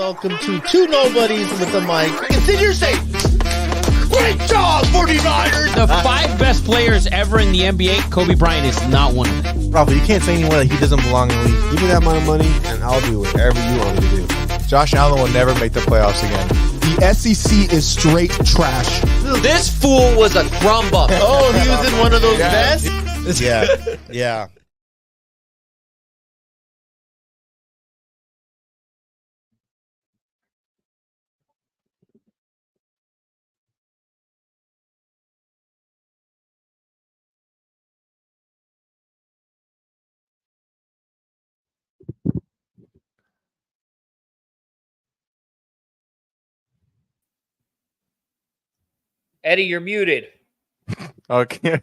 welcome to Two Nobodies with the Mic. It's your say, great job, 49ers! The 5 best players ever in the NBA, Kobe Bryant is not one of them. Rafa, you can't say anywhere that he doesn't belong in the league. Give me that amount of money, and I'll do whatever you want me to do. Josh Allen will never make the playoffs again. The SEC is straight trash. This fool was a crumb bucket. Oh, he was in one of those Yeah. vests? Yeah. Eddie, you're muted. Okay.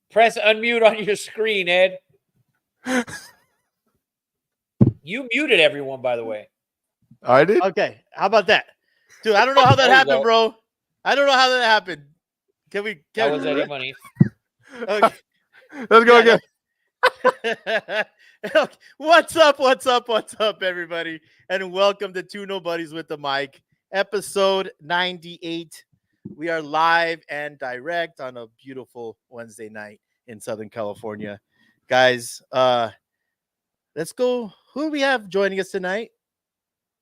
Press unmute on your screen, Ed. You muted everyone, by the way. I did? Okay, how about that? Dude, I don't know how that There you happened, go. bro. I don't know how that happened. That was Eddie Money. Okay. Let's go again. Okay. What's up, everybody? And welcome to Two Nobodies with the Mic, episode 98. We are live and direct on a beautiful Wednesday night in Southern California. Guys, let's go. Who do we have joining us tonight?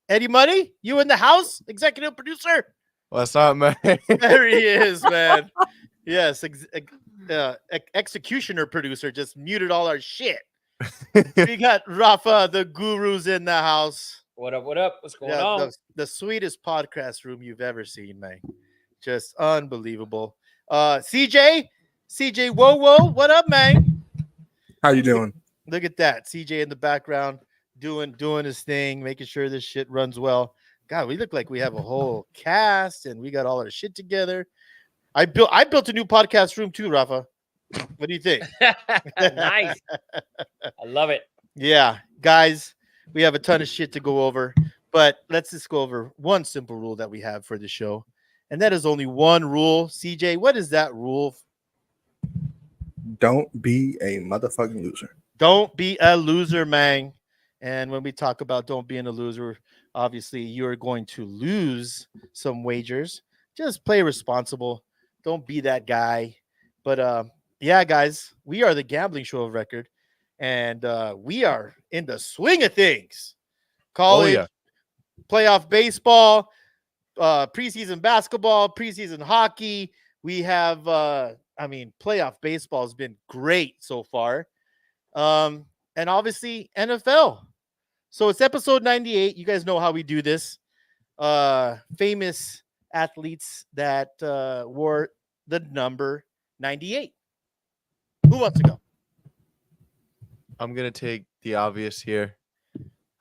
Eddie Money, you in the house? Executive producer? What's up, man? There he is, man. Yes, executioner producer just muted all our shit. We got Rafa, the guru's in the house. What up? What up? What's going on? The sweetest podcast room you've ever seen, man. Just unbelievable. CJ, whoa, what up, man? How you doing? Look at that. CJ in the background doing his thing, making sure this shit runs well. God, we look like we have a whole cast and we got all our shit together. I built a new podcast room too, Rafa. What do you think? Nice. I love it. Yeah, guys, we have a ton of shit to go over, but let's just go over one simple rule that we have for the show. And that is only one rule. CJ, what is that rule? Don't be a motherfucking loser. Don't be a loser, man. And when we talk about don't being a loser, obviously you're going to lose some wagers. Just play responsible. Don't be that guy. But yeah, guys, we are the gambling show of record, and we are in the swing of things. College, playoff baseball, preseason basketball, preseason hockey. We have, playoff baseball has been great so far. And obviously NFL. So it's episode 98. You guys know how we do this. Famous athletes that wore the number 98. Who wants to go? I'm going to take the obvious here.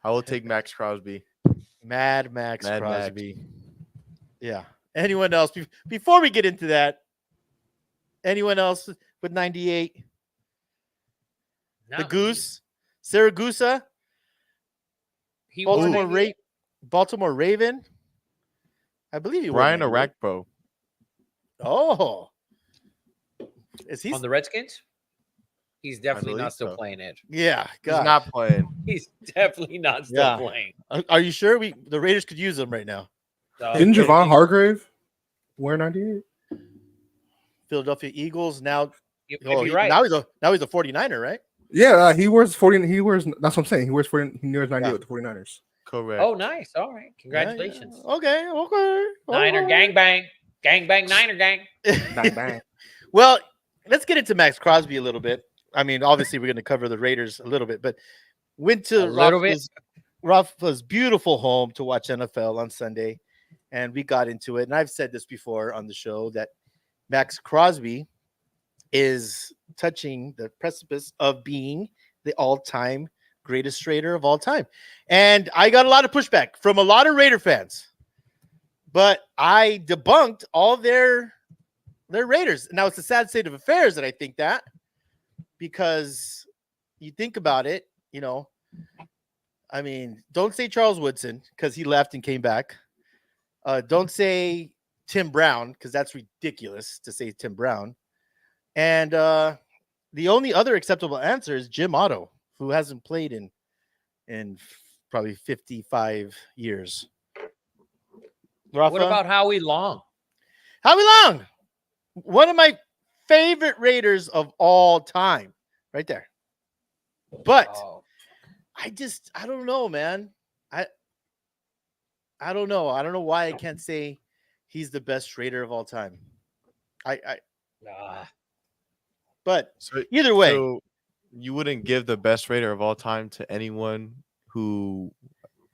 I will take Max Crosby. Mad Max Crosby. Yeah. Anyone else? Before we get into that, anyone else with 98? No, The Goose? Saragusa? He won Baltimore Raven? I believe he won. Brian 98. Arakpo. Oh. Is he? on the Redskins. He's definitely believe not still so. playing it. Yeah. He's God. not playing. He's definitely not still Yeah. playing. Are you sure the Raiders could use him right now? Didn't Javon Hargrave wear 98? Philadelphia Eagles now. You may be right. Now he's a 49er, right? Yeah, he wears 40. He wears. That's what I'm saying. He wears 40. He wears 98 with the 49ers. Correct. Oh, nice. All right. Congratulations. Yeah. Okay. Niner gang bang. Gang bang Niner gang. Bang, bang. Well, let's get into Max Crosby a little bit. I mean, obviously, we're going to cover the Raiders a little bit, but went to Rafa's beautiful home to watch NFL on Sunday, and we got into it. And I've said this before on the show that Max Crosby is touching the precipice of being the all-time greatest Raider of all time. And I got a lot of pushback from a lot of Raider fans, but I debunked all their Raiders. Now, it's a sad state of affairs that I think that, because you think about it, I mean, don't say Charles Woodson because he left and came back. Don't say Tim Brown because that's ridiculous to say Tim Brown. And the only other acceptable answer is Jim Otto, who hasn't played in probably 55 years. Rafa? What about Howie Long? Howie Long? One of my favorite Raiders of all time. Right there. But I don't know, man. I don't know. I don't know why I can't say he's the best Raider of all time. But either way. So you wouldn't give the best Raider of all time to anyone who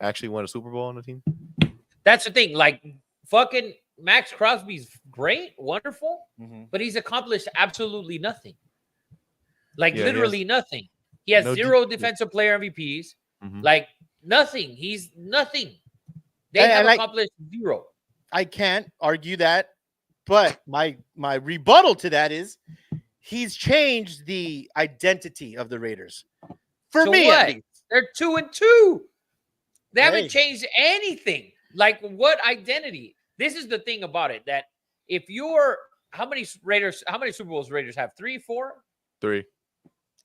actually won a Super Bowl on the team? That's the thing. Like, fucking Max Crosby's great, wonderful, Mm-hmm. but he's accomplished absolutely nothing. Like, Yeah, literally nothing. He has no zero defensive player MVPs. Mhm. Like, nothing. He's nothing. They have accomplished zero. I can't argue that, but my rebuttal to that is he's changed the identity of the Raiders. For So me, what? at least. They're 2-2. They Hey. haven't changed anything. Like, what identity? This is the thing about it, that if you're how many Super Bowls Raiders have? 3, 4? 3.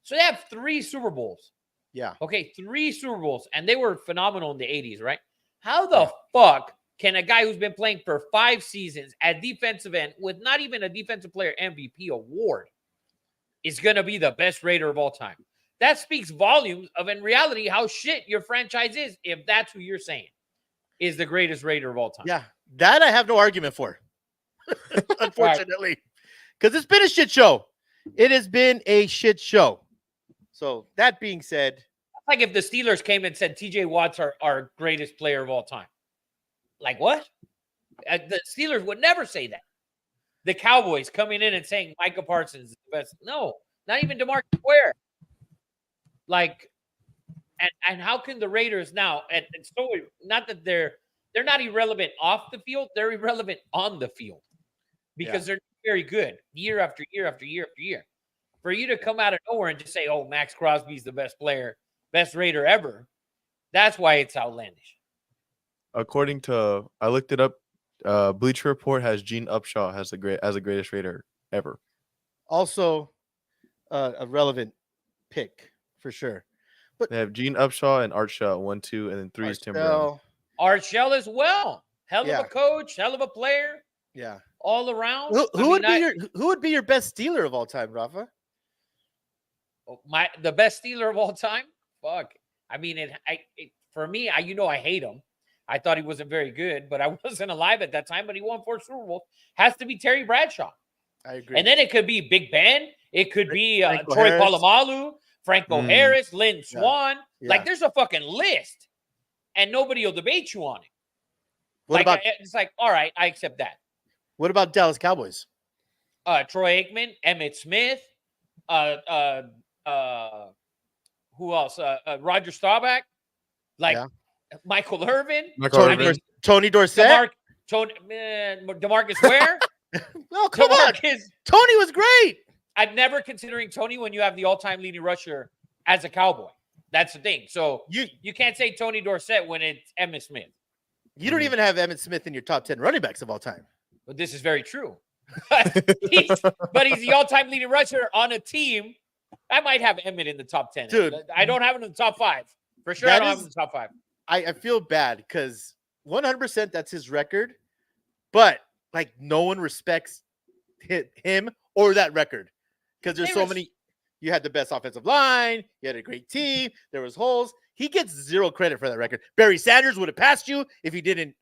So they have 3 Super Bowls. Yeah. Okay, 3 Super Bowls, and they were phenomenal in the 80s, right? How the fuck can a guy who's been playing for 5 seasons at defensive end with not even a defensive player MVP award is going to be the best Raider of all time? That speaks volumes of, in reality, how shit your franchise is, if that's who you're saying is the greatest Raider of all time. Yeah, that I have no argument for, unfortunately, because it's been a shit show. It has been a shit show. So that being said, Like if the Steelers came and said TJ Watt's our greatest player of all time. Like what? The Steelers would never say that. The Cowboys coming in and saying Micah Parsons is the best. No, not even DeMarcus Ware. Like, and how can the Raiders now? And so not that they're not irrelevant off the field, they're irrelevant on the field because they're very good year after year after year after year. For you to come out of nowhere and just say, "Oh, Max Crosby's the best player, best Raider ever," that's why it's outlandish. According to, I looked it up. Bleacher Report has Gene Upshaw as the greatest Raider ever. also a relevant pick for sure. But They have Gene Upshaw and Art Shaw 1, 2, and then 3 is Tim Brown. Arcel, Art Shell as well. Hell of a coach, hell of a player, yeah. all around. Who would be your best Steeler of all time, Rafa? The best Steeler of all time? Fuck. I mean, for me, I hate him. I thought he wasn't very good, but I wasn't alive at that time. But he won 4 Super Bowls. Has to be Terry Bradshaw. I agree. And then it could be Big Ben. It could be Franco Troy Harris. Polamalu, Franco Harris, Lynn Swan. Yeah. Like, there's a fucking list, and nobody will debate you on it. What about It's like, all right, I accept that. what about Dallas Cowboys? Troy Aikman, Emmitt Smith, who else? Roger Staubach, Michael Irvin, Tony Dorsett. DeMarcus Ware. No, come on. Tony was great. I'm never considering Tony when you have the all-time leading rusher as a Cowboy. That's the thing. So you can't say Tony Dorsett when it's Emmitt Smith. You don't even have Emmitt Smith in your top 10 running backs of all time. But this is very true. He's the all-time leading rusher on a team. I might have Emmitt in the top 10. Dude, I don't have him in the top 5. For sure, I don't have him in the top 5. I feel bad because 100% that's his record. But, like, no one respects him or that record. Because there's so many. You had the best offensive line. You had a great team. There was holes. He gets zero credit for that record. Barry Sanders would have passed you if he didn't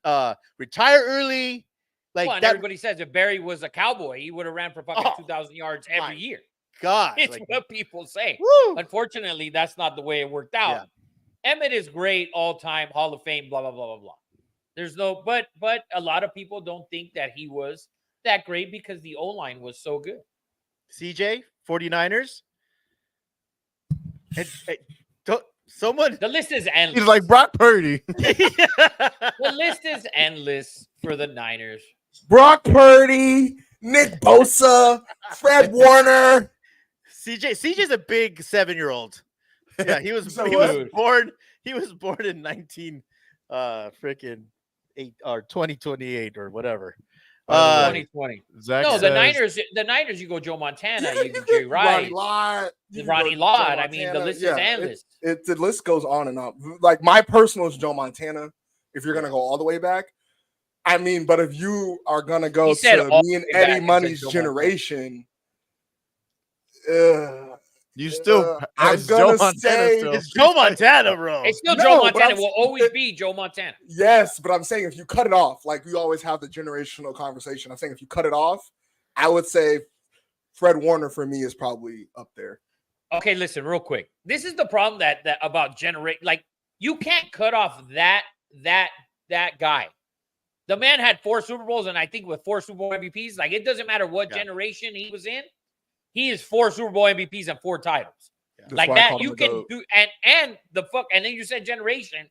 retire early. Like and everybody says if Barry was a Cowboy, he would have ran for fucking 2,000 yards every year. God, it's what people say. Woo! Unfortunately, that's not the way it worked out. Yeah. Emmitt is great, all-time Hall of Fame, blah blah blah blah blah. There's no, but a lot of people don't think that he was that great because the O-line was so good. CJ, 49ers. The list is endless. He's like Brock Purdy. The list is endless for the Niners. Brock Purdy, Nick Bosa, Fred Warner. CJ's a big 7-year-old. Yeah, he was born in 2028 or whatever. 2020. No, the Niners, you go Joe Montana, you go Jerry Rice, Ronnie Lott. I mean, the list is endless. The list goes on and on. Like my personal is Joe Montana. If you're gonna go all the way back, I mean, but if you are gonna go He said to all me and the way back Eddie and said Money's Joe Montana. generation, You still, I'm it's Joe gonna Montana say still. It's Joe Montana, bro. It's still No, Joe but Montana. I'm Will always be Joe Montana. yes, but I'm saying if you cut it off, like we always have the generational conversation. I'm saying if you cut it off, I would say Fred Warner for me is probably up there. Okay, listen, real quick. This is the problem that about generate. Like you can't cut off that guy. The man had 4 Super Bowls, and I think with 4 Super Bowl MVPs, like it doesn't matter what generation he was in, he is 4 Super Bowl MVPs and 4 titles. That's Like why I that, called him you a can goat. do and then you said generation.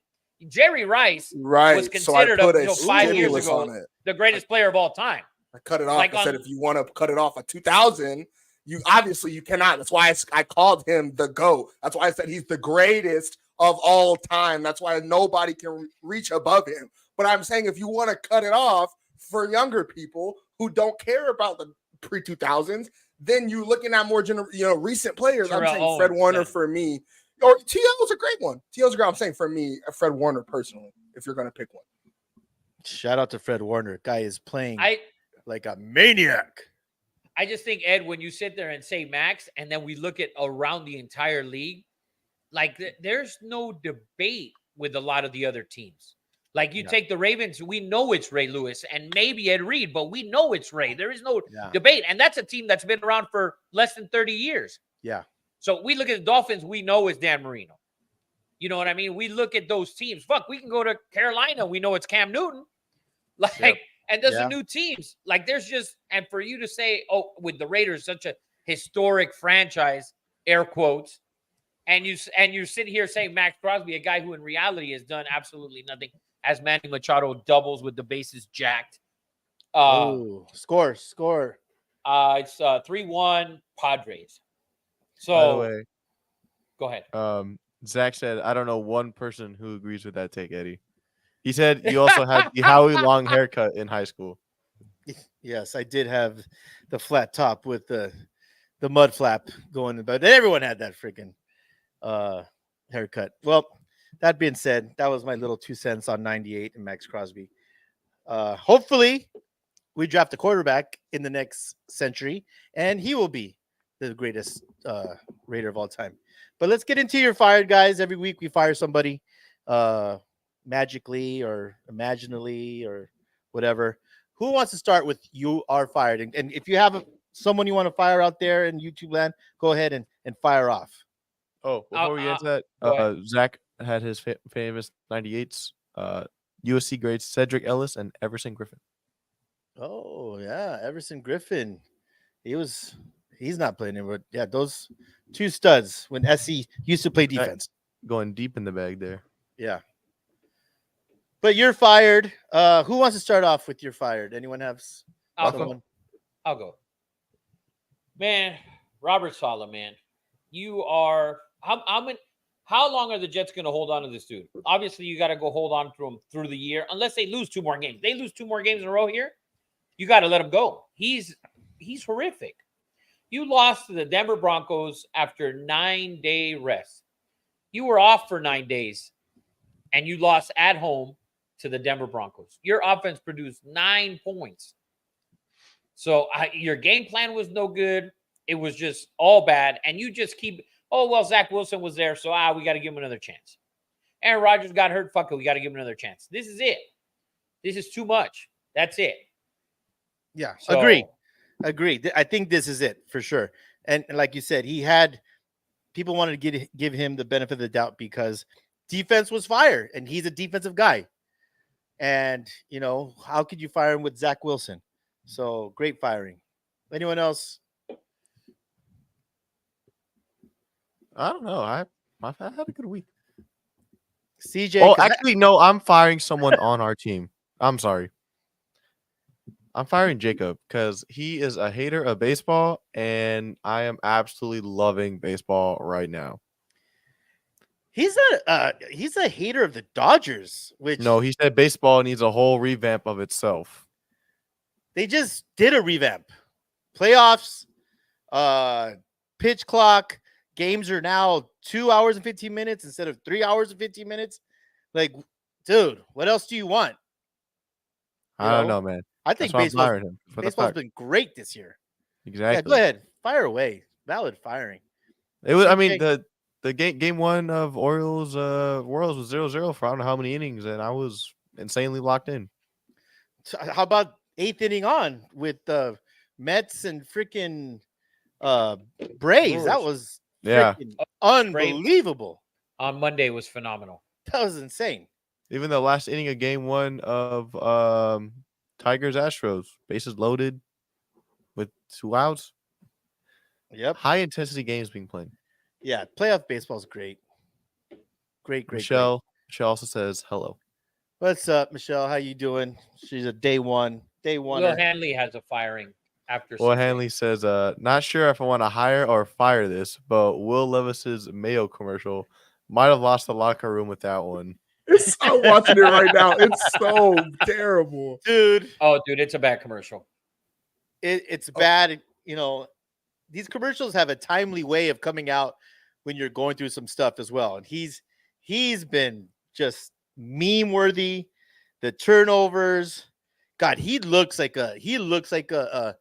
Jerry Rice Right. was So I considered put a 5 years stimulus ago on it. the greatest player of all time. I cut it off. Like I said on- if you want to cut it off at 2000, you obviously you cannot. That's why I called him the GOAT. That's why I said he's the greatest of all time. That's why nobody can reach above him. But I'm saying if you want to cut it off for younger people who don't care about the pre-2000s, then you looking at more recent players. Terrell I'm saying Fred Owens, Warner then. for me. Or T.O.'s a great one. T.O.'s a great. I'm saying for me, Fred Warner personally, if you're gonna pick one. Shout out to Fred Warner. Guy is playing I like a maniac. I just think, Ed, when you sit there and say Max, and then we look at around the entire league, like there's no debate with a lot of the other teams. Like you take the Ravens, we know it's Ray Lewis and maybe Ed Reed, but we know it's Ray. There is no debate. And that's a team that's been around for less than 30 years. Yeah. So we look at the Dolphins, we know it's Dan Marino. You know what I mean? We look at those teams. Fuck, we can go to Carolina. We know it's Cam Newton. Like, and there's some new teams. Like, there's just, and for you to say, oh, with the Raiders, such a historic franchise, air quotes, and you're sitting here saying Max Crosby, a guy who in reality has done absolutely nothing, as Manny Machado doubles with the bases jacked. Score. It's 3-1 Padres. So, By the way, go ahead. Zach said, I don't know one person who agrees with that take, Eddie. He said you also had the Howie Long haircut in high school. Yes, I did have the flat top with the mud flap going, but everyone had that freaking haircut. Well, that being said, that was my little 2 cents on 98 and Max Crosby. Hopefully, we draft a quarterback in the next century, and he will be the greatest Raider of all time. But let's get into your fired guys. Every week we fire somebody magically or imaginally or whatever. Who wants to start with you are fired? And if you have someone you want to fire out there in YouTube land, go ahead and fire off. Oh, before we get to that, Zach had his famous 98s. USC grades Cedric Ellis and Everson Griffin. Oh, yeah. Everson Griffin. He's not playing anymore. Yeah, those 2 studs when SC used to play defense. Going deep in the bag there. Yeah. But you're fired. Who wants to start off with your fired? Anyone have someone? I'll go. Man, Robert Saleh, man. You are how long are the Jets going to hold on to this dude? Obviously, you got to go hold on to him through the year, unless they lose 2 more games. They lose 2 more games in a row here, you got to let him go. He's horrific. You lost to the Denver Broncos after 9-day rest. You were off for 9 days, and you lost at home to the Denver Broncos. Your offense produced 9 points. So your game plan was no good. It was just all bad. And you just keep, Zach Wilson was there, so we got to give him another chance. Aaron Rodgers got hurt. Fuck it, we got to give him another chance. This is it. This is too much. That's it. Yeah, agree. I think this is it for sure. And like you said, people wanted to give him the benefit of the doubt because defense was fire, and he's a defensive guy. And, how could you fire him with Zach Wilson? So great firing. Anyone else? I don't know. I had a good week. CJ. Oh, actually, no. I'm firing someone on our team. I'm sorry. I'm firing Jacob because he is a hater of baseball, and I am absolutely loving baseball right now. He's a hater of the Dodgers, which No, he said baseball needs a whole revamp of itself. they just did a revamp. Playoffs, pitch clock, games are now 2 hours and 15 minutes instead of 3 hours and 15 minutes. Like, dude, what else do you want? I don't know, man. I That's think why I'm firing him. baseball's been great this year. Exactly. Yeah, go ahead. Fire away. Valid firing. It was. I Okay. mean, the game one of Orioles Royals was 0-0 for I don't know how many innings, and I was insanely locked in. So how about 8th inning on with the Mets and freaking Braves? That was freaking unbelievable. On Monday was phenomenal. That was insane. Even the last inning of game one of Tigers Astros, bases loaded with 2 outs. Yep. High intensity games being played. Yeah, playoff baseball is great. Great. Michelle also says hello. What's up, Michelle? How you doing? She's a day one. Will Hanley has a firing after. Will Hanley says, not sure if I want to hire or fire this, but Will Levis's Mayo commercial might have lost the locker room with that one. I'm watching it right now. It's so terrible, dude. Oh, dude, it's a bad commercial. It's bad. You know, these commercials have a timely way of coming out when you're going through some stuff as well. And he's been just meme worthy. The turnovers, God, he looks like a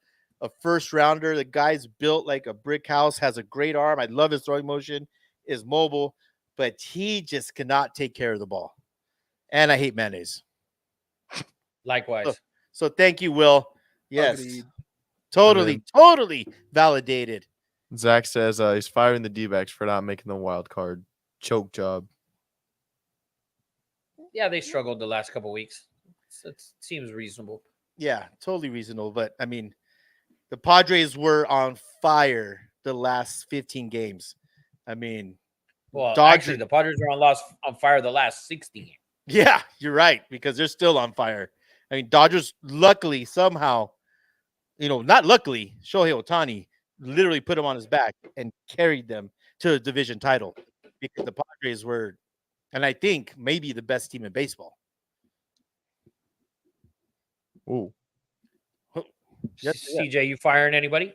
first rounder. The guy's built like a brick house, has a great arm. I love his throwing motion, is mobile, but he just cannot take care of the ball. And I hate mayonnaise. Likewise. So thank you, Will. Yes. Agreed. Totally validated. Zach says he's firing the D-backs for not making the wild card. Choke job. Yeah, they struggled the last couple weeks. It seems reasonable. Yeah, totally reasonable. But I mean, the Padres were on fire the last 15 games. I mean, well, actually, the Padres are on fire the last 60 games. Yeah, you're right, because they're still on fire. I mean, Dodgers, luckily, somehow, not luckily, Shohei Ohtani literally put him on his back and carried them to a division title because the Padres were, and I think, maybe the best team in baseball. Ooh. Yes, CJ, you firing anybody?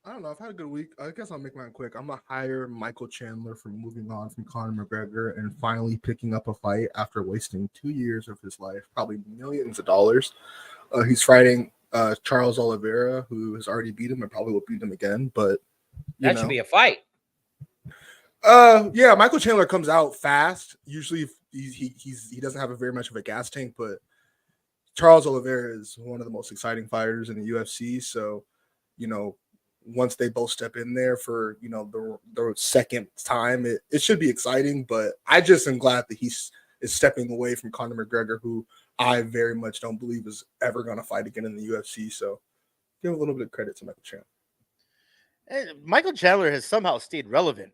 I don't know. I've had a good week. I guess I'll make mine quick. I'm going to hire Michael Chandler for moving on from Conor McGregor and finally picking up a fight after wasting 2 years of his life, probably millions of dollars. He's fighting Charles Oliveira, who has already beat him and probably will beat him again. But that should be a fight. Yeah, Michael Chandler comes out fast. Usually he doesn't have very much of a gas tank, but Charles Oliveira is one of the most exciting fighters in the UFC. So, once they both step in there for, the second time, it should be exciting. But I just am glad that is stepping away from Conor McGregor, who I very much don't believe is ever going to fight again in the UFC. So give a little bit of credit to Michael Chandler. And Michael Chandler has somehow stayed relevant.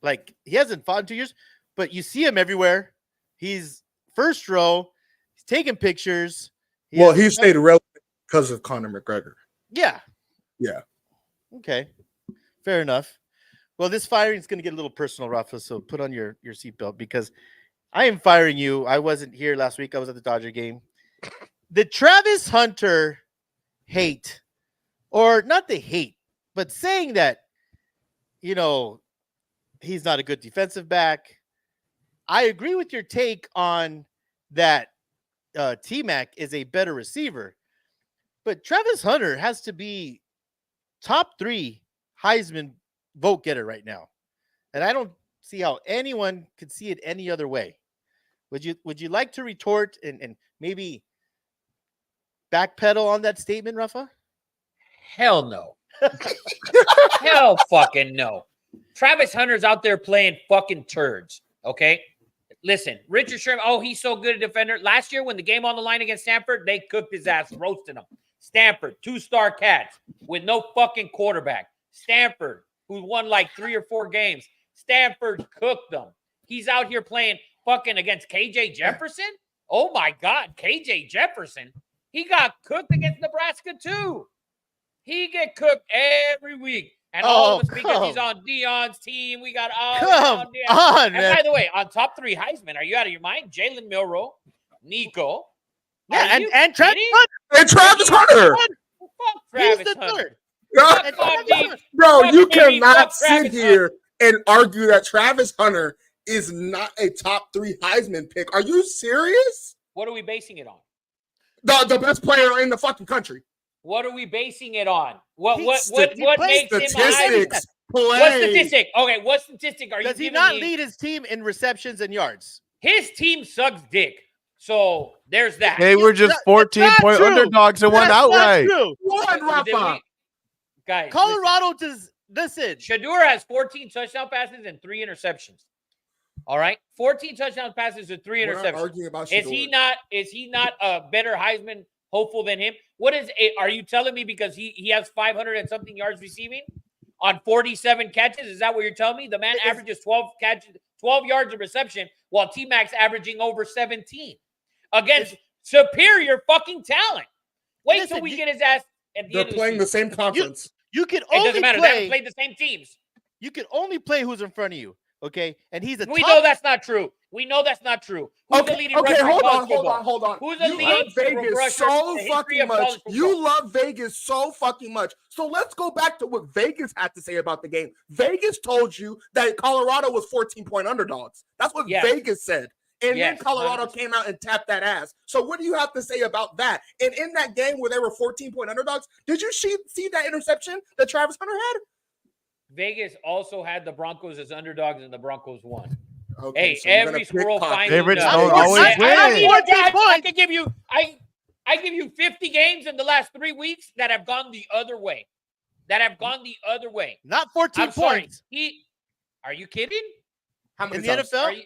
Like, he hasn't fought in 2 years, but you see him everywhere. He's first row. He's taking pictures. He stayed relevant because of Conor McGregor. Yeah. Yeah. Okay. Fair enough. Well, this firing is going to get a little personal, Rafa, so put on your seatbelt because I am firing you. I wasn't here last week. I was at the Dodger game. The Travis Hunter hate, or not the hate, but saying that, he's not a good defensive back. I agree with your take on that. T-Mac is a better receiver, but Travis Hunter has to be top 3 Heisman vote getter right now. And I don't see how anyone could see it any other way. Would you like to retort and maybe backpedal on that statement, Rafa? Hell no. Hell fucking no. Travis Hunter's out there playing fucking turds, okay? Listen, Richard Sherman, he's so good a defender. Last year when the game on the line against Stanford, they cooked his ass, roasted him. Stanford, 2-star Cats with no fucking quarterback. Stanford, who won like 3 or 4 games. Stanford cooked them. He's out here playing fucking against KJ Jefferson. Oh my God, KJ Jefferson. He got cooked against Nebraska too. He get cooked every week. And all of us, because he's on Deion's team, we got on, and man. by the way, on top 3 Heisman, are you out of your mind? Jalen Milroe, Nico. Yeah, and Travis Hunter. And Travis Hunter. Fuck Travis He's the Hunter. third. Bro, Bro, you Fuck maybe, cannot fuck sit Travis here and argue that Travis Hunter is not a top 3 Heisman pick. Are you serious? What are we basing it on? The best player in the fucking country. What are we basing it on? What He what plays makes him a Heisman? Statistics. What Play. statistic? Okay, what statistic are you Does he giving not me? lead his team in receptions and yards? His team sucks dick. So there's that. They were just That- that's not 14-point true. underdogs and won That's not outright. true. One, Rafa. Guys, Colorado does listen. Shadur has 14 touchdown passes and 3 interceptions. All right, 14 touchdown passes and 3 We're not interceptions. arguing about Is Shador. he not a better Heisman hopeful than him? What is it? Are you telling me because he has 500 and something yards receiving on 47 catches? Is that what you're telling me? The man averages 12 catches, 12 yards of reception, while T-Mac's averaging over 17 against superior fucking talent. Wait Listen, till we get his ass at the They're end of playing the the season. same conference. You can It only doesn't matter. They haven't play. played the same teams. You can only play who's in front of you. Okay, and he's a We top. know that's not true. We know that's not true. Who's the leading rusher in hold college on, football? hold on. Who's the You leading love Vegas rusher so in the history fucking of much. college football? You love Vegas so fucking much. So let's go back to what Vegas had to say about the game. Vegas told you that Colorado was 14-point underdogs. That's what Yes. Vegas said. And Yes, then Colorado 100%. came out and tapped that ass. So what do you have to say about that? And in that game where they were 14-point underdogs, did you see that interception that Travis Hunter had? Vegas also had the Broncos as underdogs, and the Broncos won. Okay, Hey, so you're gonna every pick squirrel pocket. finds Favorites a don't nut. always I win. mean, 14 I points. could give you, I give you 50 games in the last 3 weeks that have gone the other way. Not 14 I'm sorry. points. Are you kidding? How many In the times? NFL? Are you,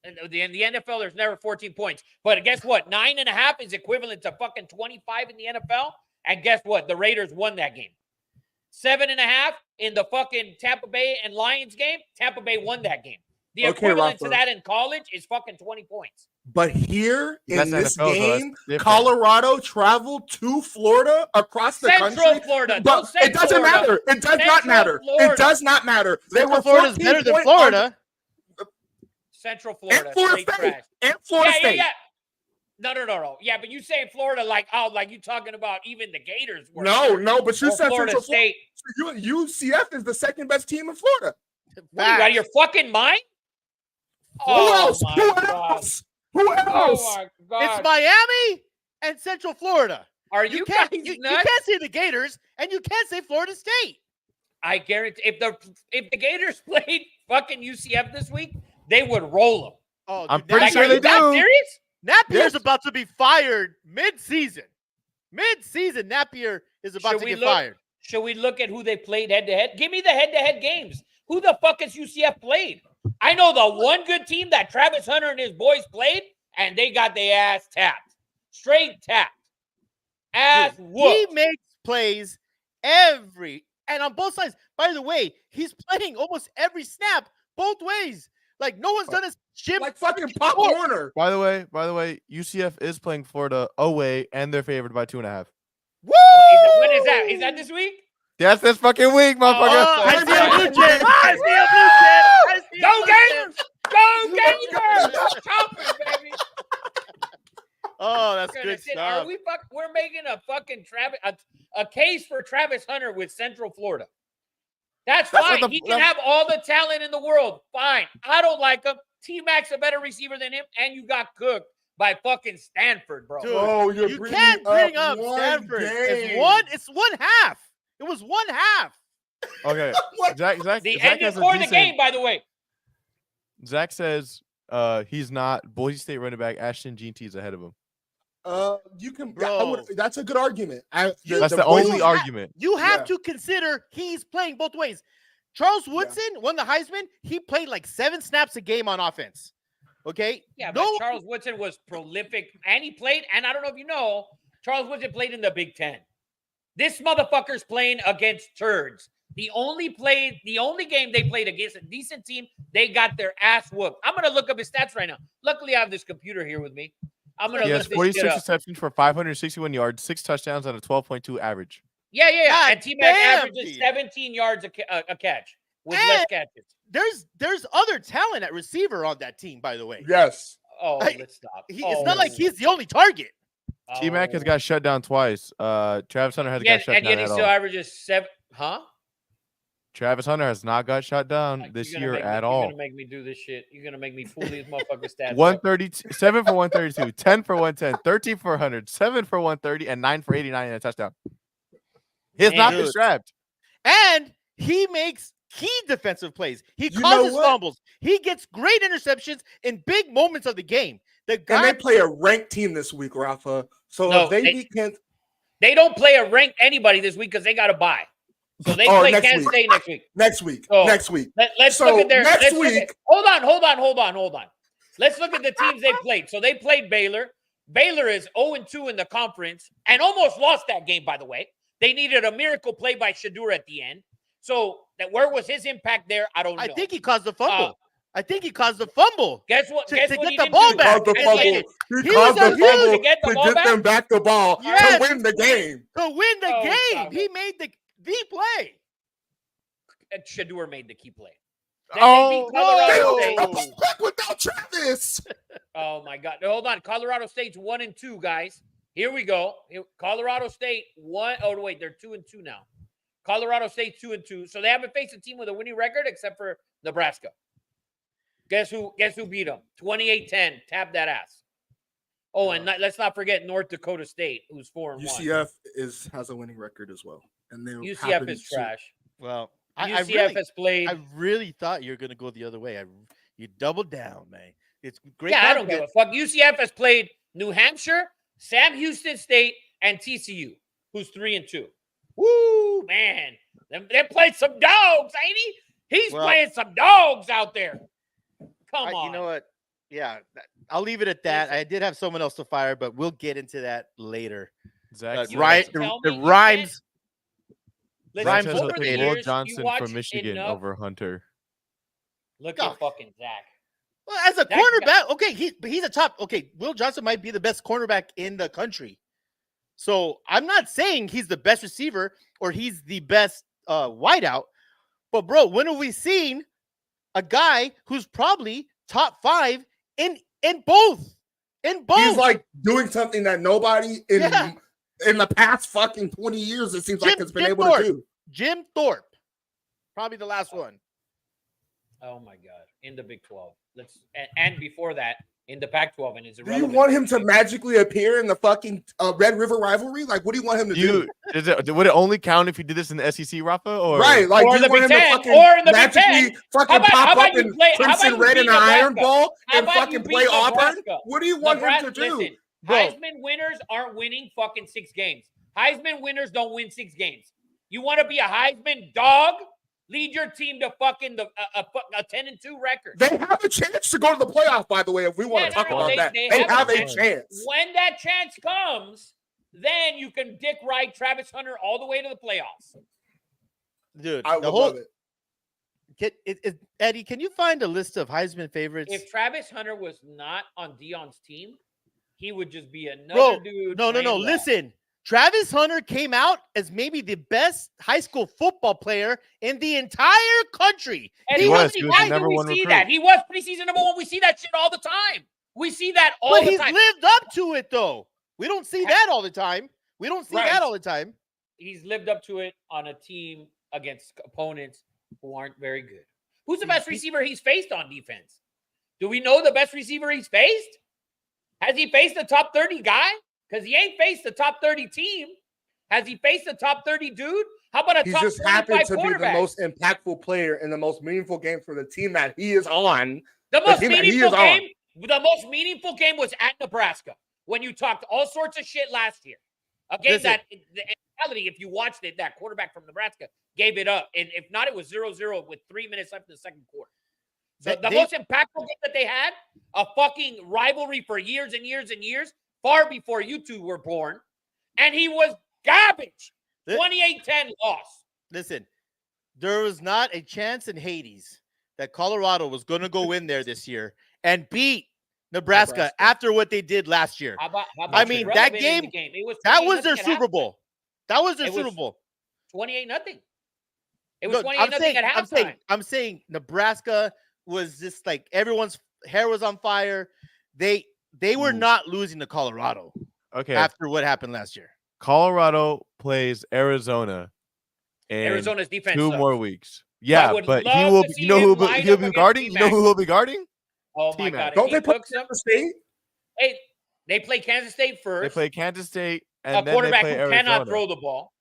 in the NFL, there's never 14 points. But guess what? 9.5 is equivalent to fucking 25 in the NFL. And guess what? The Raiders won that game. 7.5 in the fucking Tampa Bay and Lions game. Tampa Bay won that game. The Okay, equivalent to Rafa. that in college is fucking 20 points. But here in That's this NFL, though. That's game, different. Colorado traveled to Florida across the Central country. Florida. But Don't say it doesn't Florida. matter. It does not Central matter. Florida. It does not matter. They Central were Florida's better than 14-point Florida. Central And Florida. Florida Straight State. trash. And Florida State. Yeah. No. Yeah, but you saying Florida like you talking about even the Gators were. No, but you Or said Florida Central Florida. State. UCF is the second best team in Florida. What, you out of your fucking mind? Who else? my Who God. else? Who else? Oh my God. It's Miami and Central Florida. Are you guys can't you nuts? can't say the Gators and you can't say Florida State. I guarantee if the Gators played fucking UCF this week, they would roll them. Oh, I'm dude, pretty Like, sure are they you guys do. serious? Napier's Yes. about to be fired mid-season. Mid-season, Napier is about Should to we get look- fired. Should we look at who they played head to head? Give me the head to head games. Who the fuck has UCF played? I know the one good team that Travis Hunter and his boys played, and they got their ass tapped. Straight tapped. Ass Dude, whooped. he makes plays and on both sides. By the way, he's playing almost every snap both ways. Like no one's done a shit Like fucking Pop Warner. By the way, UCF is playing Florida away, and they're favored by 2.5. Woo! When is that? Is that this week? That's this fucking week, motherfucker. Oh, I see a blue Woo! jet. I see a blue jet. I see a Go blue jet. Gators! Go Gators! Choppers, baby. Oh, that's Gonna good sit- stuff. We're making a fucking a case for Travis Hunter with Central Florida. That's That's fine. what the- He can have all the talent in the world. Fine. I don't like him. T-Mac's a better receiver than him, and you got cooked by fucking Stanford, bro. Dude, Oh, you're You bringing can't bring up up one Stanford. game. It's one half. It was one half. Okay, What? Zach The Zach end has a before the decent- game, by the way. Zach says he's not. Boise State running back Ashton Jeanty is ahead of him. You can, Bro. that's a good argument. That's the Boise only ha- argument. You have Yeah. to consider he's playing both ways. Charles Woodson won the Heisman. He played like 7 snaps a game on offense. Okay. Yeah, No- but Charles Woodson was prolific, and he played, and I don't know if you know, Charles Woodson played in the Big Ten. This motherfucker's playing against turds. The only game they played against a decent team, they got their ass whooped. I'm gonna look up his stats right now. Luckily, I have this computer here with me. I'm gonna He look has this shit 46 up. receptions for 561 yards, 6 touchdowns, and a 12.2 average. Yeah. God And T-Mac damn, averages dude. 17 yards a catch with And- less catches. There's other talent at receiver on that team, by the way. Yes. Oh, I- let's stop. It's not like he's the only target. T-Mac has got shut down twice. Travis Hunter has got shut and down yet he at still all. averages 7. Huh? Travis Hunter has not got shot down Like, this you're year gonna make me, at You're all. gonna make me do this shit. You're gonna make me pull these motherfuckers stats. 132, 7 for 132, 10 for 110, 13 for 100, 7 for 130, and 9 for 89 and a touchdown. He has not been Dude. strapped. And he makes key defensive plays. He You know causes what? fumbles. He gets great interceptions in big moments of the game. The And guy they play a ranked team this week, Rafa. So No, if they they- beat Kansas, They don't play a ranked anybody this week because they got to buy. So they Oh, play next Kansas week. State next week. next week, So- next week. Let's So, look at their next let's look at- week- hold on. Let's look at the teams they played. So they played Baylor. Baylor is 0-2 in the conference and almost lost that game, by the way. They needed a miracle play by Shadur at the end. So where was his impact there? I don't know. I think he caused the fumble. Guess what? to Guess get what he the didn't ball do? back. Caused the And fumble. then He he caused was the a huge- fumble to get the to ball get back? them back the ball Yes. to win the game. To win the Oh, game, stop he it. made the play. Shadur made the key play. Oh, Then they beat Colorado whoa. State. They don't back without Travis. Oh my God! Hold on. Colorado State's 1-2, guys. Here we go. Colorado State 1. Oh wait, they're 2-2 now. Colorado State 2-2. So they haven't faced a team with a winning record except for Nebraska. Guess who beat them? 28-10. Tap that ass. Oh, and let's not forget North Dakota State, who's 4-1. UCF has a winning record as well, and they UCF is trash. Well, UCF has played. I really thought you were going to go the other way. You doubled down, man. It's great. Yeah, I don't give a fuck. UCF has played New Hampshire, Sam Houston State, and TCU, who's 3-2. Woo, man. They played some dogs, ain't he? He's playing some dogs out there. Come on. You know what? Yeah, I'll leave it at that. I did have someone else to fire, but we'll get into that later. Zach, It rhymes. Listen, Rhymes says with over he'll the take potato. Will years, Johnson you watch from Michigan enough- over Hunter. Look Oh. at fucking Zach. Well, as a That cornerback, okay, he's a top. Okay, Will Johnson might be the best cornerback in the country. So I'm not saying he's the best receiver or he's the best wideout, but bro, when have we seen a guy who's probably top 5 in both? In both, He's like doing something that nobody in Yeah. in the past fucking 20 years it seems like has been able Thorpe. to do. Jim Thorpe, probably the last one. Oh my God. In the Big 12. And before that, in the Pac-12, and it's Do you irrelevant. want him to magically appear in the fucking Red River rivalry? Like, what do you want him to do? Would it only count if you did this in the SEC, Rafa? Or Right, like Or do you the want him Big to Ten, fucking or in the Big magically Ten. fucking How pop about up you in play- how Crimson about you Red and beat an Iron Nebraska? Ball How and about you fucking beat play Auburn? Nebraska? What do you want him to Nebraska, do? listen, Bro. Heisman winners aren't winning fucking 6 games. Heisman winners don't win 6 games. You want to be a Heisman dog? Lead your team to fucking a 10-2 record. They have a chance to go to the playoff, by the way, if we want to talk about that. They have a chance. When that chance comes, then you can dick ride Travis Hunter all the way to the playoffs. Dude, I would love it. Eddie, can you find a list of Heisman favorites? If Travis Hunter was not on Dion's team, he would just be another Bro, dude. no. playing well. Listen, Travis Hunter came out as maybe the best high school football player in the entire country. And He how was. many He was the times do number we one see recruit. that? He was preseason number 1. We see that shit all the time. We see that all But the he's time. lived up to it, though. We don't see that all the time. Right. He's lived up to it on a team against opponents who aren't very good. Who's the best receiver he's faced on defense? Do we know the best receiver he's faced? Has he faced a top 30 guy? Because he ain't faced the top 30 team. Has he faced a top 30 dude? How about a He top just 25 happened to be the quarterback? most impactful player in the most meaningful game for the team that he is on. The most team that he meaningful is on. game. The most meaningful game was at Nebraska when you talked all sorts of shit last year. A game Listen. that, in reality, if you watched it, that quarterback from Nebraska gave it up, and if not, it was 0-0 with 3 minutes left in the second quarter. So the most impactful game that they had, a fucking rivalry for years and years and years, far before you two were born, and he was garbage. 28-10 loss. Listen, there was not a chance in Hades that Colorado was going to go in there this year and beat Nebraska after what they did last year. How about I mean, that irrelevant in the game, It was that was 28-0 their at Super halftime. Bowl. That was their It was Super Bowl. 28-0. It was Look, 28-0 at halftime. I'm saying Nebraska was just like everyone's hair was on fire. They were not losing to Colorado Okay. after what happened last year. Colorado plays Arizona in Arizona's defense 2 sucks. more weeks. Yeah, would but he love will. to see You know him who line he'll up be against guarding? You know T-Mac. who he'll be guarding? Oh my T-Mac. God! Don't If they he play cooks him, Kansas State? hey, they play Kansas State They first. play Kansas State, A and then they quarterback play who Arizona. cannot throw the ball.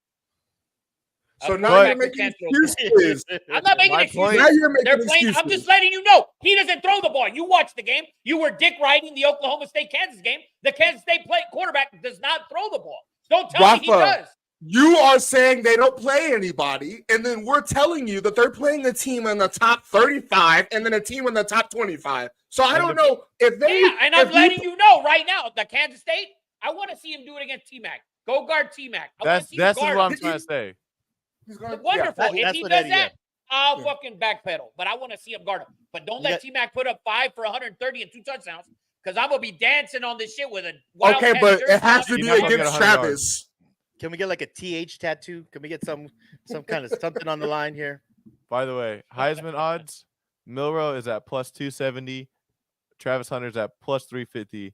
So A now quarterback you're who making can't throw the ball. excuses. I'm not making My excuses. point- Now you're making They're playing. excuses. I'm just letting you know he doesn't throw the ball. You watched the game. You were dick riding the Oklahoma State Kansas game. The Kansas State quarterback does not throw the ball. Don't tell me he Rafa, does. You are saying they don't play anybody, and then we're telling you that they're playing a team in the top 35 and then a team in the top 25. So I don't know if they. Yeah, and I'm letting you know right now, the Kansas State, I want to see him do it against T-Mac. Go guard T-Mac. That's what I'm trying to say. Wonderful. that's If he what does Eddie, that, I'll fucking backpedal. But I want to see him guard him. But don't let T-Mac put up 5 for 130 and 2 touchdowns, because I'm gonna be dancing on this shit with a Okay, but it has to be You're not gonna against get 100 Travis. Can we get like a TH tattoo? Can we get some kind of something on the line here? By the way, Heisman odds: Milrow is at plus 270, Travis Hunter's at plus 350,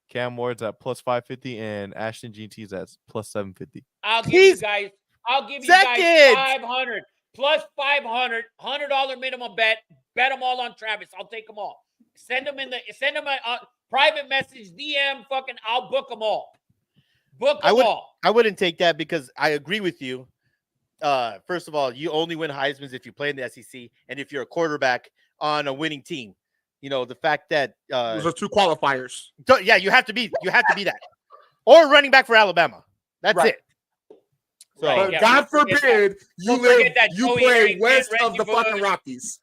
Cam Ward's at plus 550, and Ashton GT's at plus 750. I'll give you guys 500 plus 500, $100 minimum bet. Bet them all on Travis. I'll take them all. Send them a private message, DM. Fucking, I'll book them all. Book them all. I wouldn't take that because I agree with you. First of all, you only win Heisman's if you play in the SEC and if you're a quarterback on a winning team. You know, the fact that Those are 2 qualifiers. Yeah, you have to be that, or running back for Alabama. That's it. So, But God forbid you play west of the fucking Rockies.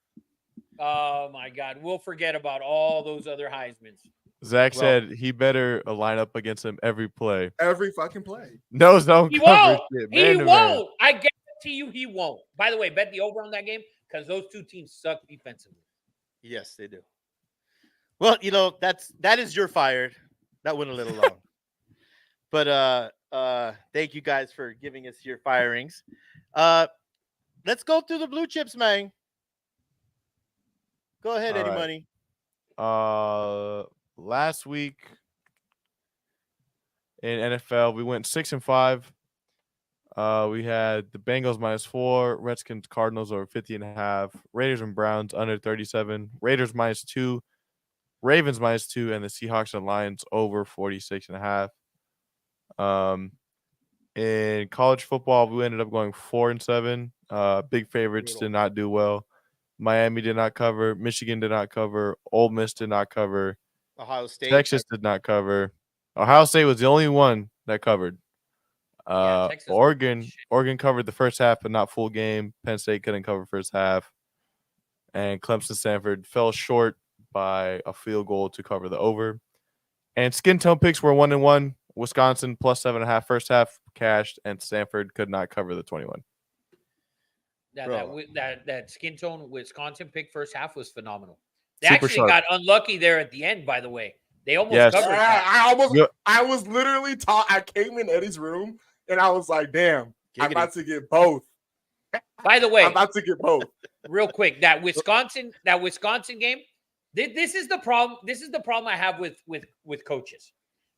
Oh my God, we'll forget about all those other Heismans. Zach said he better line up against him every play. Every fucking play. No zone He coverage. won't. Shit, He won't. I guarantee you he won't. By the way, bet the over on that game because those 2 teams suck defensively. Yes, they do. Well, you know, that is your fired. That went a little long. But thank you guys for giving us your firings. Let's go through the blue chips, man. Go ahead, Eddie Money. Last week in NFL, we went 6-5. We had the Bengals -4, Redskins Cardinals over 50.5, Raiders and Browns under 37, Raiders -2, Ravens -2, and the Seahawks and Lions over 46.5. In college football, we ended up going 4-7. Big favorites did not do well. Miami did not cover. Michigan did not cover. Ole Miss did not cover. Ohio State. Texas did not cover. Ohio State was the only one that covered. Oregon covered the first half, but not full game. Penn State couldn't cover first half. And Clemson Stanford fell short by a field goal to cover the over. And skin tone picks were 1-1. Wisconsin plus 7.5 first half cashed, and Stanford could not cover the 21. That skin tone Wisconsin pick first half was phenomenal. They Super actually sharp. got unlucky there at the end, by the way. They almost covered that. I was literally taught. I came in Eddie's room and I was like, damn, I'm about to get both. By the way, I'm about to get both. Real quick, that Wisconsin game, this is the problem. This is the problem I have with coaches,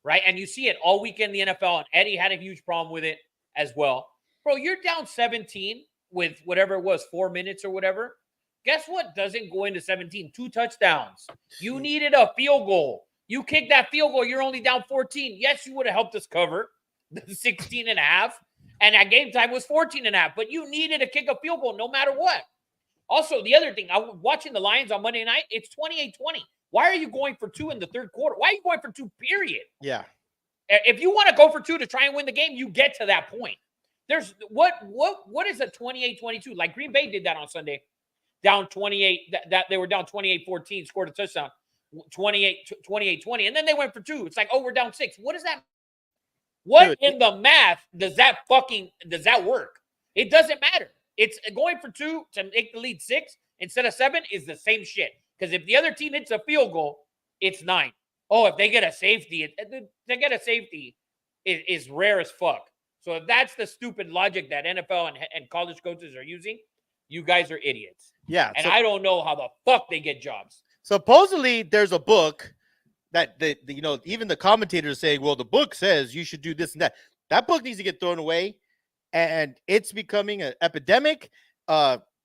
right? And you see it all weekend in the NFL, and Eddie had a huge problem with it as well. Bro, you're down 17 with whatever it was, 4 minutes or whatever. Guess what doesn't go into 17? 2 touchdowns. You needed a field goal. You kicked that field goal, you're only down 14. Yes, you would have helped us cover the 16.5. And at game time was 14.5. But you needed to kick a field goal no matter what. Also, the other thing, I was watching the Lions on Monday night. It's 28-20. Why are you going for 2 in the third quarter? Why are you going for 2, period? Yeah. If you want to go for 2 to try and win the game, you get to that point. There's what is a 28-22? Like Green Bay did that on Sunday. Down 28, that they were down 28-14, scored a touchdown, 28-20, and then they went for 2. It's like, oh, we're down 6. What does that? What in the math does that work? It doesn't matter. It's going for 2 to make the lead 6 instead of 7 is the same shit. Because if the other team hits a field goal, it's 9. Oh, if they get a safety, is rare as fuck. So if that's the stupid logic that NFL and college coaches are using, you guys are idiots. Yeah. And I don't know how the fuck they get jobs. Supposedly there's a book that even the commentators say, well, the book says you should do this and that. That book needs to get thrown away. and it's becoming an epidemic.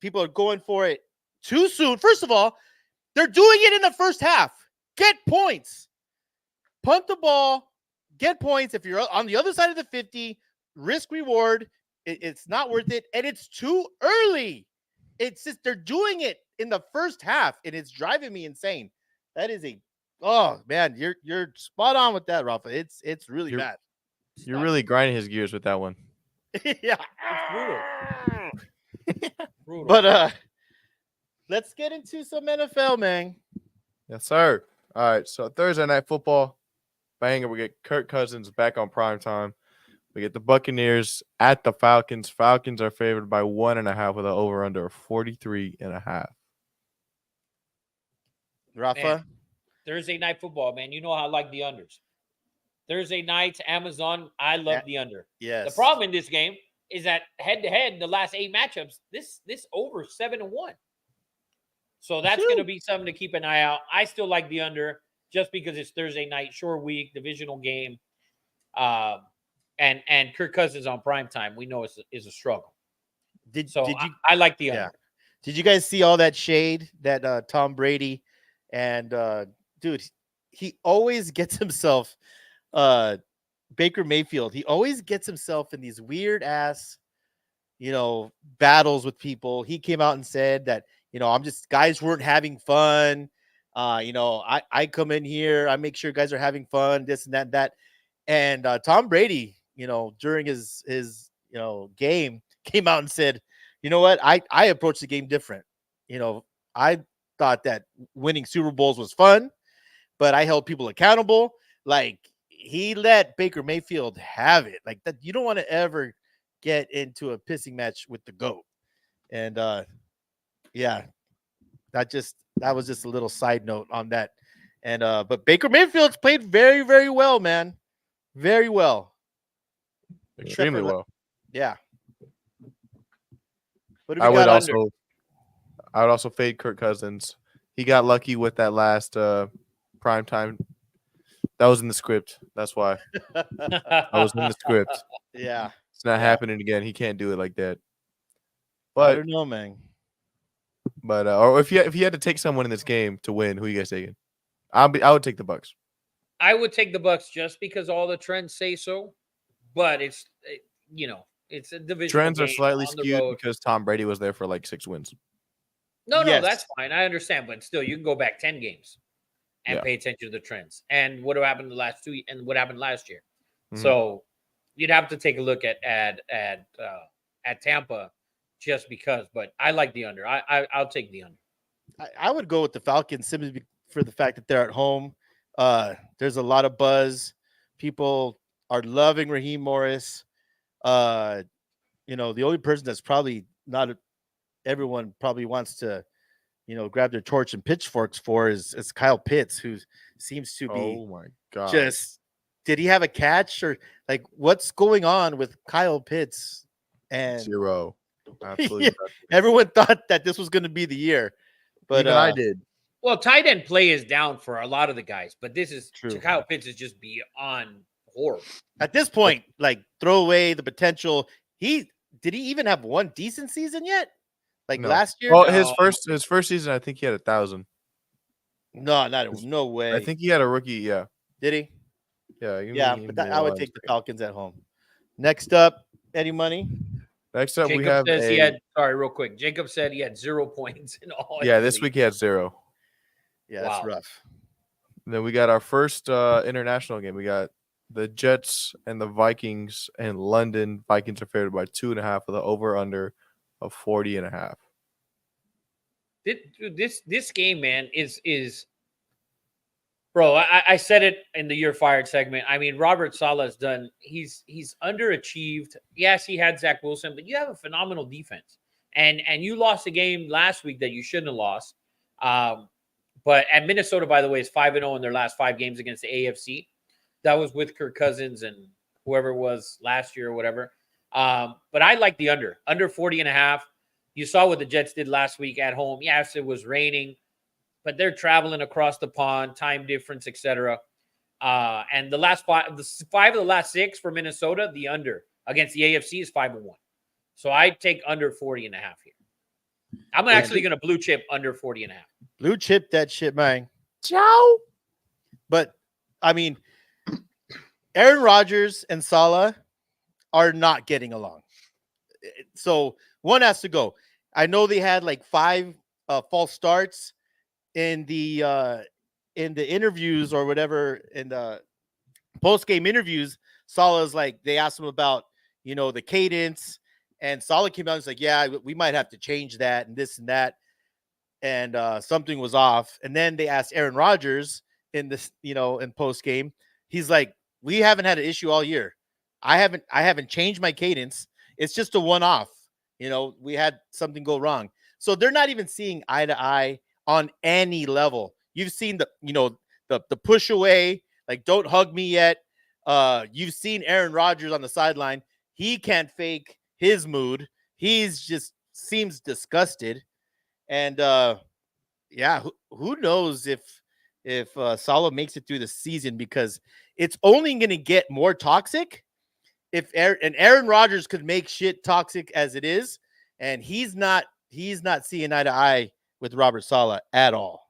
People are going for it too soon. First of all, they're doing it in the first half. Get points. Punt the ball, get points. If you're on the other side of the 50, risk reward, it's not worth it. And it's too early. It's just they're doing it in the first half, and it's driving me insane. That is oh man, you're spot on with that, Rafa. It's really bad. You're really grinding his gears with that one. Yeah. It's brutal. But let's get into some NFL, man. Yes, sir. All right. So Thursday night football, banger. We get Kirk Cousins back on prime time. We get the Buccaneers at the Falcons. Falcons are favored by 1.5 with an over-under of 43.5. Rafa? Man, Thursday night football, man. You know how I like the unders. Thursday nights, Amazon, I love the under. Yes. The problem in this game is that head-to-head, the last 8 matchups, this over 7-1. So that's going to be something to keep an eye out. I still like the under just because it's Thursday night, short week, divisional game. And Kirk Cousins on prime time, we know is a struggle. I like the under. Did you guys see all that shade that Tom Brady and dude, he always gets himself Baker Mayfield, he always gets himself in these weird ass, battles with people. He came out and said that, guys weren't having fun. I come in here, I make sure guys are having fun, this and that. And Tom Brady, during his game came out and said, you know what? I approached the game different. I thought that winning Super Bowls was fun, but I held people accountable. Like, he let Baker Mayfield have it. Like that, you don't want to ever get into a pissing match with the GOAT. And that was just a little side note on that. And but Baker Mayfield's played very, very well, man. Very well. Extremely well. Yeah. I would also fade Kirk Cousins. He got lucky with that last prime time. That was in the script. That's why. I was in the script. Yeah. It's not happening again. He can't do it like that. I But don't know, man. But or if you had to take someone in this game to win, who you guys taking? I would take the Bucks. I would take the Bucks just because all the trends say so. But it's a division. Trends are slightly skewed because Tom Brady was there for like 6 wins. No, that's fine. I understand, but still, you can go back 10 games and pay attention to the trends and what happened the last 2 and what happened last year. Mm-hmm. So you'd have to take a look at Tampa just because. But I like the under. I'll take the under. I would go with the Falcons simply for the fact that they're at home. There's a lot of buzz. People are loving Raheem Morris. The only person that's probably not everyone probably wants to, grab their torch and pitchforks for is Kyle Pitts, who seems to be. Oh my God! Did he have a catch or like what's going on with Kyle Pitts? And 0. Absolutely. Everyone thought that this was going to be the year, but even I did. Well, tight end play is down for a lot of the guys, but this is true. Kyle Pitts is just beyond horrible. At this point, like throw away the potential. Did he even have one decent season yet? Like last year? Well, his first season, I think he had 1,000. No way. I think he had a rookie. Yeah. Did he? Yeah. But I would take the Falcons at home. Next up, Eddie Money. Next up, Jacob we have says he had. Sorry, real quick. Jacob said he had 0 points in all. Yeah, this week he had 0. Yeah, that's rough. And then we got our first international game. We got the Jets and the Vikings in London. Vikings are favored by 2.5 with an over/under of 40.5. This game, man, is bro. I said it in the You're Fired segment. I mean, Robert Saleh's done. He's underachieved. Yes, he had Zach Wilson, but you have a phenomenal defense. And you lost a game last week that you shouldn't have lost. But at Minnesota, by the way, is 5-0 in their last 5 games against the AFC. That was with Kirk Cousins and whoever it was last year or whatever. But I like the under 40.5. You saw what the Jets did last week at home. Yes, it was raining, but they're traveling across the pond, time difference, etc. And the last 5 of the last 6 for Minnesota, the under against the AFC is 5-1. So I take under 40.5 here. I'm actually going to blue chip under 40.5. Blue chip that shit, man. Ciao. But I mean, Aaron Rodgers and Salah are not getting along. So one has to go. I know they had like 5 false starts in the interviews or whatever, in the post-game interviews. Salah's like, they asked him about, the cadence, and Salah came out and was like, yeah, we might have to change that and this and that. And something was off. And then they asked Aaron Rodgers in this, in post-game. He's like, we haven't had an issue all year. I haven't changed my cadence. It's just a one-off. We had something go wrong. So they're not even seeing eye to eye on any level. You've seen the push away, like, don't hug me yet. You've seen Aaron Rodgers on the sideline. He can't fake his mood. He's just seems disgusted. And who knows if Salah makes it through the season, because it's only going to get more toxic if Aaron Rodgers could make shit toxic as it is, and he's not seeing eye to eye with Robert Saleh at all.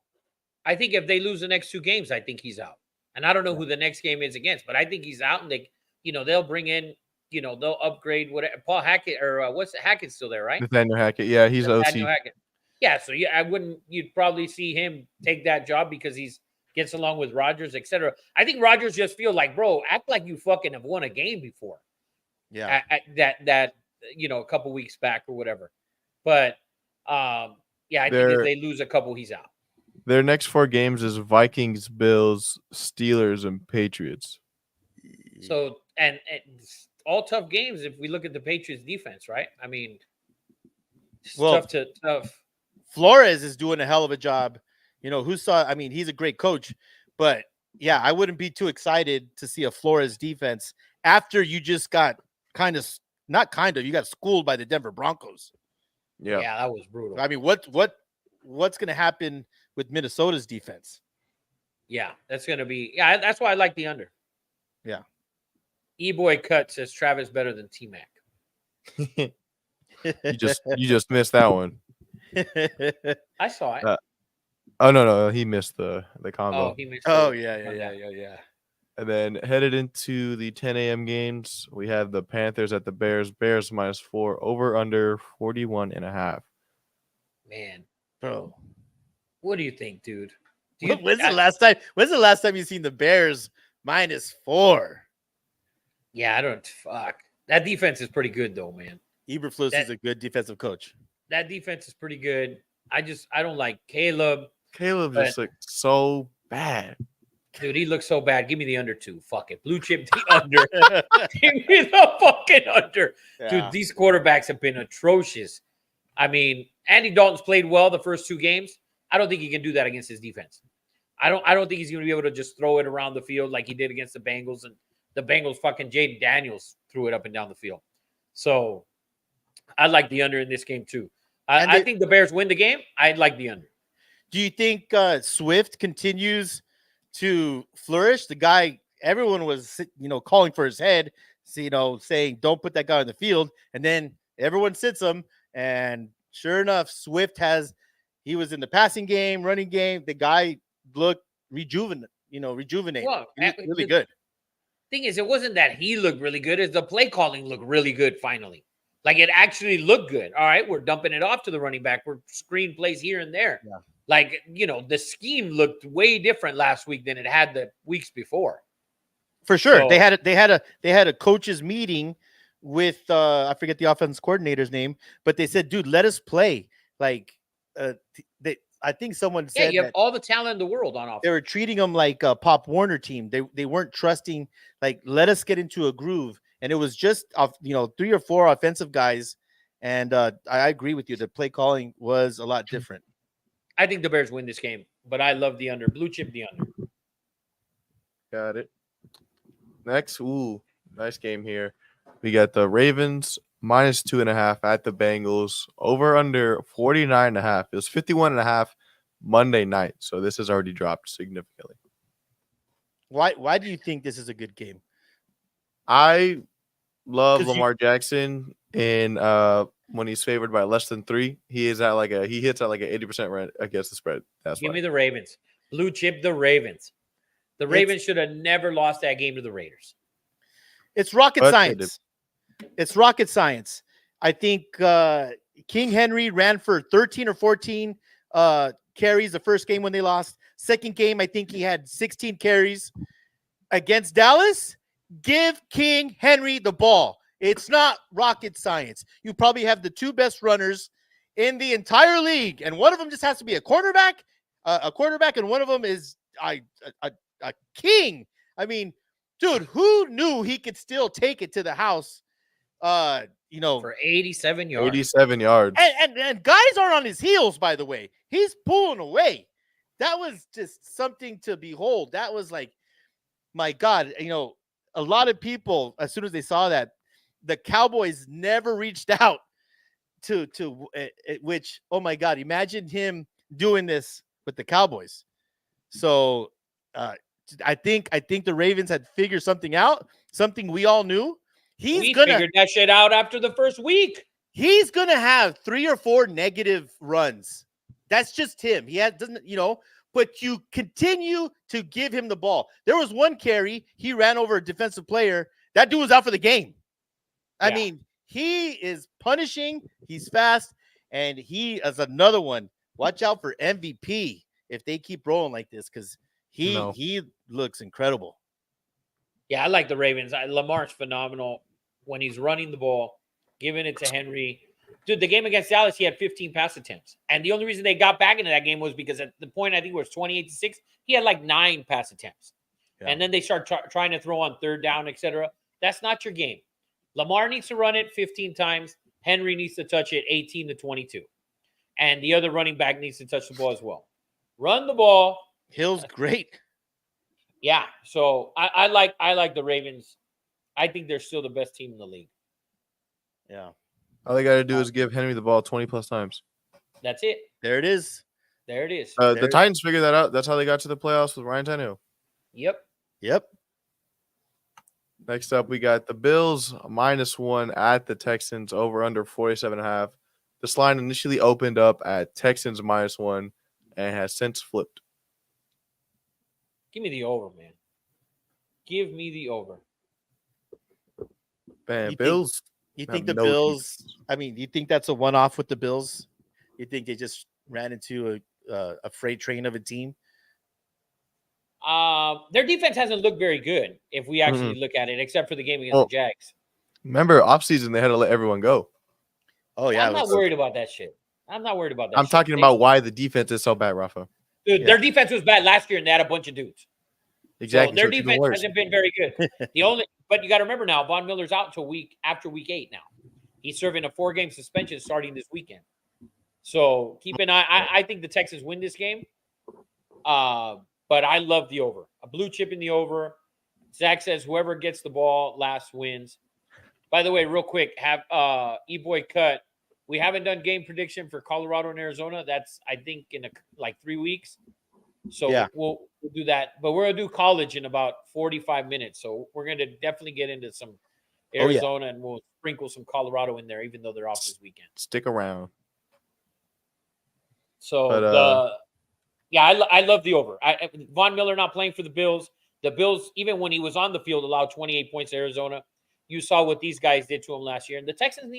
I think if they lose the next 2 games, I think he's out. And I don't know who the next game is against, but I think he's out, and they'll bring in, they'll upgrade whatever. Paul Hackett, or Hackett's still there, right? Nathaniel Hackett. Yeah, he's Nathaniel OC. Hackett. Yeah, so you'd probably see him take that job because gets along with Rodgers, etc. I think Rodgers just feel like, bro, act like you fucking have won a game before. Yeah. That a couple weeks back or whatever. But I think if they lose a couple, he's out. Their next 4 games is Vikings, Bills, Steelers, and Patriots. So and all tough games if we look at the Patriots defense, right? I mean, it's tough. Flores is doing a hell of a job. He's a great coach, but yeah, I wouldn't be too excited to see a Flores defense after you just got you got schooled by the Denver Broncos. Yeah, that was brutal. I mean, what's going to happen with Minnesota's defense? Yeah, that's going to be. Yeah, that's why I like the under. Yeah. E-Boy Cut says Travis better than T-Mac. you just missed that one. I saw it. No, he missed the combo. Oh, he missed yeah. And then headed into the 10 a.m. games, we have the Panthers at the Bears. Bears -4, over under 41.5. Man, bro, what do you think, dude? When's the last time you seen the Bears -4? Yeah, I don't. Fuck, that defense is pretty good though, man. Eberflus is a good defensive coach. That defense is pretty good. I don't like Caleb. Caleb just looked so bad. Dude, he looks so bad. Give me the under 2. Fuck it. Blue chip the under. Give me the fucking under. Yeah. Dude, these quarterbacks have been atrocious. I mean, Andy Dalton's played well the first 2 games. I don't think he can do that against his defense. I don't think he's going to be able to just throw it around the field like he did against the Bengals. And the Bengals, fucking Jaden Daniels threw it up and down the field. So I like the under in this game too. I think the Bears win the game. I'd like the under. Do you think Swift continues to flourish? The guy, everyone was, calling for his head, saying, don't put that guy on the field. And then everyone sits him. And sure enough, Swift he was in the passing game, running game. The guy looked rejuvenated. Well, really good. Thing is, it wasn't that he looked really good. It's the play calling looked really good finally. Like, it actually looked good. All right, we're dumping it off to the running back. We're screen plays here and there. Yeah. Like, the scheme looked way different last week than it had the weeks before. For sure. So, they had a coaches meeting with I forget the offense coordinator's name, but they said, dude, let us play. Like I think someone said you have all the talent in the world on offense. They were treating them like a Pop Warner team. They weren't trusting, like, let us get into a groove. And it was just 3 or 4 offensive guys. And I agree with you. The play calling was a lot different. I think the Bears win this game, but I love the under. Blue chip the under. Got it. Next, nice game here. We got the Ravens -2.5 at the Bengals, over under 49.5. It was 51.5 Monday night, so this has already dropped significantly. Why do you think this is a good game? I love Lamar Jackson. in when he's favored by less than 3, he hits at like an 80% rate against the spread. That's Give why. me the Ravens. Blue chip the Ravens. The Ravens should have never lost that game to the Raiders. It's rocket But science. It's rocket science. I think King Henry ran for 13 or 14 carries the first game when they lost. Second game, I think he had 16 carries. Against Dallas, give King Henry the ball. It's not rocket science. You probably have the 2 best runners in the entire league, and one of them just has to be a quarterback, and one of them is a king. I mean, dude, who knew he could still take it to the house? For 87 yards. 87 yards. And guys are on his heels, by the way. He's pulling away. That was just something to behold. That was like, my God, a lot of people, as soon as they saw that, the Cowboys never reached out to which, oh my God, imagine him doing this with the Cowboys. So I think the Ravens had figured something out, something we all knew. We figured that shit out after the first week. He's gonna have 3 or 4 negative runs. That's just him. But you continue to give him the ball. There was one carry, he ran over a defensive player. That dude was out for the game. I mean, he is punishing. He's fast, and he is another one. Watch out for MVP if they keep rolling like this, because he looks incredible. Yeah, I like the Ravens. Lamar's phenomenal when he's running the ball, giving it to Henry. Dude, the game against Dallas, he had 15 pass attempts. And the only reason they got back into that game was because at the point, I think it was 28-6, he had like 9 pass attempts. Yeah. And then they start trying to throw on third down, etc. That's not your game. Lamar needs to run it 15 times. Henry needs to touch it 18 to 22. And the other running back needs to touch the ball as well. Run the ball. Hill's great. Yeah. So I like the Ravens. I think they're still the best team in the league. Yeah. All they got to do is give Henry the ball 20 plus times. That's it. There it is. There it is. The Titans figured that out. That's how they got to the playoffs with Ryan Tannehill. Yep. Next up, we got the Bills -1 at the Texans, over under 47.5. This line initially opened up at Texans -1 and has since flipped. Give me the over, man. Give me the over. Man, Bills. You think the Bills? Defense. I mean, you think that's a one-off with the Bills? You think they just ran into a freight train of a team? Their defense hasn't looked very good if we actually look at it, except for the game against the Jags. Remember, offseason, they had to let everyone go. Oh, yeah. I'm not worried about that shit. I'm talking about why the defense is so bad, Rafa. Dude, their defense was bad last year, and they had a bunch of dudes. Exactly. So their defense hasn't been very good. But you got to remember now, Von Miller's out until after week 8 now. He's serving a 4-game suspension starting this weekend. So keep an eye. I think the Texans win this game. But I love the over. A blue chip in the over. Zach says whoever gets the ball last wins. By the way, real quick, have E-Boy cut. We haven't done game prediction for Colorado and Arizona. That's, I think, in 3 weeks. So we'll do that. But we're going to do college in about 45 minutes. So we're going to definitely get into some Arizona and we'll sprinkle some Colorado in there, even though they're off this weekend. Stick around. So, I love the over. Von Miller not playing for the Bills. The Bills, even when he was on the field, allowed 28 points to Arizona. You saw what these guys did to him last year. And the Texans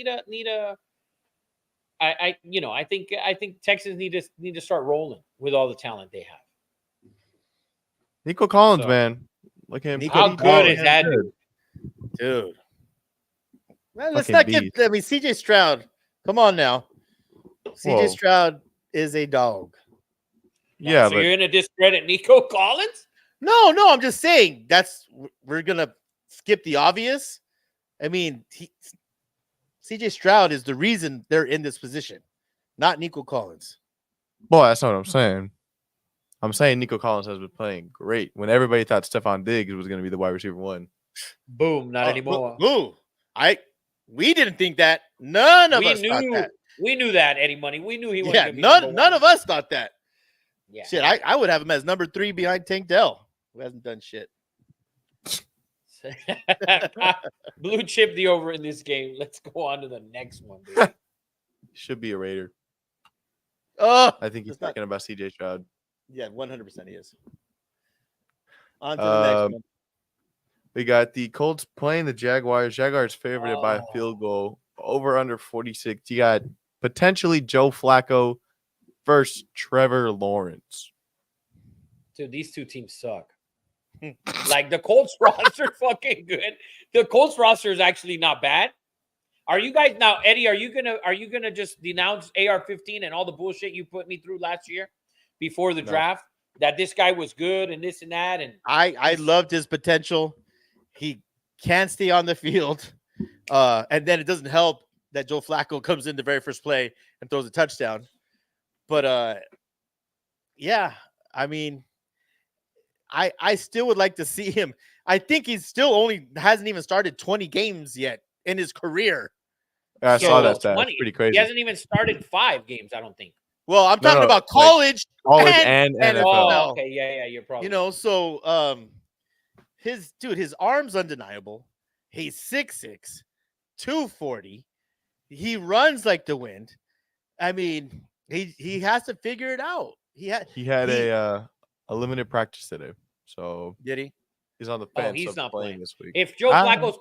I think Texans need to start rolling with all the talent they have. Nico Collins, man. Look at him. How good is that dude? Well, let's not give. I mean, CJ Stroud. Come on now. CJ Stroud is a dog. Yeah, so you're gonna discredit Nico Collins? No. I'm just saying we're gonna skip the obvious. I mean, CJ Stroud is the reason they're in this position, not Nico Collins. Boy, that's not what I'm saying. I'm saying Nico Collins has been playing great when everybody thought Stephon Diggs was going to be the wide receiver 1. Boom, not anymore. Boo. We didn't think that. None of us thought that. We knew that, Eddie Money. We knew he wasn't none of us thought that. Yeah. Shit, I would have him as number 3 behind Tank Dell, who hasn't done shit. Blue chip the over in this game. Let's go on to the next one, dude. Should be a Raider. Oh, I think he's it's not. talking about CJ Stroud. Yeah, 100% he is. On to the next one. We got the Colts playing the Jaguars. Jaguars favored by a Oh. field goal. Over under 46. You got potentially Joe Flacco versus Trevor Lawrence. Dude, these two teams suck. Like the Colts roster fucking good. The Colts roster is actually not bad. Are you guys now, Eddie? Are you gonna just denounce AR-15 and all the bullshit you put me through last year before the draft? That this guy was good and this and that, and I loved his potential. He can't stay on the field, and then it doesn't help that Joe Flacco comes in the very first play and throws a touchdown. But yeah, I mean, I still would like to see him. I think he's still only hasn't even started 20 games yet in his career. I Yeah, saw well, that stat. 20. It's pretty crazy. He hasn't even started 5 games, I don't think. Well, I'm talking no, about like college, college and NFL. Oh, okay, yeah, you're probably So his arm's undeniable. He's 6'6", 240. He runs like the wind. I mean, he has to figure it out. He had a limited practice today, so did he? he's on the Oh, fence he's of not playing playing. this week. If Joe Flacco's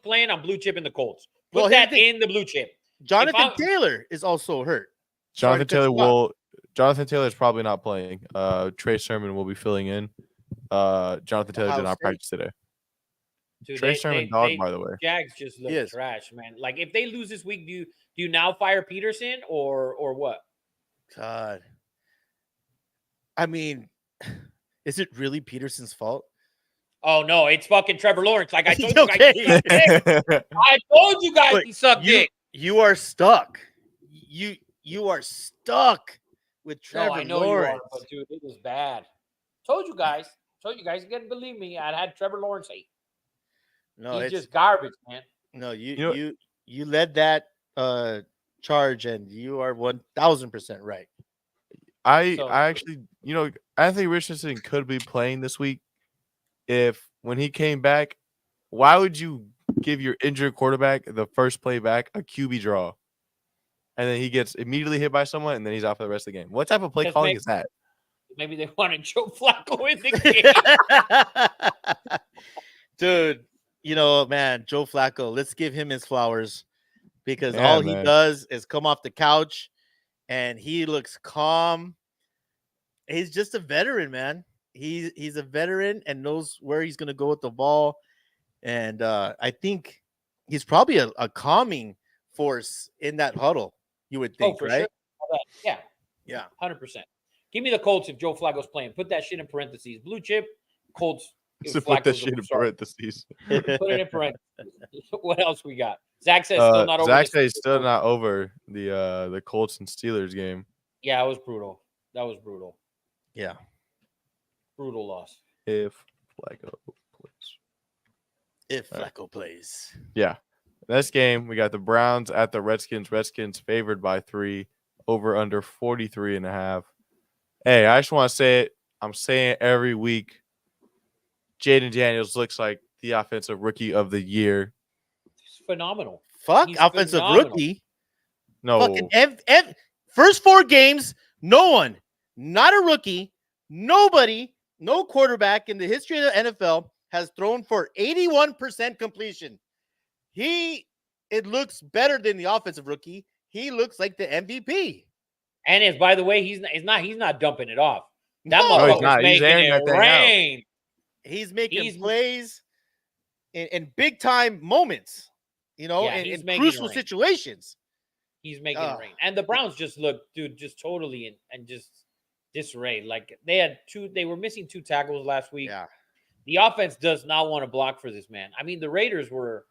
playing, I'm blue chipping the Colts. Put Well, that here's the- in the blue chip. Jonathan Taylor is also hurt. Jonathan Taylor is probably not playing. Trey Sermon will be filling in. Jonathan Taylor did not practice today. Dude, Trey Sermon dog, by the way. Jags just look trash, man. Like if they lose this week, do you now fire Peterson or what? God. I mean, is it really Peterson's fault? Oh no, it's fucking Trevor Lawrence. Like I told you Okay. guys, he sucked dick. I told you guys Look, he sucked dick. You are stuck. You are stuck with Trevor No, I know Lawrence. you are, but dude, it was bad. Told you guys. You didn't believe me. I had Trevor Lawrence hate. No, He's it's just garbage, man. no. You led that charge, and you are 1,000% right. I actually, Anthony Richardson could be playing this week. If when he came back, why would you give your injured quarterback the first play back a QB draw, and then he gets immediately hit by someone, and then he's off for the rest of the game? What type of play calling is that? Maybe they wanted Joe Flacco in the game. Dude, man, Joe Flacco, let's give him his flowers because Yeah, all man. he does is come off the couch and he looks calm. He's just a veteran, man. He's a veteran and knows where he's going to go with the ball. And I think he's probably a calming force in that huddle, you would think, for right? Sure. Yeah. 100%. Give me the Colts if Joe Flacco's playing. Put that shit in parentheses. Blue chip, Colts. if So put that Flacco's shit in starter. parentheses. Put it in parentheses. What else we got? Zach says still not over. Zach says still not over the Colts and Steelers game. Yeah, it was brutal. That was brutal. Yeah. Brutal loss. If Flacco plays. If Flacco plays. Yeah. This game, we got the Browns at the Redskins. Redskins favored by 3, over under 43.5. Hey, I just want to say it. I'm saying it every week. Jaden Daniels looks like the offensive rookie of the year. It's phenomenal. Fuck, He's offensive phenomenal. rookie. No, Fucking first 4 games, no one, not a rookie, nobody, no quarterback in the history of the NFL has thrown for 81% completion. It looks better than the offensive rookie. He looks like the MVP. And by the way, he's not dumping it off. That No, motherfucker's he's not. He's making airing it that thing out. rain. He's making plays in big time moments, Yeah, in he's making crucial it rain. situations. He's making it rain. And the Browns just look, dude, just totally and just disarray. Like they were missing 2 tackles last week. Yeah. The offense does not want to block for this man. I mean, the Raiders were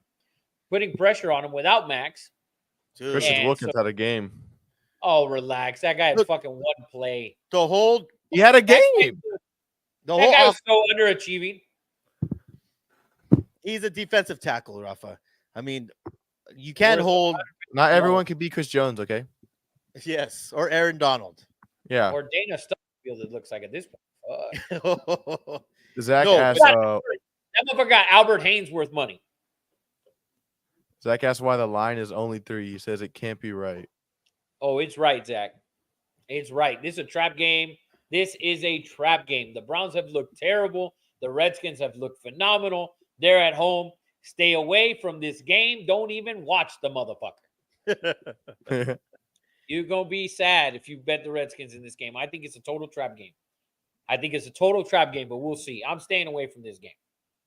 putting pressure on him without Max. Dude, Christian And Wilkins had a game. Oh, relax. That guy had Look, fucking one play. the whole He had a game. the That whole guy was so underachieving. he's a defensive tackle, Rafa. I mean, you can't hold Not everyone can be Chris Jones, okay? yes, or Aaron Donald. Yeah. Or Dana Stubblefield, it looks like at this point. Zach No, asked, That motherfucker got Albert Haynes worth money. Zach asked why the line is only 3. He says it can't be right. Oh, it's right, Zach. It's right. This is a trap game. This is a trap game. The Browns have looked terrible. The Redskins have looked phenomenal. They're at home. Stay away from this game. Don't even watch the motherfucker. You're going to be sad if you bet the Redskins in this game. I think it's a total trap game. But we'll see. I'm staying away from this game.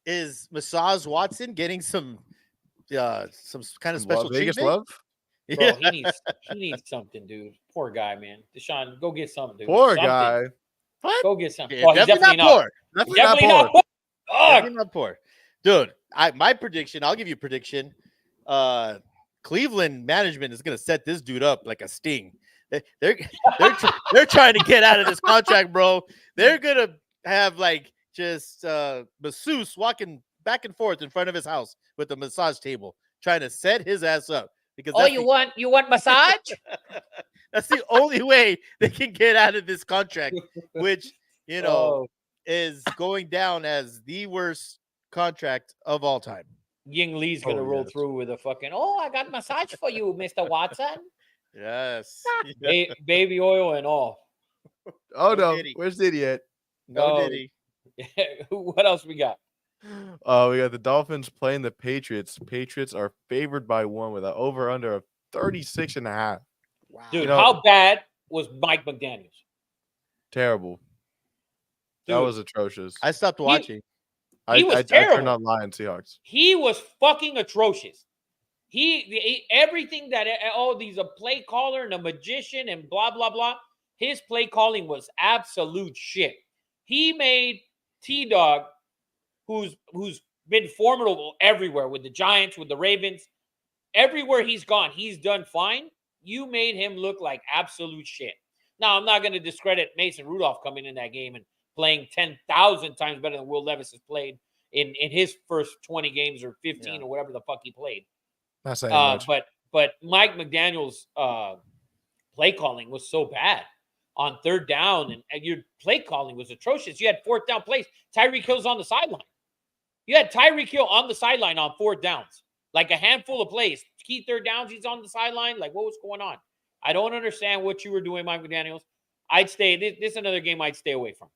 Is Massage Watson getting some kind of special Vegas treatment? love? Bro, he needs something, dude. Poor guy, man. Deshaun, go get something, dude. Poor Something. guy. What? Go get something. Yeah, Oh, he's definitely not poor. Definitely not poor. Definitely not poor. Dude, my prediction, I'll give you a prediction. Cleveland management is going to set this dude up like a sting. They're trying to get out of this contract, bro. They're going to have like just masseuse walking back and forth in front of his house with the massage table trying to set his ass up. Because you want massage? That's the only way they can get out of this contract, which, is going down as the worst contract of all time. Ying Lee's going to roll through with a fucking, I got massage for you, Mr. Watson. Yes. Baby oil and all. Oh, no. Diddy. Where's Diddy at? No Diddy. What else we got? We got the Dolphins playing the Patriots. Patriots are favored by 1 with an over-under of 36.5. Wow. Dude, how bad was Mike McDaniels? Terrible. That was atrocious. I stopped watching. He was I terrible. turned on Lions Seahawks. He was fucking atrocious. He everything that these a play caller and a magician and blah blah blah. His play calling was absolute shit. He made T-Dog, who's been formidable everywhere with the Giants, with the Ravens, everywhere he's gone, he's done fine. You made him look like absolute shit. Now, I'm not going to discredit Mason Rudolph coming in that game and playing 10,000 times better than Will Levis has played in his first 20 games or 15 or whatever the fuck he played. Not saying much. But Mike McDaniel's play calling was so bad on third down, and your play calling was atrocious. You had fourth down plays. Tyreek Hill's on the sideline. You had Tyreek Hill on the sideline on fourth downs, like a handful of plays. Key third downs, he's on the sideline. Like, what was going on? I don't understand what you were doing, Mike McDaniels. I'd stay. This is another game I'd stay away from.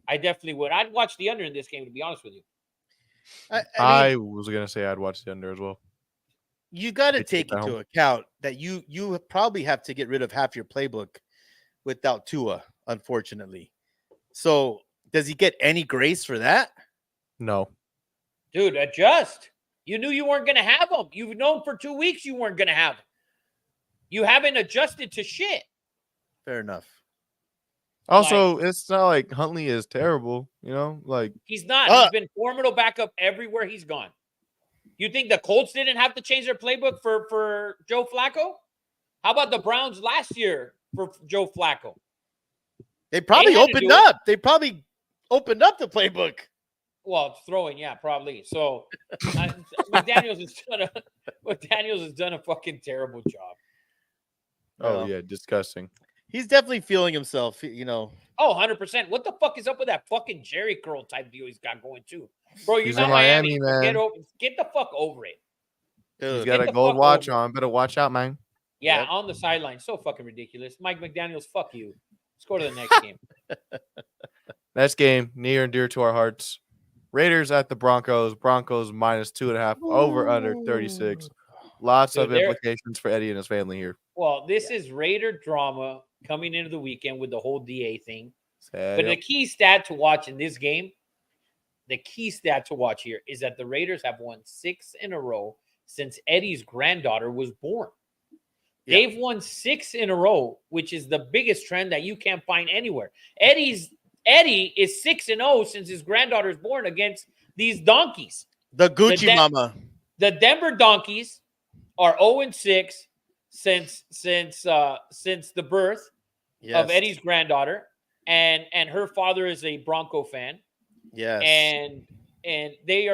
I definitely would. I'd watch the under in this game, to be honest with you. I was going to say I'd watch the under as well. You got to take into account that you probably have to get rid of half your playbook without Tua, unfortunately. So does he get any grace for that? No. Dude, adjust. You knew you weren't going to have him. You've known for 2 weeks you weren't going to have him. You haven't adjusted to shit. Fair enough. Also, it's not like Huntley is terrible, like he's not. He's been formidable backup everywhere he's gone. You think the Colts didn't have to change their playbook for Joe Flacco? How about the Browns last year for Joe Flacco? They probably opened up. They probably opened up the playbook. Well, throwing, yeah, probably. So McDaniels has done a fucking terrible job. Oh, yeah, disgusting. He's definitely feeling himself, Oh, 100%. What the fuck is up with that fucking Jerry curl type deal he's got going too? Bro, you're not Miami, man. Get the fuck over it. Dude, he's got a gold watch on. Better watch out, man. Yeah, on the sideline. So fucking ridiculous. Mike McDaniels, fuck you. Let's go to the next game. Next game, near and dear to our hearts. Raiders at the Broncos. Broncos minus 2.5, over under 36. Lots of implications for Eddie and his family here. Well, this is Raider drama coming into the weekend with the whole DA thing. But the key stat to watch in this game, the key stat to watch here is that the Raiders have won 6 in a row since Eddie's granddaughter was born. Yeah. They've won 6 in a row, which is the biggest trend that you can't find anywhere. Eddie is 6-0 since his granddaughter is born against these donkeys. The Gucci mama. The Denver Donkeys are 0-6 since the birth of Eddie's granddaughter, and her father is a Bronco fan. Yes. And they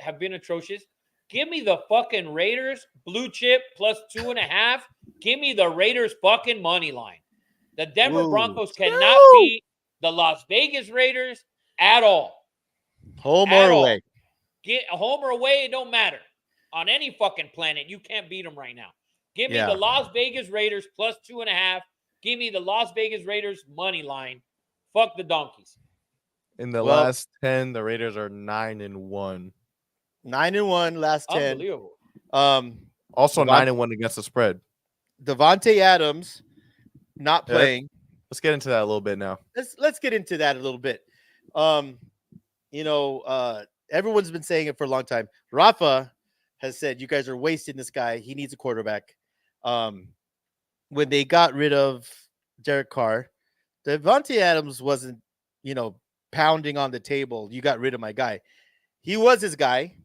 have been atrocious. Give me the fucking Raiders blue chip plus 2.5. Give me the Raiders fucking money line. The Denver Broncos cannot beat the Las Vegas Raiders at all. Home or away. Get home or away, it don't matter. On any fucking planet, you can't beat them right now. Give me Yeah. the Las Vegas Raiders plus 2.5. Give me the Las Vegas Raiders money line. Fuck the donkeys. In the Well- last 10, the Raiders are 9-1. 9-1 last 10. Unbelievable. Also Devon- 9-1 against the spread. Davante Adams not Yeah. playing. Let's get into that a little bit now. Let's get into that a little bit. Everyone's been saying it for a long time. Rafa has said you guys are wasting this guy. He needs a quarterback. When they got rid of Derek Carr, Davante Adams wasn't, pounding on the table. You got rid of my guy. He was his guy,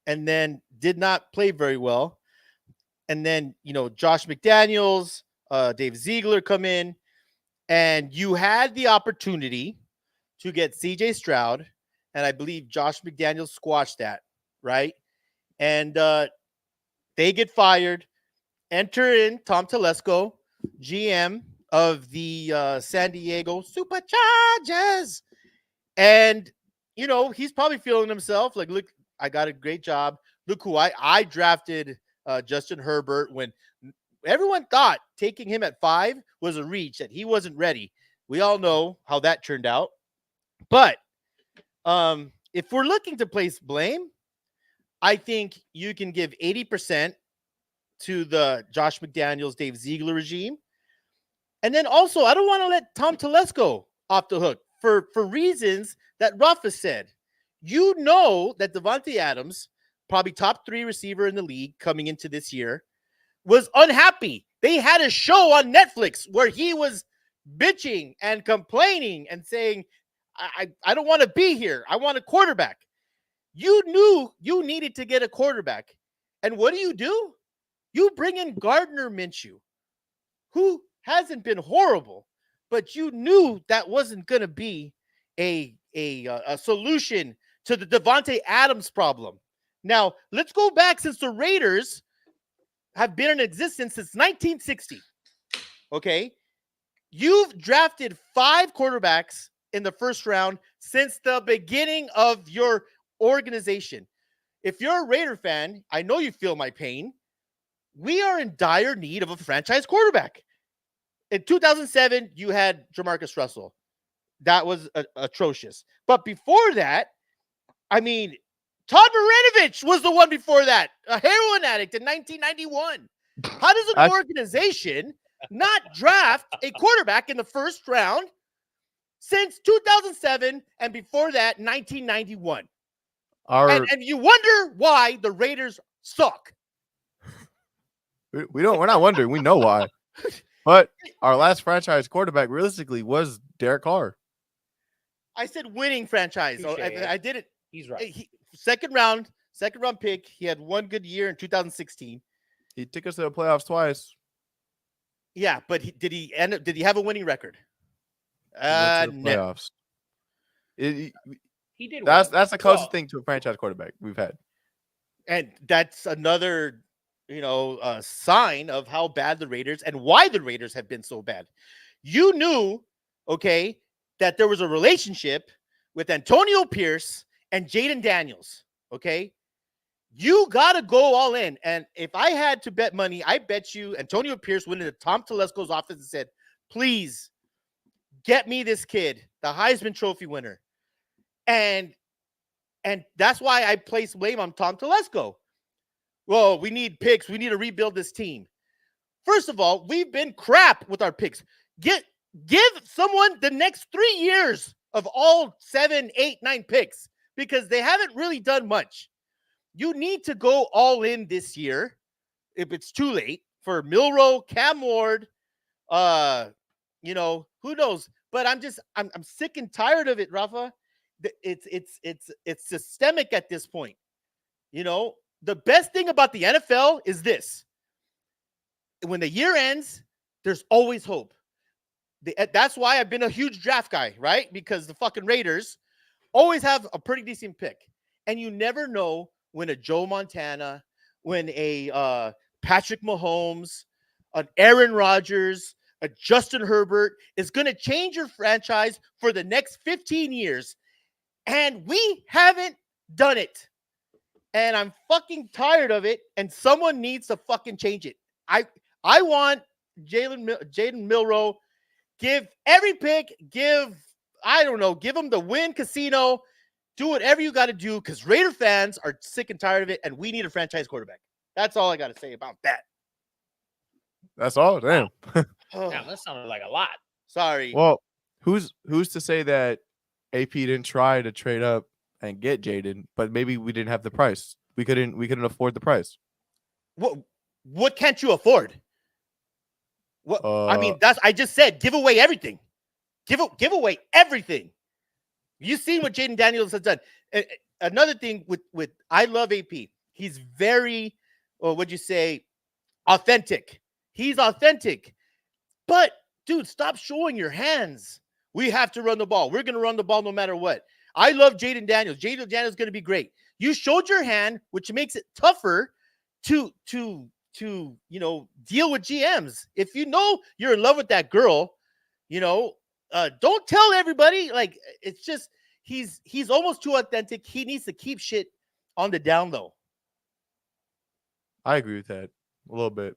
and then did not play very well. And then, Josh McDaniels, Dave Ziegler come in, and you had the opportunity to get CJ Stroud, and I believe Josh McDaniels squashed that, right? And they get fired. Enter in Tom Telesco, GM of the San Diego Superchargers. And, he's probably feeling himself like, look, I got a great job. Look who I drafted Justin Herbert when everyone thought taking him at 5 was a reach, that he wasn't ready. We all know how that turned out. But if we're looking to place blame, I think you can give 80% to the Josh McDaniels, Dave Ziegler regime. And then also, I don't want to let Tom Telesco off the hook for reasons that Rafa said. You know that Davante Adams, probably top 3 receiver in the league coming into this year, was unhappy. They had a show on Netflix where he was bitching and complaining and saying, I don't want to be here. I want a quarterback. You knew you needed to get a quarterback. And what do? You bring in Gardner Minshew, who hasn't been horrible, but you knew that wasn't going to be a solution to the Davante Adams problem. Now, let's go back, since the Raiders have been in existence since 1960. Okay? You've drafted 5 quarterbacks in the first round since the beginning of your organization. If you're a Raider fan, I know you feel my pain. We are in dire need of a franchise quarterback. In 2007, you had Jamarcus Russell. That was atrocious. But before that, Todd Marinovich was the one before that, a heroin addict in 1991. How does an organization not draft a quarterback in the first round since 2007, and before that, 1991? And you wonder why the Raiders suck. We're not wondering. We know why. But our last franchise quarterback realistically was Derek Carr. I said winning franchise. I did it. He's right. Second round pick. He had one good year in 2016. He took us to the playoffs twice. Yeah, but did he have a winning record? Playoffs. He did. That's the closest thing to a franchise quarterback we've had. And that's another, sign of how bad the Raiders and why the Raiders have been so bad. You knew, okay, that there was a relationship with Antonio Pierce and Jaden Daniels, okay? You got to go all in. And if I had to bet money, I bet you Antonio Pierce went into Tom Telesco's office and said, please get me this kid, the Heisman Trophy winner. And that's why I place blame on Tom Telesco. Well, we need picks. We need to rebuild this team. First of all, we've been crap with our picks. Give someone the next 3 years of all 7, 8, 9 picks, because they haven't really done much. You need to go all in this year if it's too late for Milroe, Cam Ward, who knows? But I'm sick and tired of it, Rafa. It's systemic at this point. The best thing about the NFL is this. When the year ends, there's always hope. That's why I've been a huge draft guy, right? Because the fucking Raiders always have a pretty decent pick. And you never know when a Joe Montana, when a Patrick Mahomes, an Aaron Rodgers, a Justin Herbert is going to change your franchise for the next 15 years. And we haven't done it. and I'm fucking tired of it. And someone needs to fucking change it. I want Jaden Milroe. Give every pick. Give him the win casino. Do whatever you got to do because Raider fans are sick and tired of it, and we need a franchise quarterback. That's all I got to say about that. That's all. Damn. Damn, that sounded like a lot. Sorry. Well, who's to say that AP didn't try to trade up and get Jaden, but maybe we didn't have the price. We couldn't afford the price. What can't you afford? What I mean, I just said give away everything. Give away everything. You've seen what Jaden Daniels has done. Another thing with I love AP. He's very, or would you say, authentic. He's authentic. But, dude, stop showing your hands. We have to run the ball. We're going to run the ball no matter what. I love Jaden Daniels. Jaden Daniels is going to be great. You showed your hand, which makes it tougher to deal with GMs. If you know you're in love with that girl, don't tell everybody. Like, it's just he's almost too authentic. He needs to keep shit on the down low. I agree with that a little bit.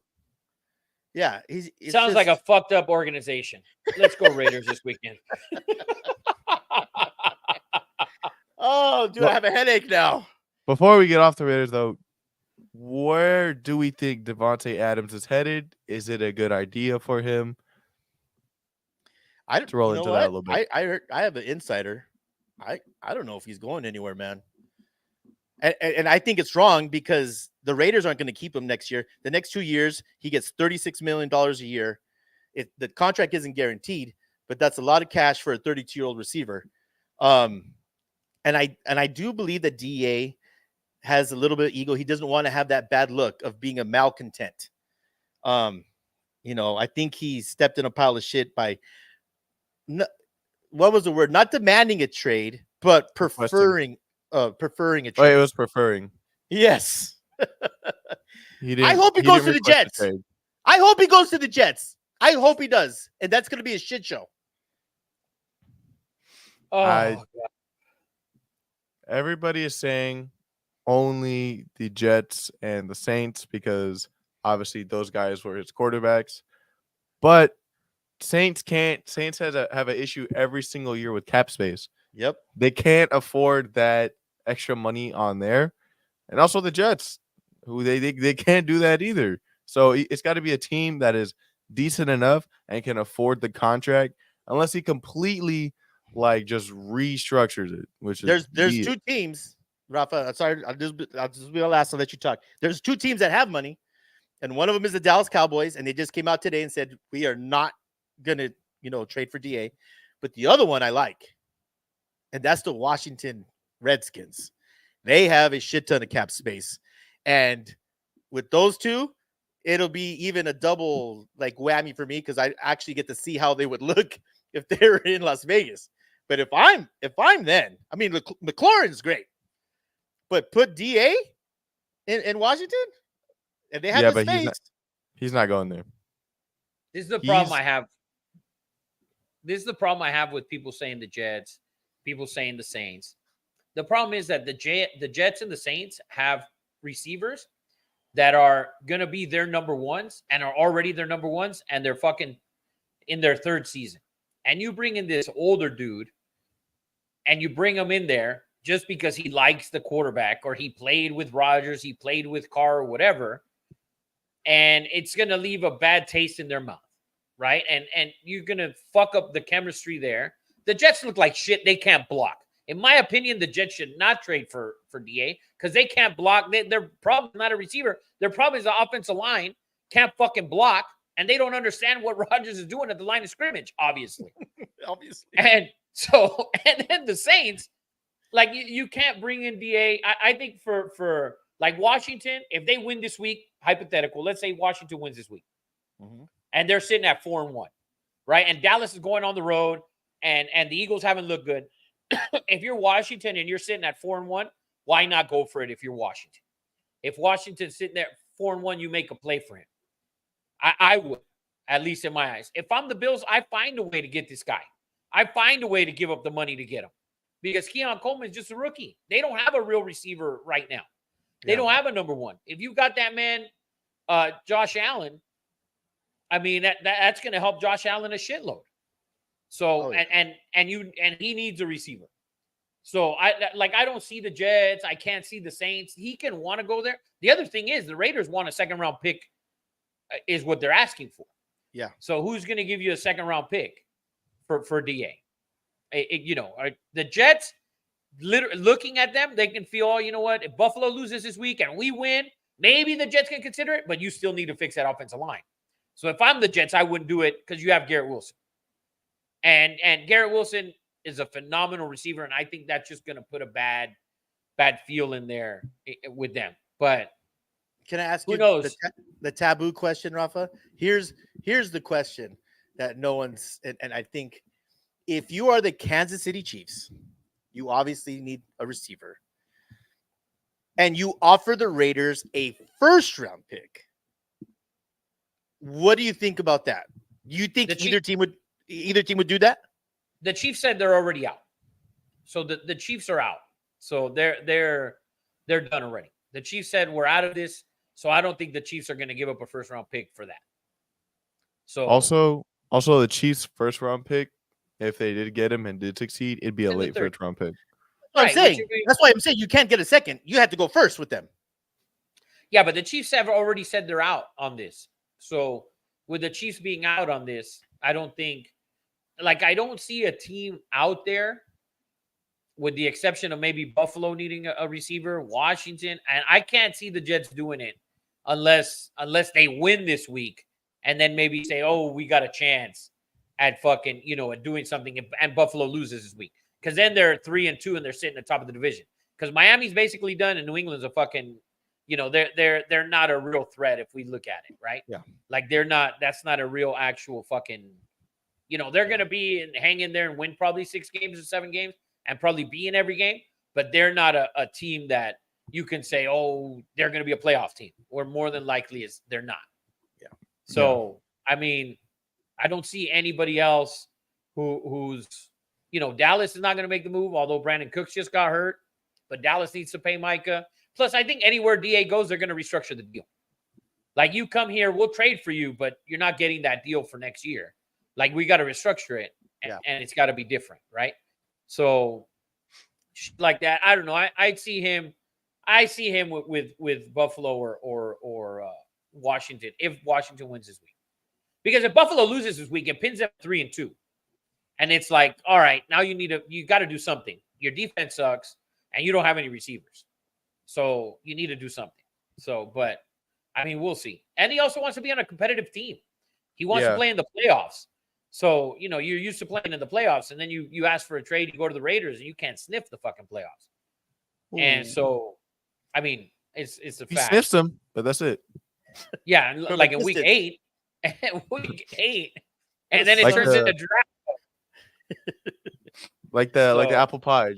Yeah, sounds like a fucked up organization. Let's go Raiders this weekend. Oh, dude, I have a headache now. Before we get off the Raiders, though, where do we think Davante Adams is headed? Is it a good idea for him? I don't roll into that a little bit. I heard I have an insider. I don't know if he's going anywhere, man. And I think it's wrong because the Raiders aren't going to keep him next year. The next 2 years, he gets $36 million a year. The contract isn't guaranteed, but that's a lot of cash for a 32-year-old receiver. And I do believe that DA has a little bit of ego. He doesn't want to have that bad look of being a malcontent. I think he stepped in a pile of shit by what was the word? Not demanding a trade, but preferring a trade. Oh, it was preferring. Yes. I hope he goes to the Jets. I hope he goes to the Jets. I hope he does. And that's going to be a shit show. Oh, everybody is saying only the Jets and the Saints because obviously those guys were his quarterbacks. But Saints have an issue every single year with cap space. Yep. They can't afford that extra money on there. And also the Jets, who they can't do that either. So it's got to be a team that is decent enough and can afford the contract unless he completely just restructures it, which there's two teams, Rafa. Sorry, I'll just be the last to let you talk. There's two teams that have money, and one of them is the Dallas Cowboys, and they just came out today and said we are not gonna, trade for DA. But the other one I like, and that's the Washington Redskins. They have a shit ton of cap space, and with those two, it'll be even a double whammy for me because I actually get to see how they would look if they were in Las Vegas. But if I'm then, I mean, McLaurin's great, but put DA in Washington, and they have the space. He's not going there. This is the problem I have. This is the problem I have with people saying the Jets, people saying the Saints. The problem is that the Jets and the Saints have receivers that are going to be their number ones and are already their number ones, and they're fucking in their third season. And you bring in this older dude and you bring him in there just because he likes the quarterback or he played with Rodgers, he played with Carr or whatever, and it's going to leave a bad taste in their mouth, right? And you're going to fuck up the chemistry there. The Jets look like shit. They can't block. In my opinion, the Jets should not trade for DA because they can't block. Their problem is not a receiver. Their problem is the offensive line can't fucking block, and they don't understand what Rodgers is doing at the line of scrimmage, obviously. And so, and then the Saints, you can't bring in DA. I think for Washington, if they win this week, hypothetical, let's say Washington wins this week, and they're sitting at 4-1, right? And Dallas is going on the road, and the Eagles haven't looked good. If you're Washington and you're sitting at 4-1, why not go for it if you're Washington? If Washington's sitting there 4-1, you make a play for him. I would, at least in my eyes. If I'm the Bills, I find a way to get this guy. I find a way to give up the money to get him because Keon Coleman is just a rookie. They don't have a real receiver right now. They don't have a number one. If you got that man, Josh Allen, I mean that's going to help Josh Allen a shitload. So and he needs a receiver. So I don't see the Jets. I can't see the Saints. He can want to go there. The other thing is the Raiders want a second round pick, is what they're asking for. Yeah. So who's going to give you a second round pick for DA? The Jets. Looking at them, they can feel, oh, you know what? If Buffalo loses this week and we win, maybe the Jets can consider it, but you still need to fix that offensive line. So if I'm the Jets, I wouldn't do it because you have Garrett Wilson. And Garrett Wilson is a phenomenal receiver, and I think that's just going to put a bad feel in there with them. But can I ask you the taboo question, Rafa? Here's the question that no one's, and I think if you are the Kansas City Chiefs, you obviously need a receiver. And you offer the Raiders a first-round pick. What do you think about that? You think either team would do that? The Chiefs said they're already out. So the Chiefs are out. So they're done already. The Chiefs said we're out of this. So I don't think the Chiefs are going to give up a first-round pick for that. So also the Chiefs' first-round pick, if they did get him and did succeed, it'd be a late first-round pick. Right, that's why I'm saying you can't get a second. You have to go first with them. Yeah, but the Chiefs have already said they're out on this. So with the Chiefs being out on this, I don't see a team out there, with the exception of maybe Buffalo needing a receiver, Washington, and I can't see the Jets doing it unless they win this week and then maybe say, oh, we got a chance at fucking, at doing something, and Buffalo loses this week. Because then they're 3-2 and they're sitting at the top of the division. Because Miami's basically done and New England's a fucking, they're not a real threat if we look at it, right? Yeah. Like that's not a real actual fucking, they're going to be and hang in there and win probably 6 games or 7 games and probably be in every game. But they're not a team that you can say, oh, they're going to be a playoff team. Or more than likely is they're not. Yeah. So, I mean, I don't see anybody else who's, Dallas is not going to make the move, although Brandon Cooks just got hurt. But Dallas needs to pay Micah. Plus, I think anywhere DA goes, they're going to restructure the deal. Like, you come here, we'll trade for you, but you're not getting that deal for next year. Like, we got to restructure it, and it's got to be different, right? So, like that, I don't know. I see him with Buffalo or Washington if Washington wins this week. Because if Buffalo loses this week, it pins them 3-2. And it's like, all right, now you got to do something. Your defense sucks, and you don't have any receivers. So you need to do something. So, but, I mean, we'll see. And he also wants to be on a competitive team. He wants to play in the playoffs. So, you're used to playing in the playoffs, and then you ask for a trade, you go to the Raiders, and you can't sniff the fucking playoffs. Ooh. And so, I mean, it's a fact. He sniffs them, but that's it. Yeah, like in week 8. And then it turns into draft. like the apple pie.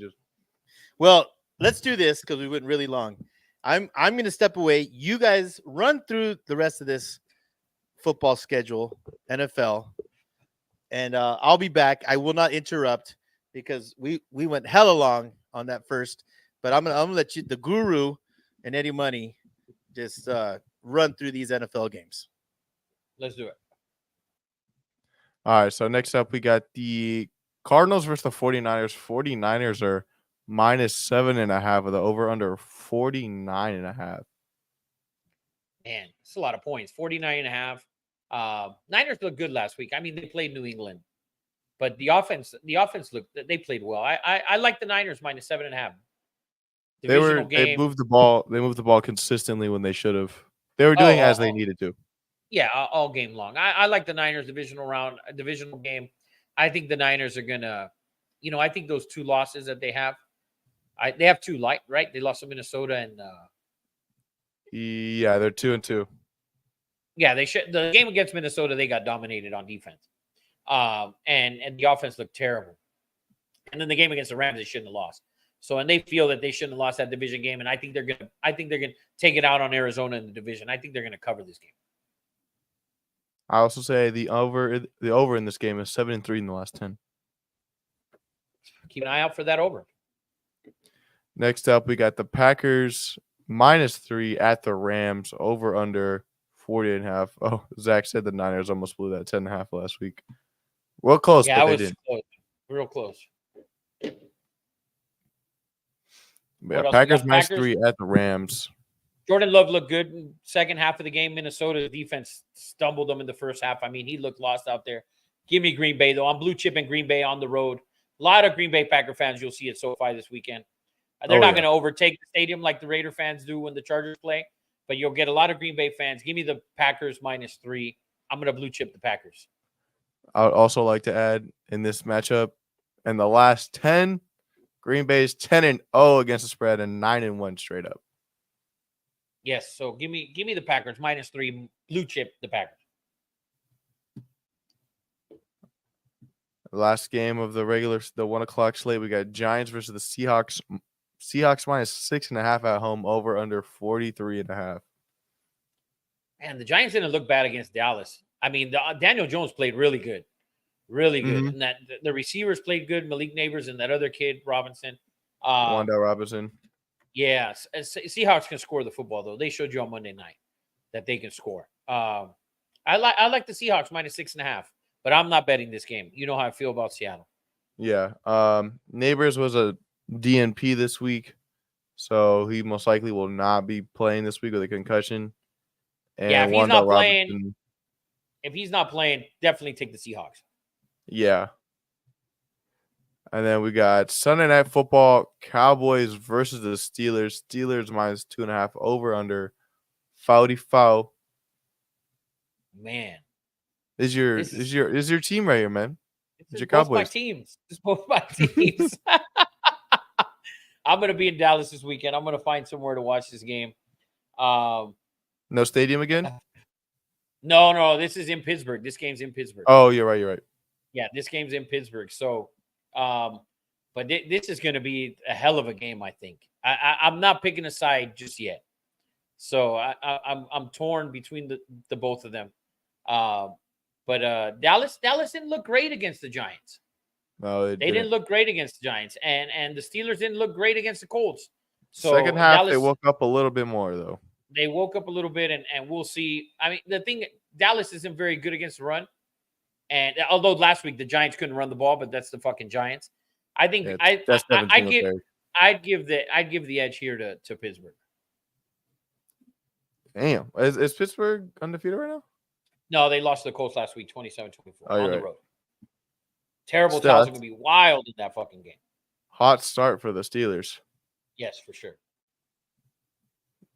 Well, let's do this because we went really long. I'm going to step away. You guys run through the rest of this football schedule, NFL, and I'll be back. I will not interrupt because we went hella long on that first. But I'm gonna let you, the Guru and Eddie Money, just run through these NFL games. Let's do it. All right. So next up, we got the Cardinals versus the 49ers. 49ers are -7.5 with the over-under 49.5. Man, it's a lot of points. 49.5. Niners looked good last week. I mean, they played New England, but the offense looked, they played well. I like the Niners -7.5. They moved the ball. They moved the ball consistently when they should have. They were doing as they needed to. Yeah, all game long. I like the Niners divisional game. I think the Niners are gonna, I think those 2 losses that they have, they have 2 right? They lost to Minnesota and yeah, they're 2-2. Yeah, they should. The game against Minnesota, they got dominated on defense, and the offense looked terrible. And then the game against the Rams, they shouldn't have lost. So, and they feel that they shouldn't have lost that division game, and I think they're gonna take it out on Arizona in the division. I think they're gonna cover this game. I also say the over in this game is 7-3 in the last 10. Keep an eye out for that over. Next up, we got the Packers -3 at the Rams, over under 40.5. Oh, Zach said the Niners almost blew that 10.5 last week. Well, close, Yeah, but I they was didn't. close, real close. Yeah, What else? We Packers got Packers. -3 at the Rams. Jordan Love looked good in second half of the game. Minnesota's defense stumbled them in the first half. I mean, he looked lost out there. Give me Green Bay, though. I'm blue chip in Green Bay on the road. A lot of Green Bay Packer fans you'll see at SoFi this weekend. They're not going to overtake the stadium like the Raider fans do when the Chargers play, but you'll get a lot of Green Bay fans. Give me the Packers -3. I'm going to blue chip the Packers. I would also like to add in this matchup, in the last 10, Green Bay's 10-0 against the spread and 9-1 straight up. Yes, so give me the Packers -3, blue chip the Packers. Last game of the 1 o'clock slate, we got Giants versus the Seahawks. Seahawks -6.5 at home, over under 43.5. Man, the Giants didn't look bad against Dallas. I mean, Daniel Jones played really good. Really good. Mhm. And that the receivers played good, Malik Neighbors and that other kid, Robinson. Wanda Robinson. Yeah, Seahawks can score the football, though. They showed you on Monday night that they can score. I like the Seahawks -6.5, but I'm not betting this game. You know how I feel about Seattle. Yeah. Neighbors was a DNP this week, so he most likely will not be playing this week with a concussion. And Yeah, if he's Wanda not playing, Robinson, definitely take the Seahawks. yeah. And then we got Sunday Night Football, Cowboys versus the Steelers. Steelers -2.5, over under 44. Man, Is your team right here, man? this your is both my Cowboys. teams. This is both my teams. I'm going to be in Dallas this weekend. I'm going to find somewhere to watch this game. No stadium again? No, this is in Pittsburgh. This game's in Pittsburgh. Oh, you're right. Yeah, this game's in Pittsburgh. So, but this is going to be a hell of a game, I think. I'm not picking a side just yet. So I'm torn between the both of them. But Dallas didn't look great against the Giants. No, They didn't look great against the Giants, and the Steelers didn't look great against the Colts. So second half, Dallas, they woke up a little bit more, though. They woke up a little bit, and we'll see. I mean, the thing, Dallas isn't very good against the run. And although last week the Giants couldn't run the ball, but that's the fucking Giants. I think I'd give the edge here to Pittsburgh. Damn. Is Pittsburgh undefeated right now? No, they lost to the Colts last week, 27-24 on the road. Terrible Still, toss. It's going to be wild in that fucking game. Hot start for the Steelers. Yes, for sure.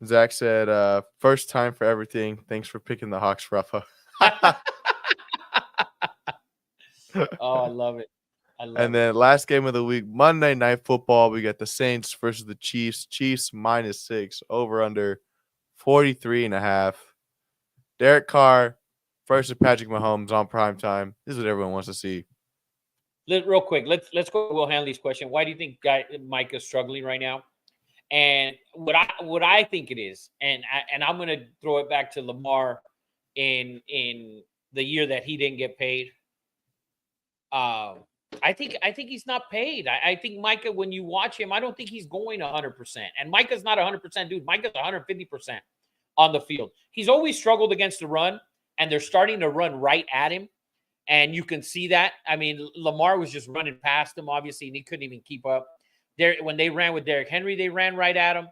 Zach said, first time for everything. Thanks for picking the Hawks, Rafa. Oh, I love it. And then last game of the week, Monday Night Football, we got the Saints versus the Chiefs. Chiefs -6, over under 43.5. Derek Carr versus Patrick Mahomes on prime time. This is what everyone wants to see. Real quick, let's go to Will Hanley's question. Why do you think Mike is struggling right now? And what I think it is, and I'm going to throw it back to Lamar in the year that he didn't get paid. I think he's not paid. I think Micah, when you watch him, I don't think he's going 100%. And Micah's not 100%, dude. Micah's 150% on the field. He's always struggled against the run, and they're starting to run right at him. And you can see that. I mean, Lamar was just running past him, obviously, and he couldn't even keep up. When they ran with Derrick Henry, they ran right at him.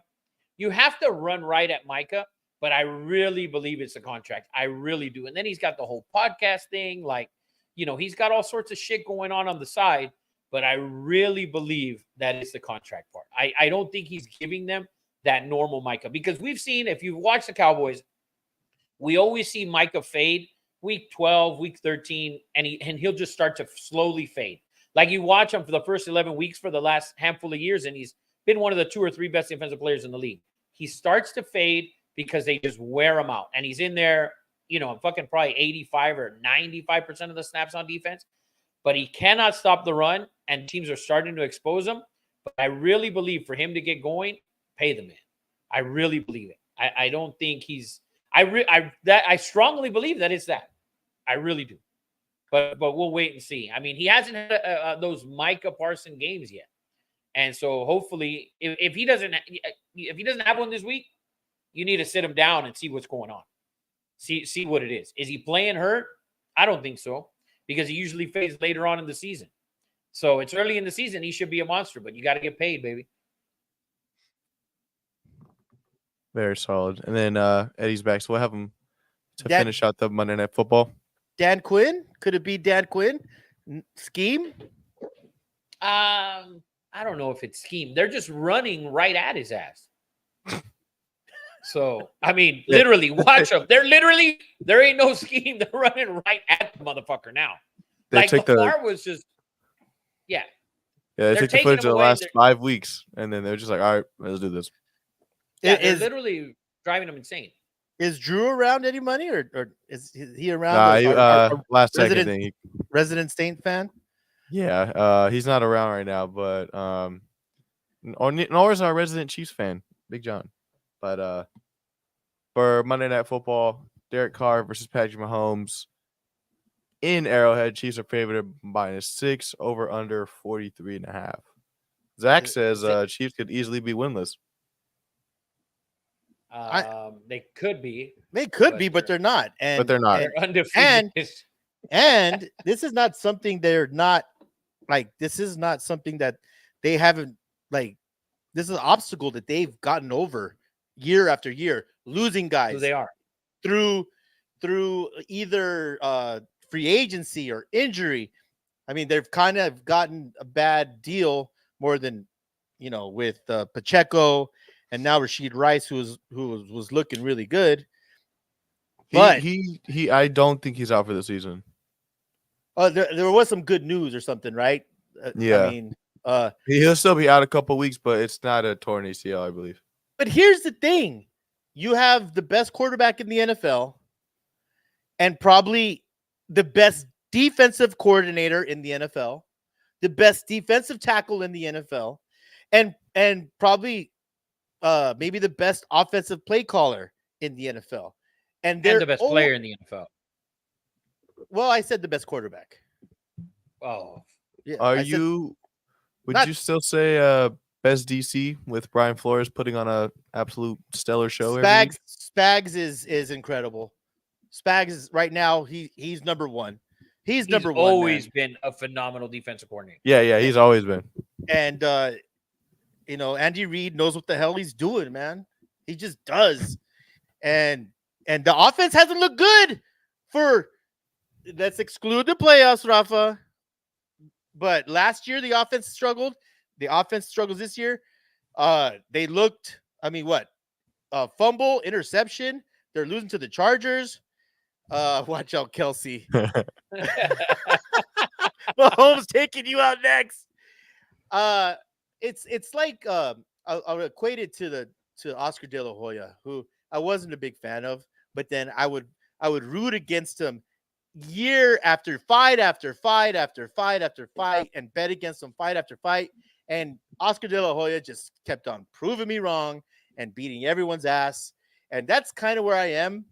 You have to run right at Micah, but I really believe it's a contract. I really do. And then he's got the whole podcast thing. Like, you know, he's got all sorts of shit going on the side, but I really believe that is the contract part. I don't think he's giving them that normal Micah, because we've seen, if you've watched the Cowboys, we always see Micah fade week 12, week 13, and he'll just start to slowly fade. Like, you watch him for the first 11 weeks for the last handful of years, and he's been one of the 2 or 3 best defensive players in the league. He starts to fade because they just wear him out, and he's in there, you know, fucking probably 85 or 95% of the snaps on defense, but he cannot stop the run, and teams are starting to expose him. But I really believe for him to get going, pay the man. I really believe it. I don't think he's. I strongly believe that it's that. I really do. But we'll wait and see. I mean, he hasn't had those Micah Parsons games yet. And so hopefully, if he doesn't have one this week, you need to sit him down and see what's going on. See what it is. Is he playing hurt? I don't think so, because he usually fades later on in the season. So it's early in the season. He should be a monster, but you got to get paid, baby. Very solid. And then Eddie's back. So we'll have him to finish out the Monday Night Football. Dan Quinn? Could it be Dan Quinn? Scheme? I don't know if it's scheme. They're just running right at his ass. So, I mean, literally, watch them. There ain't no scheme. They're running right at the motherfucker now. Like, Lamar was just, yeah. Yeah, they took the footage of the last 5 weeks, and then they're just like, all right, let's do this. Yeah, they're literally driving him insane. Is Drew around any money, or is he around? Last second thing. Resident Saint fan? Yeah, he's not around right now, but nor is our resident Chiefs fan, Big John. But for Monday Night Football, Derek Carr versus Patrick Mahomes in Arrowhead. Chiefs are favored by -6, over under 43.5. Zach says Chiefs could easily be winless. They could be. But they're not. But they're not. They're undefeated. And this is not something they're not like. This is not something that they haven't like. This is an obstacle that they've gotten over year after year, losing guys. Who they are through either free agency or injury. I mean, they've kind of gotten a bad deal more than with Pacheco. And now Rashid Rice, who was looking really good, but I don't think he's out for the season. There was some good news or something, right? Yeah, I mean, he'll still be out a couple weeks, but it's not a torn ACL, I believe. But here's the thing: you have the best quarterback in the NFL, and probably the best defensive coordinator in the NFL, the best defensive tackle in the NFL, and probably. Maybe the best offensive play caller in the NFL, and the best player in the NFL. Well, I said the best quarterback. Oh, yeah. Would you still say best DC with Brian Flores putting on a absolute stellar show? Spags is incredible. Spags is right now. He's number one. He's number one. Always been a phenomenal defensive coordinator. Yeah, he's always been. And Andy Reid knows what the hell he's doing, man. He just does. And the offense hasn't looked good let's exclude the playoffs, Rafa. But last year the offense struggled. The offense struggles this year. They looked, fumble, interception. They're losing to the Chargers. Watch out, Kelsey. Mahomes taking you out next. It's like I'll equate it to Oscar De La Hoya, who I wasn't a big fan of, but then I would root against him year after fight after fight after fight after fight and bet against him fight after fight. And Oscar De La Hoya just kept on proving me wrong and beating everyone's ass. And that's kind of where I am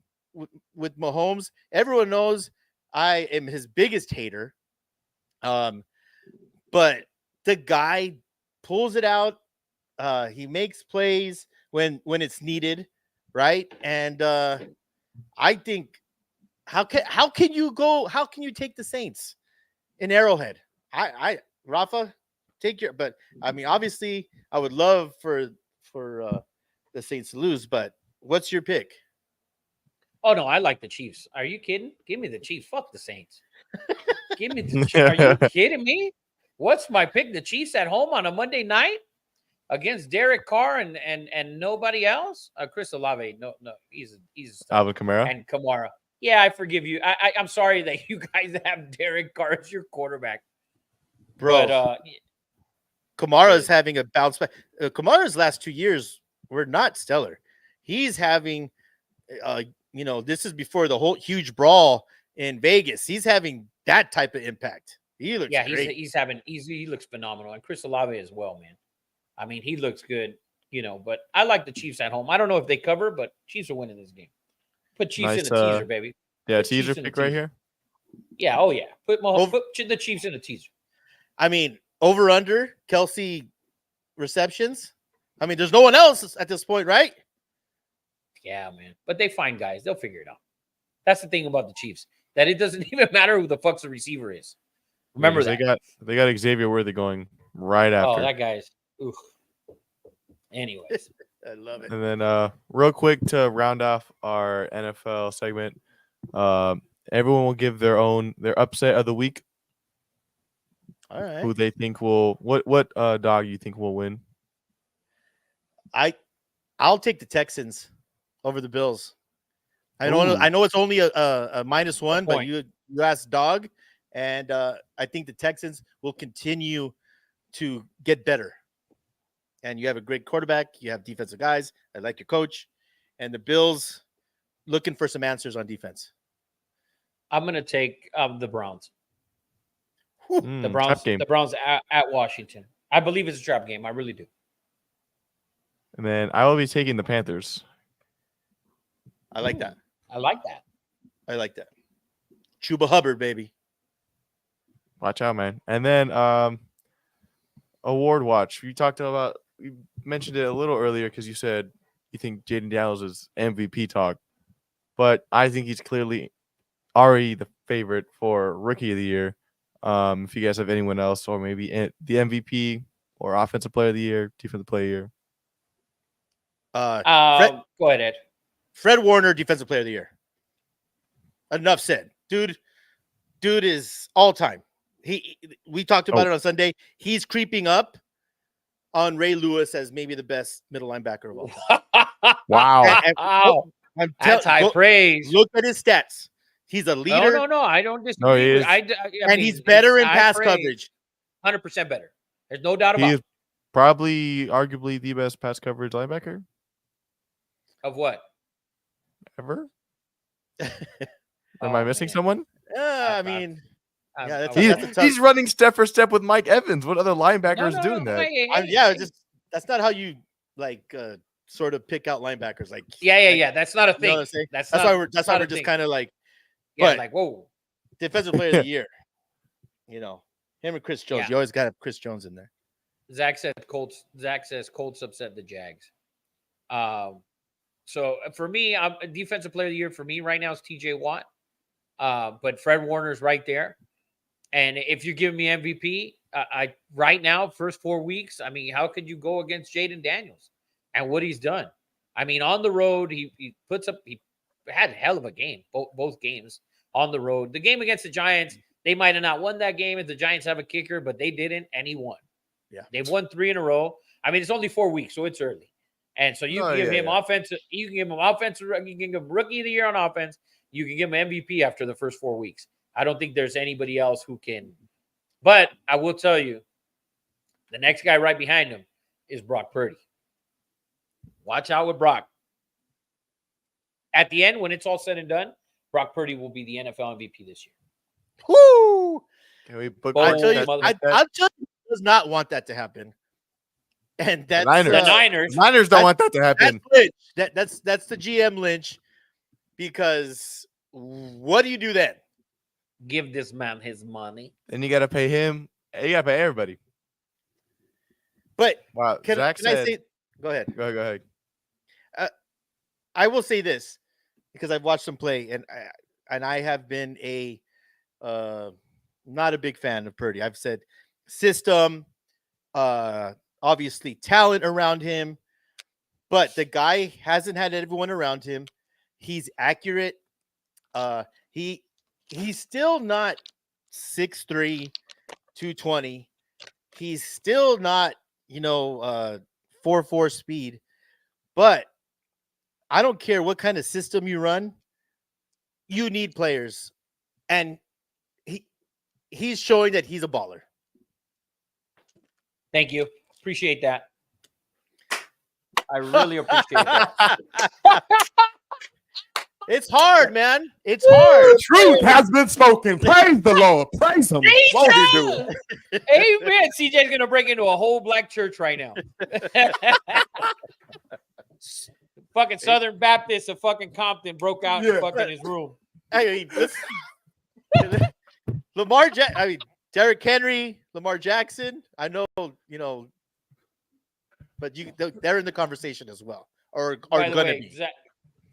with Mahomes. Everyone knows I am his biggest hater. But the guy pulls it out. He makes plays when it's needed, right? And I think how can you take the Saints in Arrowhead? Rafa, but I mean, obviously I would love for the Saints to lose, but what's your pick? Oh no, I like the Chiefs. Are you kidding? Give me the Chiefs. Fuck the Saints. Give me the Chiefs. Are you kidding me? What's my pick? The Chiefs at home on a Monday night against Derek Carr and nobody else? Chris Olave. No, he's Alvin Kamara and Kamara. Yeah, I forgive you. I'm sorry that you guys have Derek Carr as your quarterback, bro. But, Kamara's having a bounce back. Kamara's last 2 years were not stellar. He's having, this is before the whole huge brawl in Vegas. He's having that type of impact. He looks great. He looks phenomenal, and Chris Olave as well, man. I mean, he looks good, But I like the Chiefs at home. I don't know if they cover, but Chiefs are winning this game. Put Chiefs in a teaser, baby. Yeah, teaser pick right here. Yeah, oh yeah. Put the Chiefs in a teaser. I mean, over under Kelsey receptions. I mean, there's no one else at this point, right? Yeah, man. But they find guys. They'll figure it out. That's the thing about the Chiefs. That it doesn't even matter who the fuck's the receiver is. Remember that. They got Xavier Worthy going right after. Oh, that guy's. Oof. Anyways. I love it. And then real quick to round off our NFL segment, everyone will give their upset of the week. All right. Who they think will what dog you think will win? I'll take the Texans over the Bills. I know it's only a -1, but you asked dog, and I think the Texans will continue to get better. And you have a great quarterback. You have defensive guys. I like your coach. And the Bills looking for some answers on defense. I'm going to take the Browns. The Trap game. The Browns at Washington. I believe it's a trap game. I really do. And then I will be taking the Panthers. I like that. I like that. I like that. Chuba Hubbard, baby. Watch out, man. And then award watch. You mentioned it a little earlier because you said you think Jaden Daniels is MVP talk, but I think he's clearly already the favorite for Rookie of the Year. If you guys have anyone else, or maybe the MVP or Offensive Player of the Year, Defensive Player of the Year. Go ahead, Ed. Fred Warner, Defensive Player of the Year. Enough said. Dude is all time. We talked about it on Sunday. He's creeping up on Ray Lewis as maybe the best middle linebacker of all time. Wow. That's high praise. Look at his stats. He's a leader. No. I don't disagree. No, he is. And he's better in pass coverage. 100% better. There's no doubt about He is it. probably arguably the best pass coverage linebacker Of what? ever. Am I missing someone? I mean, yeah, that's He's, a tough. he's running step for step with Mike Evans. What other linebacker is doing that? That's not how you sort of pick out linebackers. Like, Yeah. That's not a you know what thing. I'm saying? That's why we're just kind of like, yeah, but- like whoa. Defensive Player of the Year. You know, him and Chris Jones. Yeah. You always got to have Chris Jones in there. Zach says Colts upset the Jags. So for me, a Defensive Player of the Year for me right now is TJ Watt. But Fred Warner's right there. And if you give me MVP, I right now, first 4 weeks, I mean, how could you go against Jaden Daniels and what he's done? I mean, on the road, he had a hell of a game, both games on the road. The game against the Giants, they might have not won that game if the Giants have a kicker, but they didn't, and he won. Yeah. They've won 3 in a row. I mean, it's only 4 weeks, so it's early. And so you can give him offensive, you can give him offensive, you can give him Rookie of the Year on offense. You can give him MVP after the first 4 weeks. I don't think there's anybody else who can. But I will tell you, the next guy right behind him is Brock Purdy. Watch out with Brock. At the end, when it's all said and done, Brock Purdy will be the NFL MVP this year. Woo! Can we book I'll tell you, mother- does not want that to happen. And that's Niners. The Niners. Niners don't want that to happen. That's the GM Lynch, because what do you do then? Give this man his money. And you got to pay him. You got to pay everybody. But Wow. can Zach I said, say? Go ahead. Go ahead. I will say this because I've watched them play, and I have been not a big fan of Purdy. I've said system, obviously talent around him, but the guy hasn't had everyone around him. He's accurate. He's still not 6'3", 220. He's still not, 4.4 speed. But I don't care what kind of system you run. You need players. And he's showing that he's a baller. Thank you. Appreciate that. I really appreciate that. It's hard, man. It's hard. Truth has been spoken. Praise the Lord. Praise him. Won't he do it? Amen. CJ's going to break into a whole black church right now. Fucking Southern Baptist of fucking Compton broke out in fucking his room. I mean, Derrick Henry, Lamar Jackson. I know, but they're in the conversation as well, or By are the gonna way, be.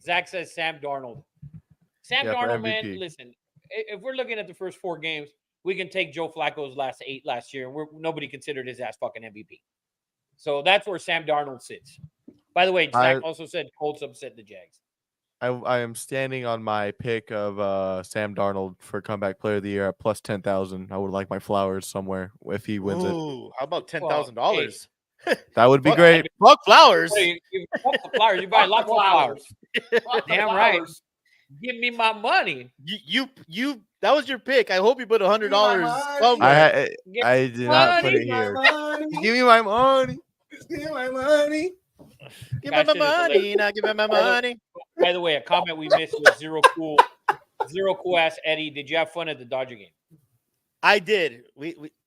Zach says Sam Darnold. Sam Yeah, for Darnold, man, MVP. listen, if we're looking at the first 4 games, we can take Joe Flacco's last 8 last year, and nobody considered his ass fucking MVP. So that's where Sam Darnold sits. By the way, Zach also said Colts upset the Jags. I am standing on my pick of Sam Darnold for comeback player of the year at plus 10,000. I would like my flowers somewhere if he wins it. Ooh, how about $10,000? That would be Fuck, great. Fuck flowers. You fuck the flowers. You buy Fuck lots the of flowers. Fuck the Damn right. flowers. Give me my money. You that was your pick. I hope you put $100 money. somewhere. I did not put it Money. here. Money. Give me my money. Just give me my money. Give That me my shit is money. hilarious. Now give me my money. By the way, a comment we missed was Zero Cool ass Eddie. Did you have fun at the Dodger game? I did.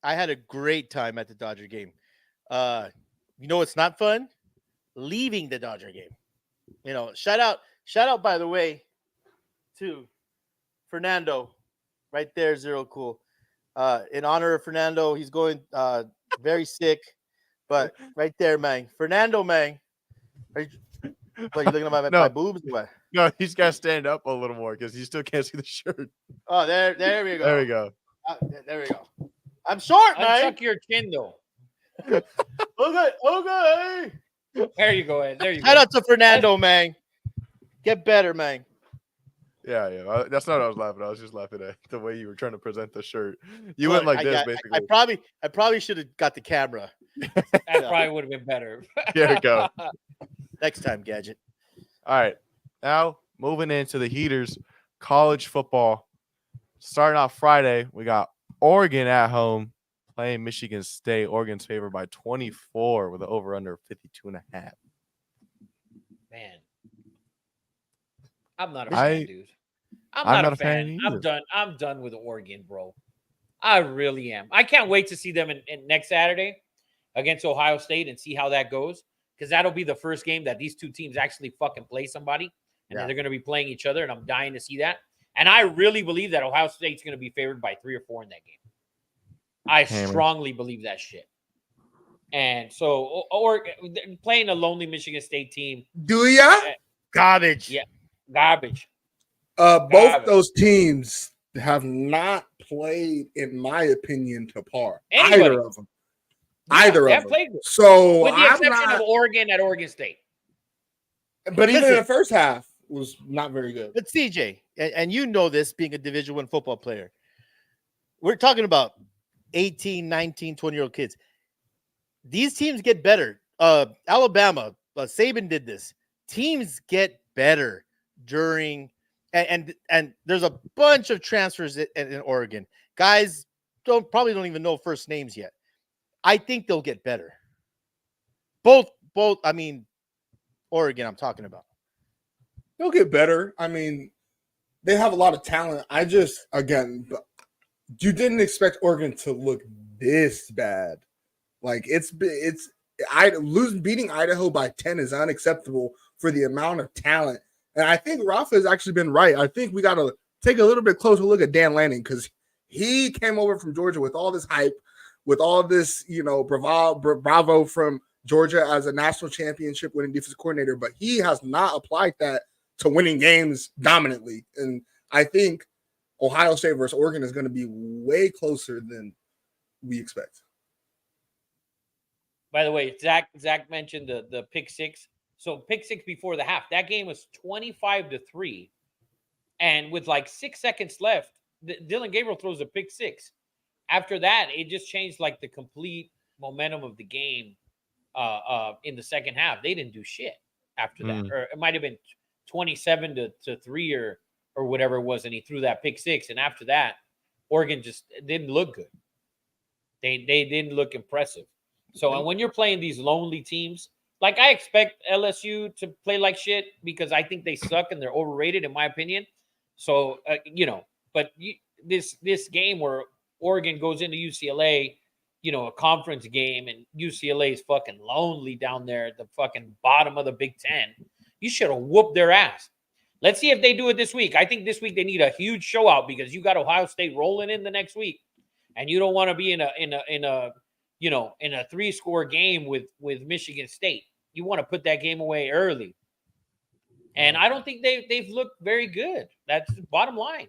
I had a great time at the Dodger game. You know what's not fun? Leaving the Dodger game. You know, shout out by the way to Fernando right there, Zero Cool. In honor of Fernando, he's going very sick, but right there, man. Fernando, man. Are you looking at my boobs? Or what? No, he's got to stand up a little more because you still can't see the shirt. Oh, there we go. There we go. There we go. I'm short, man. Untuck your chin, though. Okay. There you go, Ed. There you Shout go. out to Fernando, man. Get better, man. Yeah. That's not what I was laughing at. I was just laughing at the way you were trying to present the shirt. You went like this, basically. I probably should have got the camera. That probably would have been better. There we go. Next time, Gadget. All right. Now, moving into the heaters, college football. Starting off Friday, we got Oregon at home playing Michigan State. Oregon's favored by 24 with an over-under of 52.5. Man. I'm not a fan, dude. I'm not a fan. I'm done with Oregon, bro. I really am. I can't wait to see them in next Saturday against Ohio State and see how that goes, because that'll be the first game that these two teams actually fucking play somebody, and then they're going to be playing each other, and I'm dying to see that. And I really believe that Ohio State's going to be favored by 3 or 4 in that game. I strongly believe that shit. And so, or playing a lonely Michigan State team. Do ya? Garbage. Yeah, garbage. Both those teams have not played, in my opinion, to par. Anybody. Either of them. Either of them. Played good. So with the exception of Oregon at Oregon State. But even in the first half was not very good. But CJ, and you know this, being a Division I football player, we're talking about 18, 19, 20-year-old kids. These teams get better. Alabama, Saban did this. Teams get better during and there's a bunch of transfers in Oregon. Guys probably don't even know first names yet. I think they'll get better. Both. I mean, Oregon, I'm talking about. They'll get better. I mean, they have a lot of talent. I just, again, you didn't expect Oregon to look this bad. Like beating Idaho by 10 is unacceptable for the amount of talent. And I think Rafa has actually been right. I think we got to take a little bit closer look at Dan Lanning, because he came over from Georgia with all this hype, with all this, bravo from Georgia as a national championship winning defensive coordinator, but he has not applied that to winning games dominantly. And I think Ohio State versus Oregon is going to be way closer than we expect. By the way, Zach mentioned the pick six. So pick six before the half. That game was 25-3. And with like 6 seconds left, Dylan Gabriel throws a pick six. After that, it just changed like the complete momentum of the game in the second half. They didn't do shit after that. Or it might have been 27-3 or whatever it was, and he threw that pick six. And after that, Oregon just didn't look good. They didn't look impressive. So, and when you're playing these lonely teams, like I expect LSU to play like shit because I think they suck and they're overrated, in my opinion. So, but this game where Oregon goes into UCLA, a conference game, and UCLA is fucking lonely down there at the fucking bottom of the Big Ten. You should have whooped their ass. Let's see if they do it this week. I think this week they need a huge show out because you got Ohio State rolling in the next week, and you don't want to be in a in a 3-score game with Michigan State. You want to put that game away early. And I don't think they've looked very good. That's the bottom line.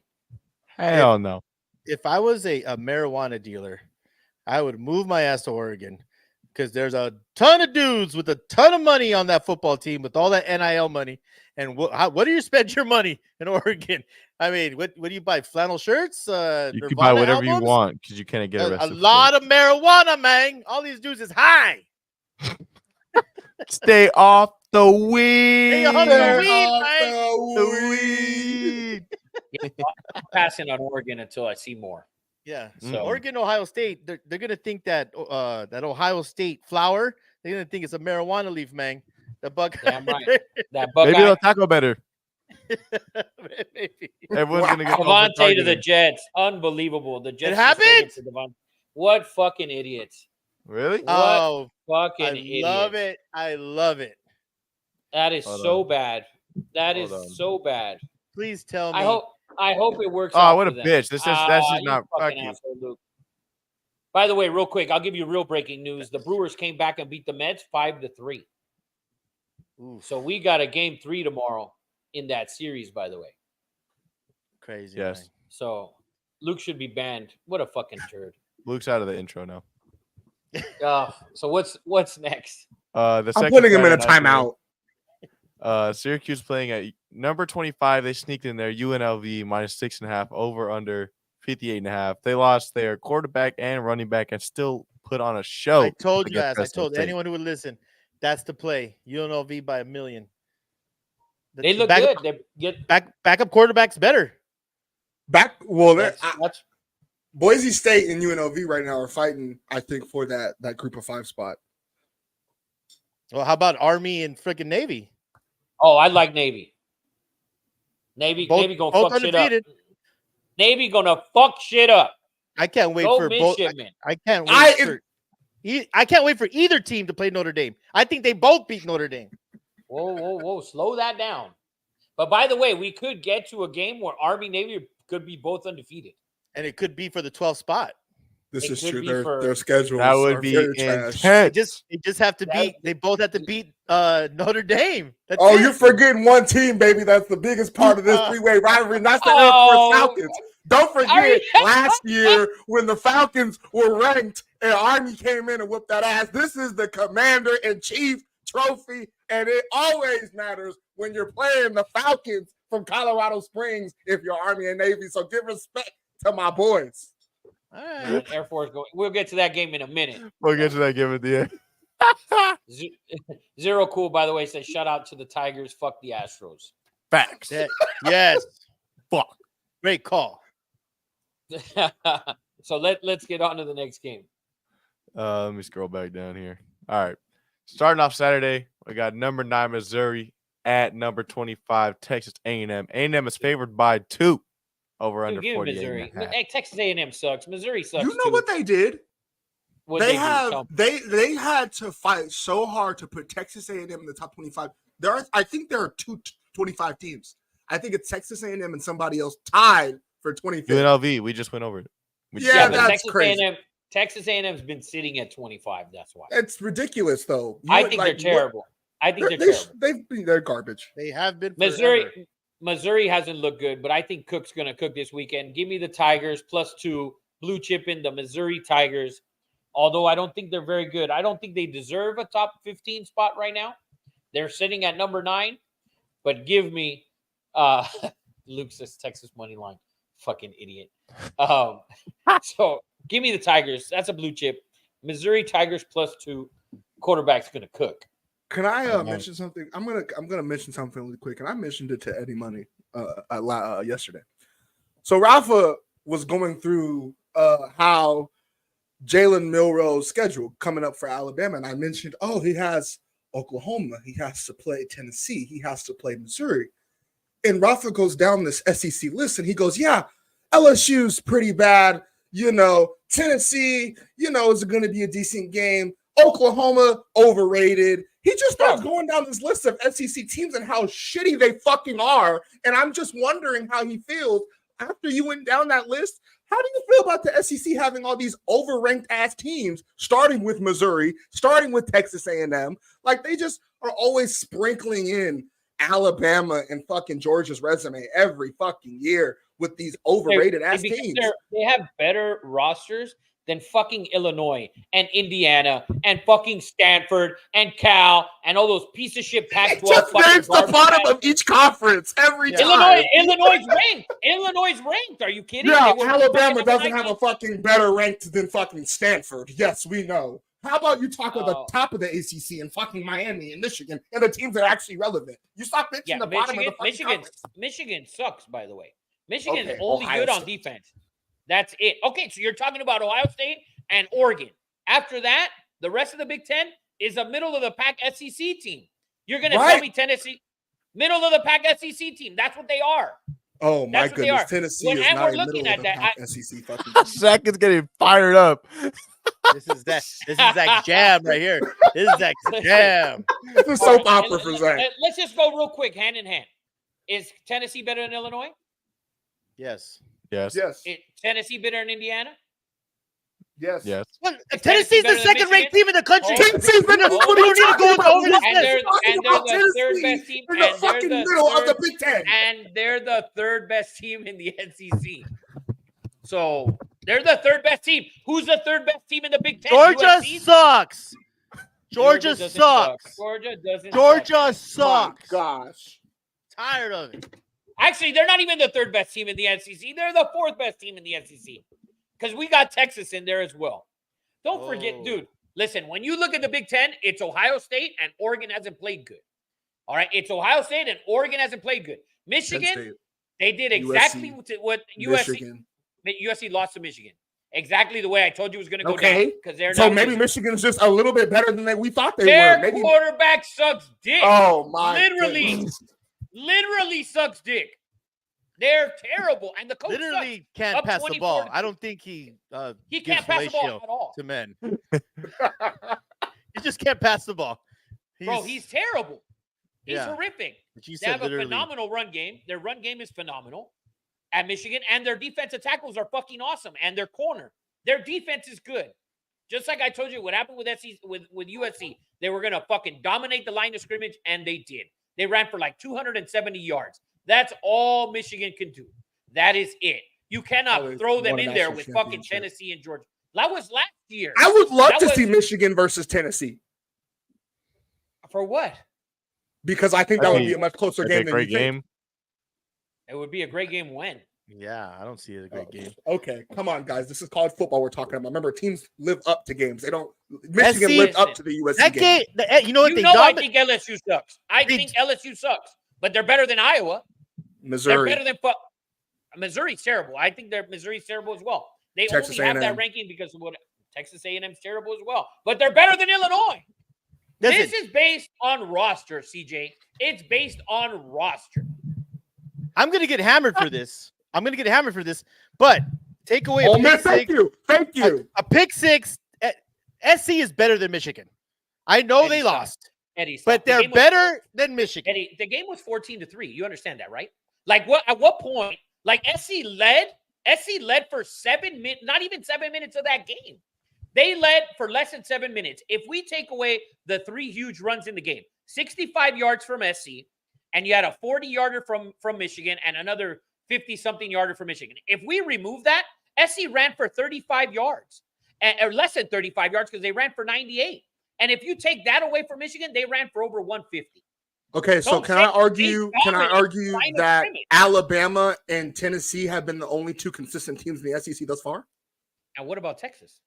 Hell no. If I was a marijuana dealer, I would move my ass to Oregon because there's a ton of dudes with a ton of money on that football team with all that NIL money. And what do you spend your money in Oregon? I mean, what do you buy? Flannel shirts? You can buy whatever you want because you can't get arrested. A lot of marijuana, man. All these dudes is high. Stay off the weed. Stay off the weed. I'm passing on Oregon until I see more. Yeah. So Oregon, Ohio State, they're gonna think that that Ohio State flower, they're gonna think it's a marijuana leaf, man. The Buckeye. Damn right. That Buckeye. Maybe they'll tackle better. Maybe. Everyone's gonna get Davante to the Jets. Unbelievable. The Jets. It happened? To Davante. What fucking idiots. Really? Oh, Fucking I idiots. love it. I love it. That is Hold so on. bad. That is Hold on. so bad. Please tell me. I hope it works Oh, out what for a them. bitch. That's just You not fuck fucking you. asshole, Luke. By the way, real quick, I'll give you real breaking news. The Brewers came back and beat the Mets 5-3. Oof, So we got a game 3 tomorrow in that series, by the way. crazy. Yes. Man. So Luke should be banned. What a fucking turd. Luke's out of the intro now. So what's next? The I'm second putting him in a Saturday night game, timeout. Syracuse playing at number 25. They sneaked in there. UNLV -6.5 over under 58.5. They lost their quarterback and running back and still put on a show. I told you against guys. I Fresno told State. anyone who would listen. That's the play. UNLV by 1 million. They look backup, good. They get backup quarterback's better. that's Boise State and UNLV right now are fighting, I think, for that group of 5 spot. Well, how about Army and freaking Navy? Oh, I like Navy. Navy Both gonna fuck shit up. undefeated. Navy gonna fuck shit up. I can't wait Go for both. midshipmen. I can't wait I can't wait for either team to play Notre Dame. I think they both beat Notre Dame. Whoa. Slow that down. But by the way, we could get to a game where Army Navy could be both undefeated. And it could be for the 12th spot. This It is could true. be Their for- schedules That would are be very trash. intense. They just have to beat. They both have to beat Notre Dame. That's Oh, it. you're forgetting one team, baby. That's the biggest part of this three-way rivalry. And that's the Air Oh. Force Falcons. Don't forget last year when the Falcons were ranked and Army came in and whooped that ass. This is the Commander-in-Chief trophy, and it always matters when you're playing the Falcons from Colorado Springs if you're Army and Navy. So give respect to my boys. All right. Air Force going. We'll get to that game in a minute. We'll get to that game at the end. Zero Cool, by the way, says shout out to the Tigers. Fuck the Astros. Facts. Yes. Fuck. Great call. So let's get on to the next game. Let me scroll back down here. All right. Starting off Saturday, we got number 9 Missouri at number 25 Texas A&M. A&M is favored by 2 over under Dude, give me 48. Missouri. Hey, Texas A&M sucks. Missouri sucks. You know too. what they did? What'd They do? have Tell me. they had to fight so hard to put Texas A&M in the top 25. I think there are 25 teams. I think it's Texas A&M and somebody else tied for 25. UNLV, we just went over it. Yeah, but that's Texas crazy. A&M, Texas A&M's been sitting at 25. That's why. It's ridiculous, though. I think they're terrible. I think they're terrible. They're garbage. They have been Missouri, forever. Missouri hasn't looked good, but I think Cook's going to cook this weekend. Give me the Tigers +2, blue chip in the Missouri Tigers. Although I don't think they're very good. I don't think they deserve a top 15 spot right now. They're sitting at number 9, but give me Luke says Texas money line. Fucking idiot. So give me the Tigers. That's a blue chip. Missouri Tigers +2. Quarterback's going to cook. Can I mention something? I'm gonna mention something really quick, and I mentioned it to Eddie Money yesterday. So Rafa was going through how Jalen Milroe's schedule coming up for Alabama, and I mentioned, he has Oklahoma, he has to play Tennessee, he has to play Missouri, and Rafa goes down this SEC list, and he goes, yeah, LSU's pretty bad, Tennessee, is going to be a decent game. Oklahoma overrated. He just starts going down this list of SEC teams and how shitty they fucking are. And I'm just wondering how he feels after you went down that list. How do you feel about the SEC having all these overranked ass teams, starting with Missouri, starting with Texas A&M? Like they just are always sprinkling in Alabama and fucking Georgia's resume every fucking year with these overrated ass teams. They have better rosters than fucking Illinois and Indiana and fucking Stanford and Cal and all those piece of shit Pac-12. Just names the bottom of each conference every time. Illinois ranked. Illinois ranked. Are you kidding? Yeah, Alabama doesn't have a fucking better ranked than fucking Stanford. Yes, we know. How about you talk at the top of the ACC and fucking Miami and Michigan and the teams that are actually relevant? You stop bitching the bottom of the fucking conference. Michigan sucks, by the way. Michigan's only good on defense. That's it. Okay, so you're talking about Ohio State and Oregon. After that, the rest of the Big Ten is a middle-of-the-pack SEC team. You're going to tell me Tennessee, middle-of-the-pack SEC team. That's what they are. Oh, my goodness. Tennessee is not a middle-of-the-pack SEC fucking team. Zach is getting fired up. This is that jam right here. This is that jam. It's a soap opera for Zach. Let's just go real quick, hand in hand. Is Tennessee better than Illinois? Yes. Yes. Yes. Tennessee better than Indiana? Yes. Yes. Well, Tennessee's the second-ranked team in the country. Tennessee's been what are you going over this? And they're the third best team in the fucking middle of the Big Ten. And they're the third best team in the SEC. So they're the third best team. Who's the third best team in the Big Ten? Georgia sucks. Georgia sucks. sucks. Georgia doesn't. Georgia sucks. Gosh. Tired of it. Actually, they're not even the third best team in the SEC. They're the fourth best team in the SEC. Because we got Texas in there as well. Don't forget, dude. Listen, when you look at the Big Ten, it's Ohio State and Oregon hasn't played good. All right, it's Ohio State and Oregon hasn't played good. Michigan, they did exactly what USC lost to Michigan. Exactly the way I told you it was going to go down. Because they're so maybe Michigan's just a little bit better than we thought they were. Their quarterback sucks dick. Oh my! Literally sucks dick. They're terrible, and the coach literally can't pass the ball. I don't think he can't pass the ball at all to men. He just can't pass the ball. He's terrible. He's horrific. They have a phenomenal run game. Their run game is phenomenal at Michigan, and their defensive tackles are fucking awesome, and their corner. Their defense is good. Just like I told you, what happened with USC, they were going to fucking dominate the line of scrimmage, and they did. They ran for like 270 yards. That's all Michigan can do. That is it. You cannot throw them in there with fucking Tennessee and Georgia. That was last year. I would love to see Michigan versus Tennessee. For what? Because I think that would be a much closer game than you think. It would be a great game when? Yeah, I don't see it as a great game. Okay, come on, guys. This is college football we're talking about. Remember, teams live up to games. They don't. Michigan lived up to the USC game. You know what? I think LSU sucks. I think LSU sucks, but they're better than Iowa. Missouri. They're better than Missouri's terrible. I think Missouri's terrible as well. They Texas only have that ranking because of what Texas A&M's terrible as well. But they're better than Illinois. This is based on roster, CJ. It's based on roster. I'm going to get hammered for this. But take away a pick six. Thank you. A pick six. SC is better than Michigan. I know they lost. But they're better than Michigan. Eddie, the game was 14-3. You understand that, right? Like what? At what point? Like SC led for 7 minutes, not even 7 minutes of that game. They led for less than 7 minutes. If we take away the 3 huge runs in the game, 65 yards from SC, and you had a 40-yarder from Michigan and another 50-something yarder from Michigan. If we remove that, SC ran for 35 yards, or less than 35 yards because they ran for 98. And if you take that away from Michigan, they ran for over 150. Okay, so can I argue that Alabama and Tennessee have been the only 2 consistent teams in the SEC thus far? And what about Texas?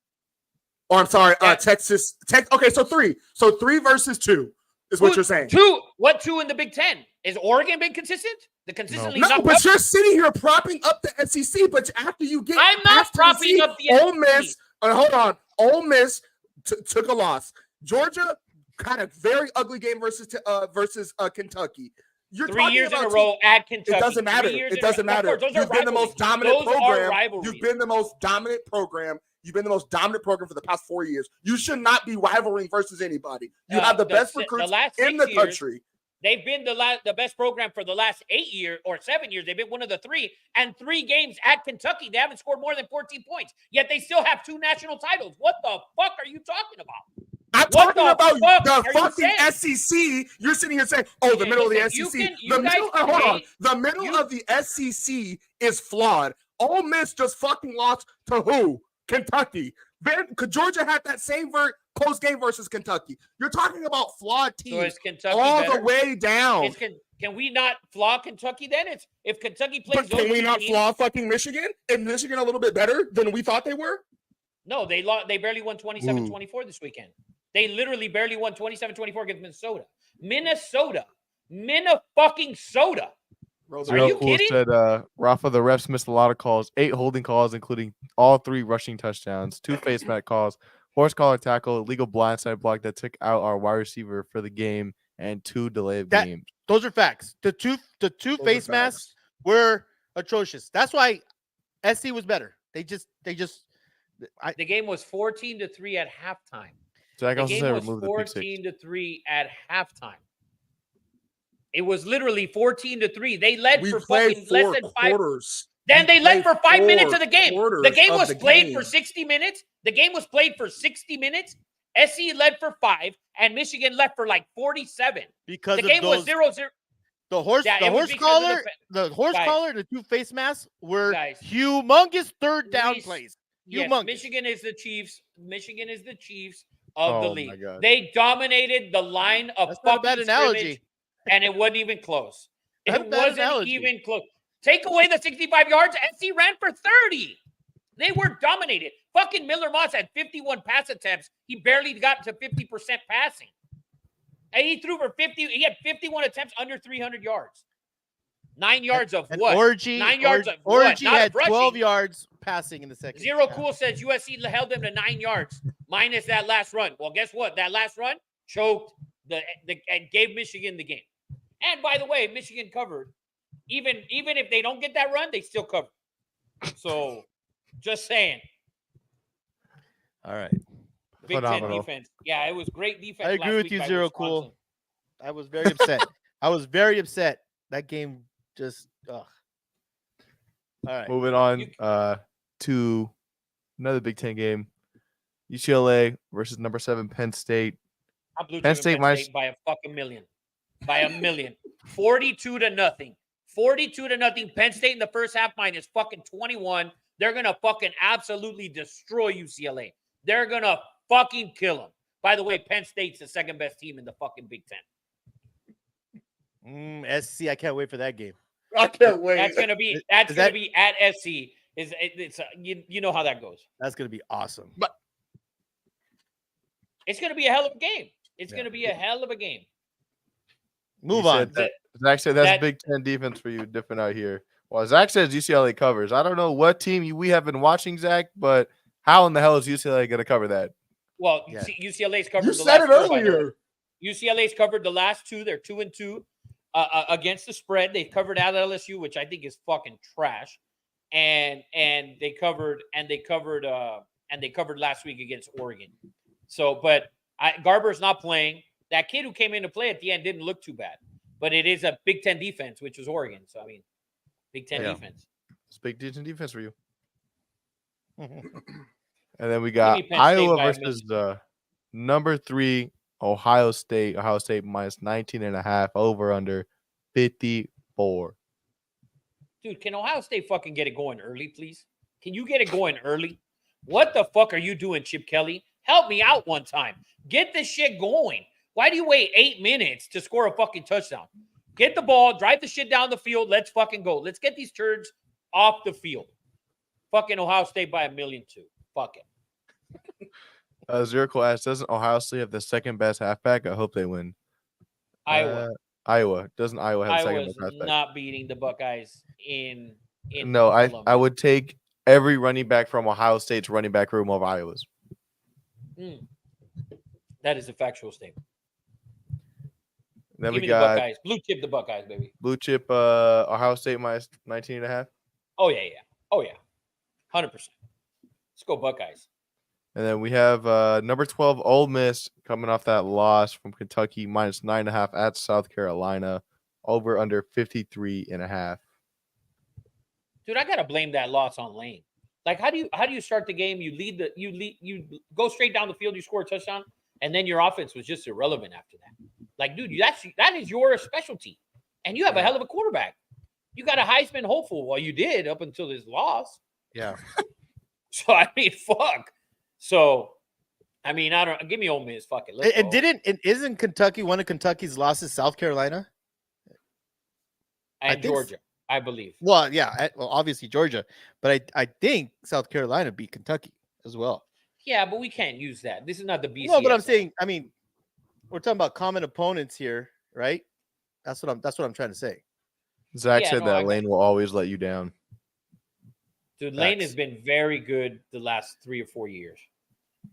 Oh, I'm sorry, Texas. Okay, so 3. So 3 versus 2 is what you're saying. 2? What 2 in the Big Ten? Is Oregon been consistent? No, but you're sitting here propping up the SEC. But after you get, I'm not propping up the Ole Miss. Hold on, Ole Miss took a loss. Georgia had a very ugly game versus Kentucky. You're 3 years in a row at Kentucky. It doesn't matter. It doesn't matter. You've been the most dominant program. You've been the most dominant program. You've been the most dominant program for the past 4 years. You should not be rivaling versus anybody. You have the best recruits in the country. They've been the best program for the last 8 years or 7 years. They've been one of the 3, and 3 games at Kentucky. They haven't scored more than 14 points, yet they still have 2 national titles. What the fuck are you talking about? I'm What talking the about fuck the are you fucking saying? SEC. You're sitting here saying, "Oh, the middle of the Listen, SEC." you The guys middle. can Hold on. hate. The middle of the SEC is flawed. Ole Miss just fucking lost to who? Kentucky. Georgia had that same close game versus Kentucky. You're talking about flawed So teams is Kentucky all better? the way down. Can we not flaw Kentucky then? It's if Kentucky plays But those can we two not teams- flaw fucking Michigan? Is Michigan a little bit better than we thought they were? No, they lost. They barely won 27-24 this weekend. They literally barely won 27-24 against Minnesota. Fucking soda. Are you kidding? Said, Rafa, the refs missed a lot of calls, 8 holding calls, including all 3 rushing touchdowns, 2 face mat calls, horse collar tackle, illegal blindside block that took out our wide receiver for the game, and 2 delay of games. Those are facts. The two face masks were atrocious. That's why SC was better. The game was 14-3 at halftime. Jack The also game said was remove the pick six. 14-3 at halftime. It was literally 14-3. They led We for played fucking 4 less than 5 quarters. Then they led for 5 minutes of the game. The game of was the played game. for 60 minutes. The game was played for 60 minutes. SC led for 5, and Michigan led for like 47. because The of game those, was 0-0. the horse Yeah, it was because of collar, and the 2 face masks were Guys. humongous third down plays. Yes, Humongous. Michigan is the Chiefs. Michigan is the Chiefs of the Oh, league. my God. They dominated the line of That's not a fucking bad analogy. scrimmage, and it wasn't even close. Not a It bad wasn't analogy. even close. Take away the 65 yards, SC ran for 30. They were dominated. Fucking Miller Moss had 51 pass attempts. He barely got to 50% passing. And he threw for 50. He had 51 attempts under 300 yards. 9 yards of And what? Orgy, 9 yards of what? Orgy Not had of rushing. 12 yards passing in the second. Zero half. Cool says USC held them to 9 yards minus that last run. Well, guess what? That last run choked and gave Michigan the game. And by the way, Michigan covered. Even if they don't get that run, they still cover. So, just saying. All right. Big Phenomenal. 10 defense. Yeah, it was great defense. I agree last with week you, by Zero Wisconsin. Cool. I was very upset. I was very upset. That game just ugh. All right. Moving on to another Big Ten game. UCLA versus number 7 Penn State. I blew Penn Penn State State by a fucking million. By a million. 42-0. 42-0. Penn State in the first half minus fucking 21. They're going to fucking absolutely destroy UCLA. They're going to fucking kill them. By the way, Penn State's the second best team in the fucking Big Ten. SC, I can't wait for that game. I can't wait. That's going to be at SC. You know how that goes. That's gonna be awesome. It's going to be a hell of a game. It's Yeah. going to be a hell of a game. Move He on. said that- Zach said that's that- Big Ten defense for you, different out here. Well, Zach says UCLA covers. I don't know what team we have been watching, Zach, but how in the hell is UCLA going to cover that? Well, Yeah. UCLA's covered You the said last it two, by the way. earlier. UCLA's covered the last 2. They're 2-2 against the spread. They covered at LSU, which I think is fucking trash. And they covered last week against Oregon. So, but Garber's not playing. That kid who came in to play at the end didn't look too bad. But it is a Big Ten defense, which was Oregon. So I mean, Big Ten Yeah. defense. It's Big Ten defense for you. Mhm. And then we got Penn State Iowa by a versus number 3 Ohio State. Ohio State minus 19.5 over under 54. Dude, can Ohio State fucking get it going early, please? Can you get it going early? What the fuck are you doing, Chip Kelly? Help me out one time. Get this shit going. Why do you wait 8 minutes to score a fucking touchdown? Get the ball, drive the shit down the field. Let's fucking go. Let's get these turds off the field. Fucking Ohio State by 1,000,002. Fuck it. Zirkle asks, doesn't Ohio State have the second best halfback? I hope they win. Iowa. Iowa. Doesn't Iowa have the second Iowa's best halfback? not beating the Buckeyes in No, I Columbus. would take every running back from Ohio State's running back room over Iowa's. That is a factual statement. Then Give we me the got Buckeyes. Blue chip the Buckeyes, baby. blue chip Ohio State minus 19.5. Oh, yeah. Oh, yeah. 100%. Let's go Buckeyes. And then we have number 12, Ole Miss, coming off that loss from Kentucky, minus 9.5 at South Carolina, over under 53.5. Dude, I gotta blame that loss on Lane. Like, how do you start the game? You go straight down the field, you score a touchdown, and then your offense was just irrelevant after that. Like, dude, that is your specialty, and you have a hell of a quarterback. You got a Heisman hopeful. Well, you did up until this loss. Yeah. So I mean, fuck. So, I mean, I don't give me Ole Miss. Fuck it. Let's go. Isn't Kentucky one of Kentucky's losses? South Carolina And Georgia, I believe. Well, yeah, well, obviously Georgia, but I think South Carolina beat Kentucky as well. Yeah, but we can't use that. This is not the BCS. No, but I'm saying, I mean, we're talking about common opponents here, right? That's what I'm trying to say. Zach said that Lane will always let you down. Dude, Lane has been very good the last 3 or 4 years.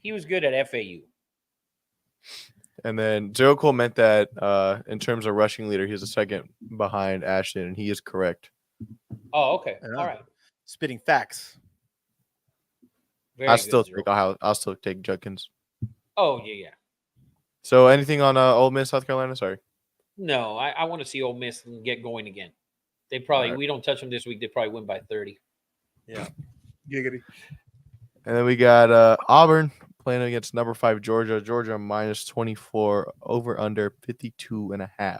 He was good at FAU. And then Zero Cole meant that in terms of rushing leader, he's the second behind Ashton, and he is correct. Oh, okay. All right. Spitting facts. I'll still take Judkins. Oh, yeah. So anything on Ole Miss, South Carolina? Sorry. No, I want to see Ole Miss get going again. They probably we don't touch them this week. They probably win by 30. Yeah. Giggity. And then we got Auburn playing against number 5 Georgia. Georgia minus 24, over under 52.5.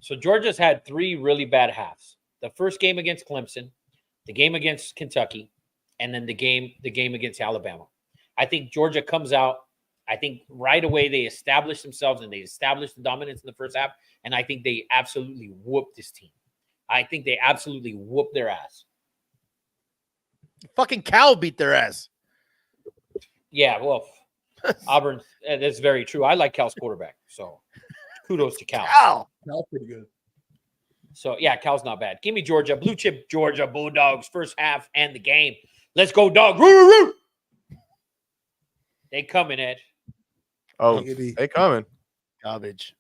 So Georgia's had 3 really bad halves. The first game against Clemson, the game against Kentucky, and then the game against Alabama. I think Georgia comes out. I think right away they establish themselves and they establish the dominance in the first half. And I think they absolutely whooped this team. I think they absolutely whooped their ass. Fucking Cal beat their ass. Yeah, well, Auburn, that's very true. I like Cal's quarterback. So kudos to Cal. Cal's pretty good. So, yeah, Cal's not bad. Give me Georgia. Blue chip Georgia Bulldogs first half and the game. Let's go, dog. They coming, Ed. Oh, they coming. Garbage.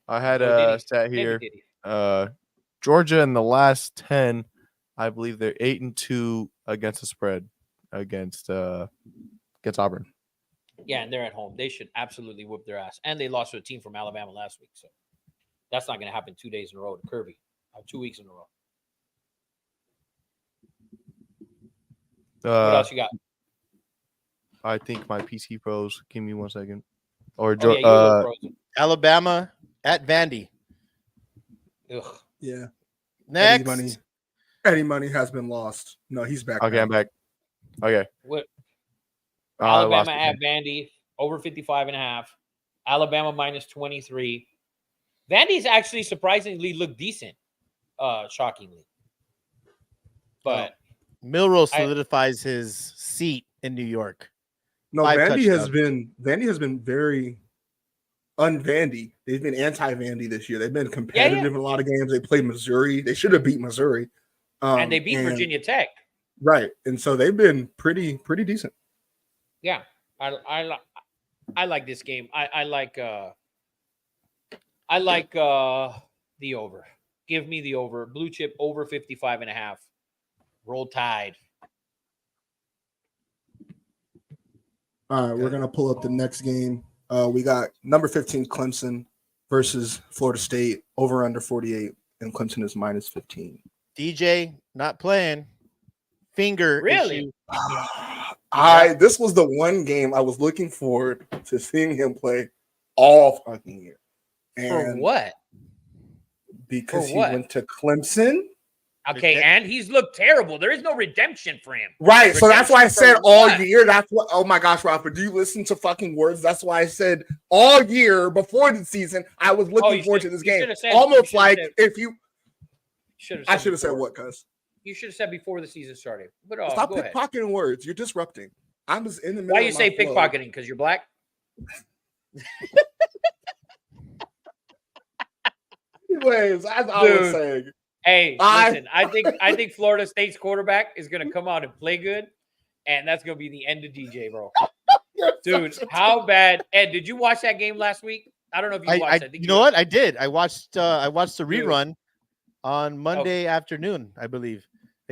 I had a stat here. Georgia in the last 10, I believe they're 8-2 against the spread against Auburn. Yeah, and they're at home. They should absolutely whoop their ass. And they lost to a team from Alabama last week. So that's not going to happen 2 days in a row to Kirby. 2 weeks in a row. What else you got? I think my PC pros. Give me 1 second. Or Alabama at Vandy. Ugh. Yeah. Next. Eddie Money has been lost. No, he's back. Okay, now. I'm back. Okay. What? Alabama at Vandy, over 55.5. Alabama minus 23. Vandy's actually surprisingly looked decent, shockingly. But Milroe solidifies his seat in New York. No, Vandy has been very un-Vandy. They've been anti-Vandy this year. They've been competitive in a lot of games. They played Missouri. They should have beat Missouri. And they beat Virginia Tech. Right. And so they've been pretty decent. Yeah. I like this game. I like the over. Give me the over. Blue chip over 55.5. Roll Tide. All right, we're going to pull up the next game. We got number 15 Clemson versus Florida State, over under 48, and Clemson is minus 15. DJ not playing. Finger really? Issue. This was the one game I was looking forward to seeing him play all fucking year. And for what? Because he went to Clemson. Okay, and he's looked terrible. There is no redemption for him. Right, so that's why I said all year. That's what. Oh my gosh, Robert, do you listen to fucking words? That's why I said all year before the season. I was looking forward to this game. Almost like if you. I should have said what, cuz. You should have said before the season started. But stop pickpocketing words. You're disrupting. I'm just in the middle. Why you say pickpocketing? Because you're black. Anyways, as I was saying. Hey, listen, I think Florida State's quarterback is going to come out and play good, and that's going to be the end of DJ, bro. Dude, how bad? Ed, did you watch that game last week? I don't know if you watched it. You know what? I did. I watched the rerun on Monday afternoon, I believe.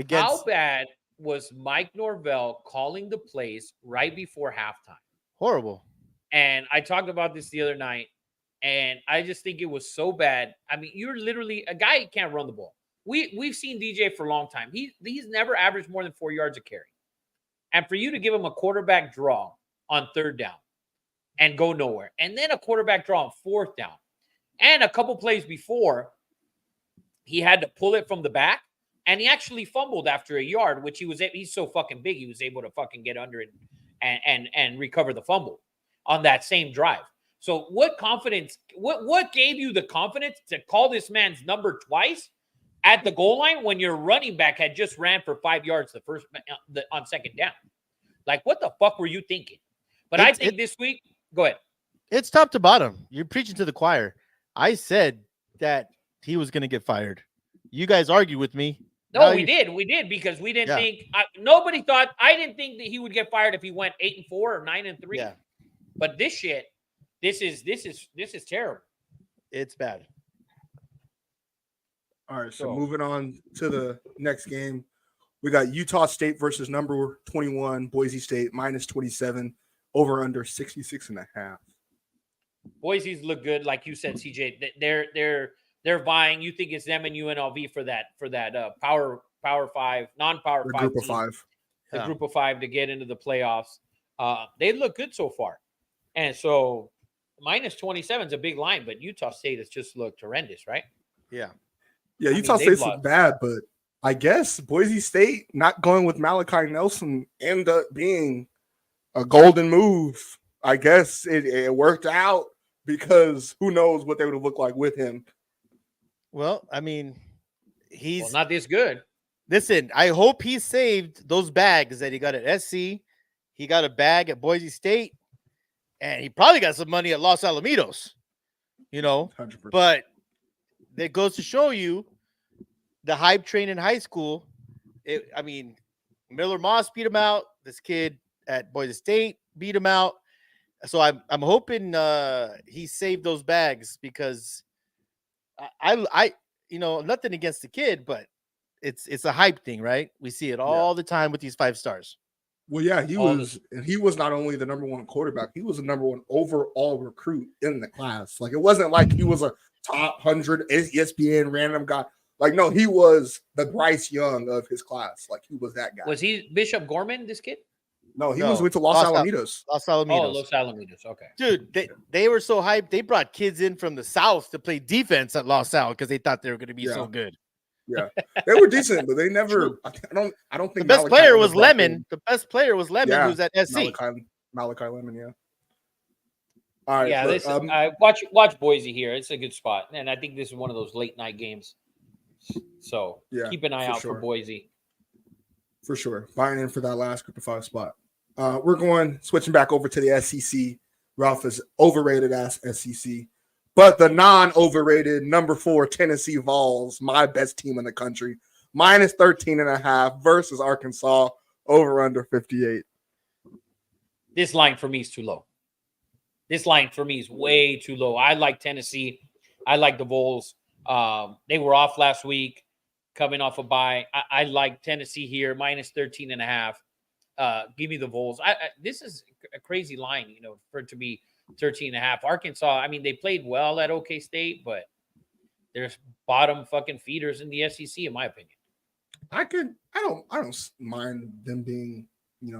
How bad was Mike Norvell calling the plays right before halftime. Horrible. And I talked about this the other night, and I just think it was so bad. I mean, you're literally a guy who can't run the ball. We've seen DJ for a long time. He's never averaged more than 4 yards a carry. And for you to give him a quarterback draw on 3rd down and go nowhere, and then a quarterback draw on 4th down, and a couple plays before, he had to pull it from the back, and he actually fumbled after a yard, which he's so fucking big, he was able to fucking get under it and recover the fumble on that same drive. So what confidence, what gave you the confidence to call this man's number twice at the goal line when your running back had just ran for 5 yards on 2nd down? Like, what the fuck were you thinking? But I think this week, go ahead. It's top to bottom. You're preaching to the choir. I said that he was going to get fired. You guys argue with me. No, we did because we didn't think nobody thought. I didn't think that he would get fired if he went 8-4 or 9-3. Yeah. But this shit, this is terrible. It's bad. All right, so moving on to the next game, we got Utah State versus number 21 Boise State -27, over under 66.5. Boise's look good, like you said, CJ. They're vying. You think it's them and UNLV for that Power 5, non-Power 5 group of team, 5, the group of 5 to get into the playoffs. They look good so far, and so -27 is a big line, but Utah State has just looked horrendous, right? Yeah. Yeah, Utah State's look bad, but I guess Boise State not going with Malachi Nelson ended up being a golden move. I guess it worked out because who knows what they would have looked like with him. Well, I mean, he's not this good. Listen, I hope he saved those bags that he got at SC. He got a bag at Boise State, and he probably got some money at Los Alamitos, 100%. But that goes to show you the hype train in high school. Miller Moss beat him out. This kid at Boise State beat him out. So I'm hoping he saved those bags because I nothing against the kid, but it's a hype thing, right? We see it all the time with these 5 stars. Well, yeah, he was not only the number 1 quarterback, he was the number 1 overall recruit in the class. Like, it wasn't like he was a top 100 ESPN random guy. Like, no, he was the Bryce Young of his class. Like, he was that guy. Was he Bishop Gorman, this kid? No, he went to Los Alamitos. Los Alamitos. Oh, Los Alamitos. Okay. Dude, they were so hyped. They brought kids in from the South to play defense at Los Al because they thought they were going to be so good. Yeah, they were decent, but they never. I don't think the best player was Lemon. The best player was Lemon, who's at SC. Malachi Lemon, yeah. All right, yeah. Watch Boise here. It's a good spot, and I think this is one of those late night games. So keep an eye out for Boise. For sure, buying in for that last group of 5 spot. We're switching back over to the SEC. Ralph is overrated as SEC. But the non-overrated number 4 Tennessee Vols, my best team in the country, -13.5 versus Arkansas, over under 58. This line for me is too low. This line for me is way too low. I like Tennessee. I like the Vols. They were off last week, coming off a bye. I like Tennessee here, -13.5. Give me the Vols. This is a crazy line, for it to be 13.5. Arkansas, they played well at OK State, but there's bottom fucking feeders in the SEC, in my opinion. I don't mind them being,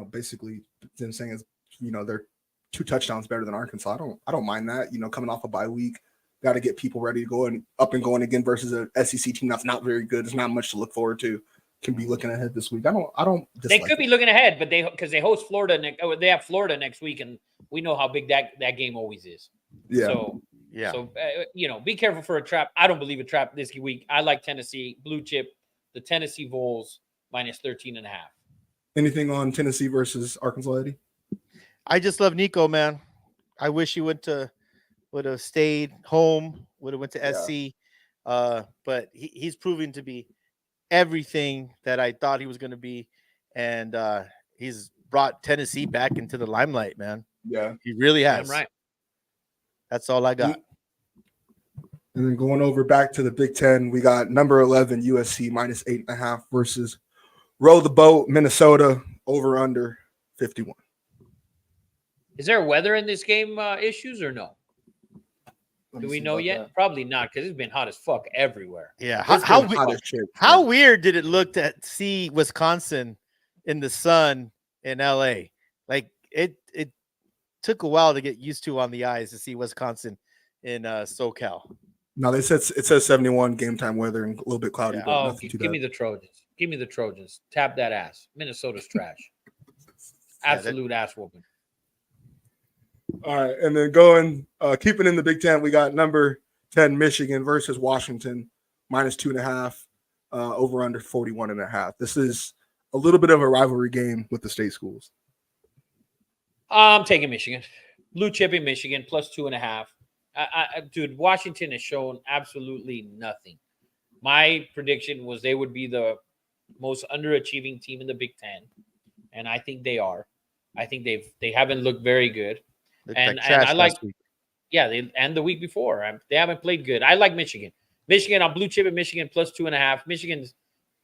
basically them saying they're 2 touchdowns better than Arkansas. I don't mind that. Coming off a bye week, got to get people ready to go and up and going again versus a SEC team that's not very good. There's not much to look forward to. Can be looking ahead this week. I don't. They could be looking ahead, but because they host Florida they have Florida next week, and we know how big that game always is. Yeah. So be careful for a trap. I don't believe a trap this week. I like Tennessee blue chip, the Tennessee Vols -13.5. Anything on Tennessee versus Arkansas, Eddie? I just love Nico, man. I wish he would have stayed home. Would have went to SC, but he's proving to be everything that I thought he was going to be, and he's brought Tennessee back into the limelight, man. Yeah, he really has. Right. That's all I got. And then going over back to the Big Ten, we got number 11 USC -8.5 versus Row the boat, Minnesota, over under 51. Is there weather in this game issues or no? Let Do me we see know about yet? that. Probably not, because it's been hot as fuck everywhere. Yeah. It's been hot as shit. How weird did it look to see Wisconsin in the sun in LA? Like it took a while to get used to on the eyes to see Wisconsin in SoCal. No, it says 71 game time weather and a little bit cloudy, Yeah. but Oh, nothing too give bad. me the Trojans. Give me the Trojans. Tap that ass. Minnesota's trash. Absolute ass whooping. All right, and then keeping in the Big Ten, we got number 10 Michigan versus Washington, -2.5, over under 41.5. This is a little bit of a rivalry game with the state schools. I'm taking Michigan. Blue chip in Michigan +2.5. Dude, Washington has shown absolutely nothing. My prediction was they would be the most underachieving team in the Big Ten, and I think they are. I think they haven't looked very good. And I like, and the week before they haven't played good. I like Michigan. I'm blue chip at Michigan +2.5. Michigan's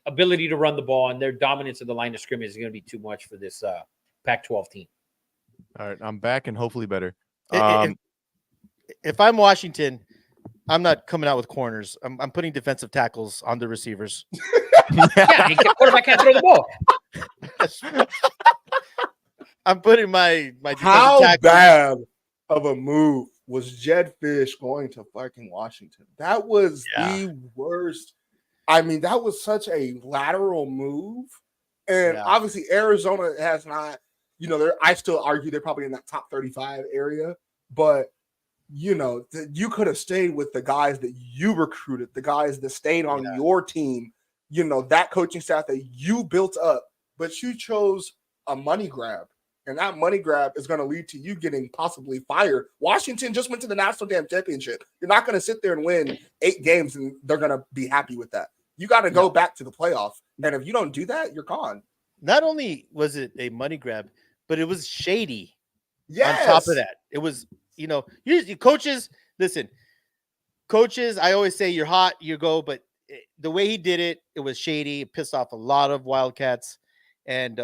ability to run the ball and their dominance of the line of scrimmage is going to be too much for this Pac-12 team. All right, I'm back and hopefully better. If I'm Washington, I'm not coming out with corners. I'm putting defensive tackles on the receivers. Yeah, quarterback can't throw the ball. I'm putting my How tackles. bad of a move was Jed Fish going to fucking Washington? That was the worst. I mean, that was such a lateral move. And obviously Arizona has not, I still argue they're probably in that top 35 area, but you could have stayed with the guys that you recruited, the guys that stayed on your team, that coaching staff that you built up, but you chose a money grab. And that money grab is going to lead to you getting possibly fired. Washington just went to the national damn championship. You're not going to sit there and win 8 games and they're going to be happy with that. You got to go back to the playoff. And if you don't do that, you're gone. Not only was it a money grab, but it was shady. Yes. On top of that, it was, coaches, listen, coaches, I always say you're hot, you go, but the way he did it, it was shady. It pissed off a lot of Wildcats. And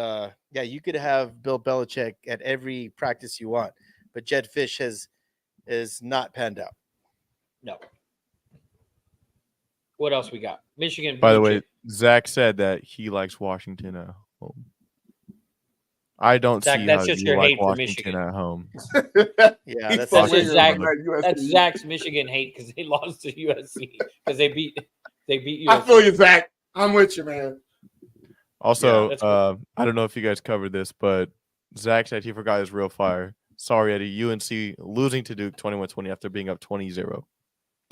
you could have Bill Belichick at every practice you want, but Jed Fish has not panned out. No. What else we got? Michigan. By the way, Zach said that he likes Washington at home. I don't Zach, see that's how just you your like hate for Washington Michigan. at home. Yeah, that's Zach's Michigan hate because they lost to USC because they beat USC. I feel you, Zach. I'm with you, man. Also, cool. I don't know if you guys covered this, but Zach said he forgot his real fire. Sorry, Eddie. UNC losing to Duke 21-20 after being up 20-0.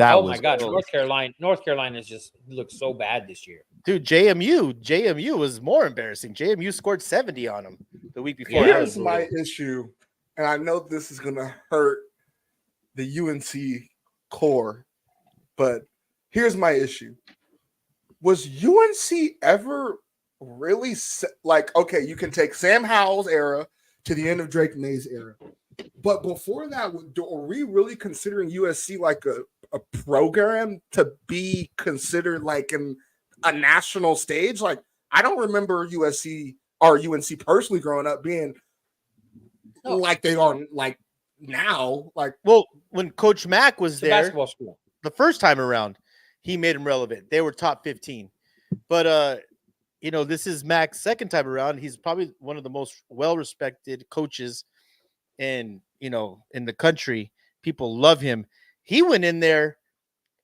Oh my God, North Carolina just looks so bad this year. Dude, JMU was more embarrassing. JMU scored 70 on them the week before. Here's my issue, and I know this is going to hurt the UNC core, but here's my issue. Was UNC ever really okay, you can take Sam Howell's era to the end of Drake May's era, but before that, are we really considering USC like a program to be considered like in a national stage? Like, I don't remember USC or UNC personally growing up being like they are like now. Like, well, when Coach Mack was there, basketball school, the first time around, he made them relevant. They were top 15, but this is Mac's second time around. He's probably one of the most well-respected coaches in the country. People love him. He went in there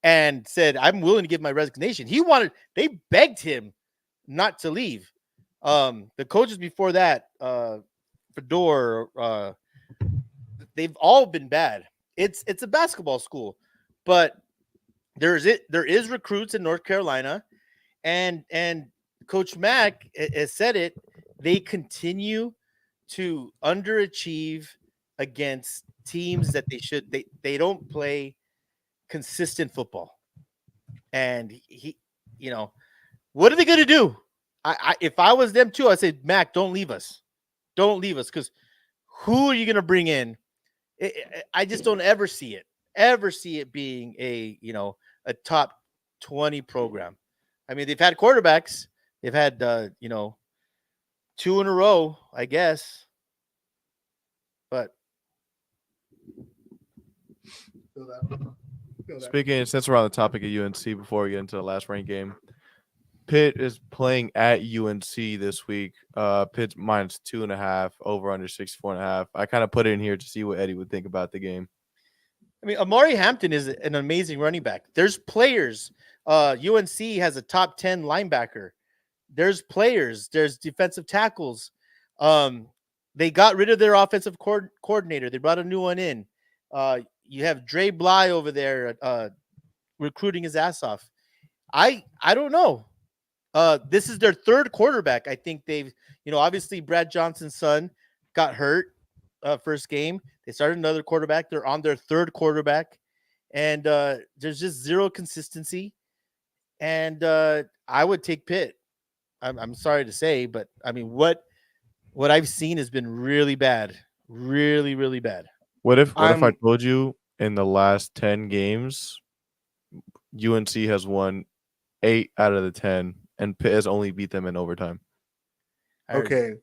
and said, I'm willing to give my resignation. They begged him not to leave. The coaches before that, Fedor, they've all been bad. It's a basketball school, but there is recruits in North Carolina, and Coach Mack has said it. They continue to underachieve against teams that they don't play consistent football. And what are they going to do? If I was them too, I'd say, Mac, don't leave us. Don't leave us. Because who are you going to bring in? I just don't ever see it being a top 20 program. I mean, they've had quarterbacks. They've had, 2 in a row, I guess. But Speaking, since we're on the topic of UNC, before we get into the last ranked game, Pitt is playing at UNC this week. Pitt's minus 2.5, over under 64.5. I kind of put it in here to see what Eddie would think about the game. I mean, Amari Hampton is an amazing running back. There's players. UNC has a top 10 linebacker. There's players. There's defensive tackles. They got rid of their offensive coordinator. They brought a new one in. You have Dre Bly over there recruiting his ass off. I don't know. This is their third quarterback. I think they've, obviously Brad Johnson's son got hurt first game. They started another quarterback. They're on their third quarterback. And there's just zero consistency. And I would take Pitt. I'm sorry to say, but I mean, what I've seen has been really bad. Really, really bad. What if I told you in the last 10 games, UNC has won 8 out of the 10, and Pitt has only beat them in overtime? Okay.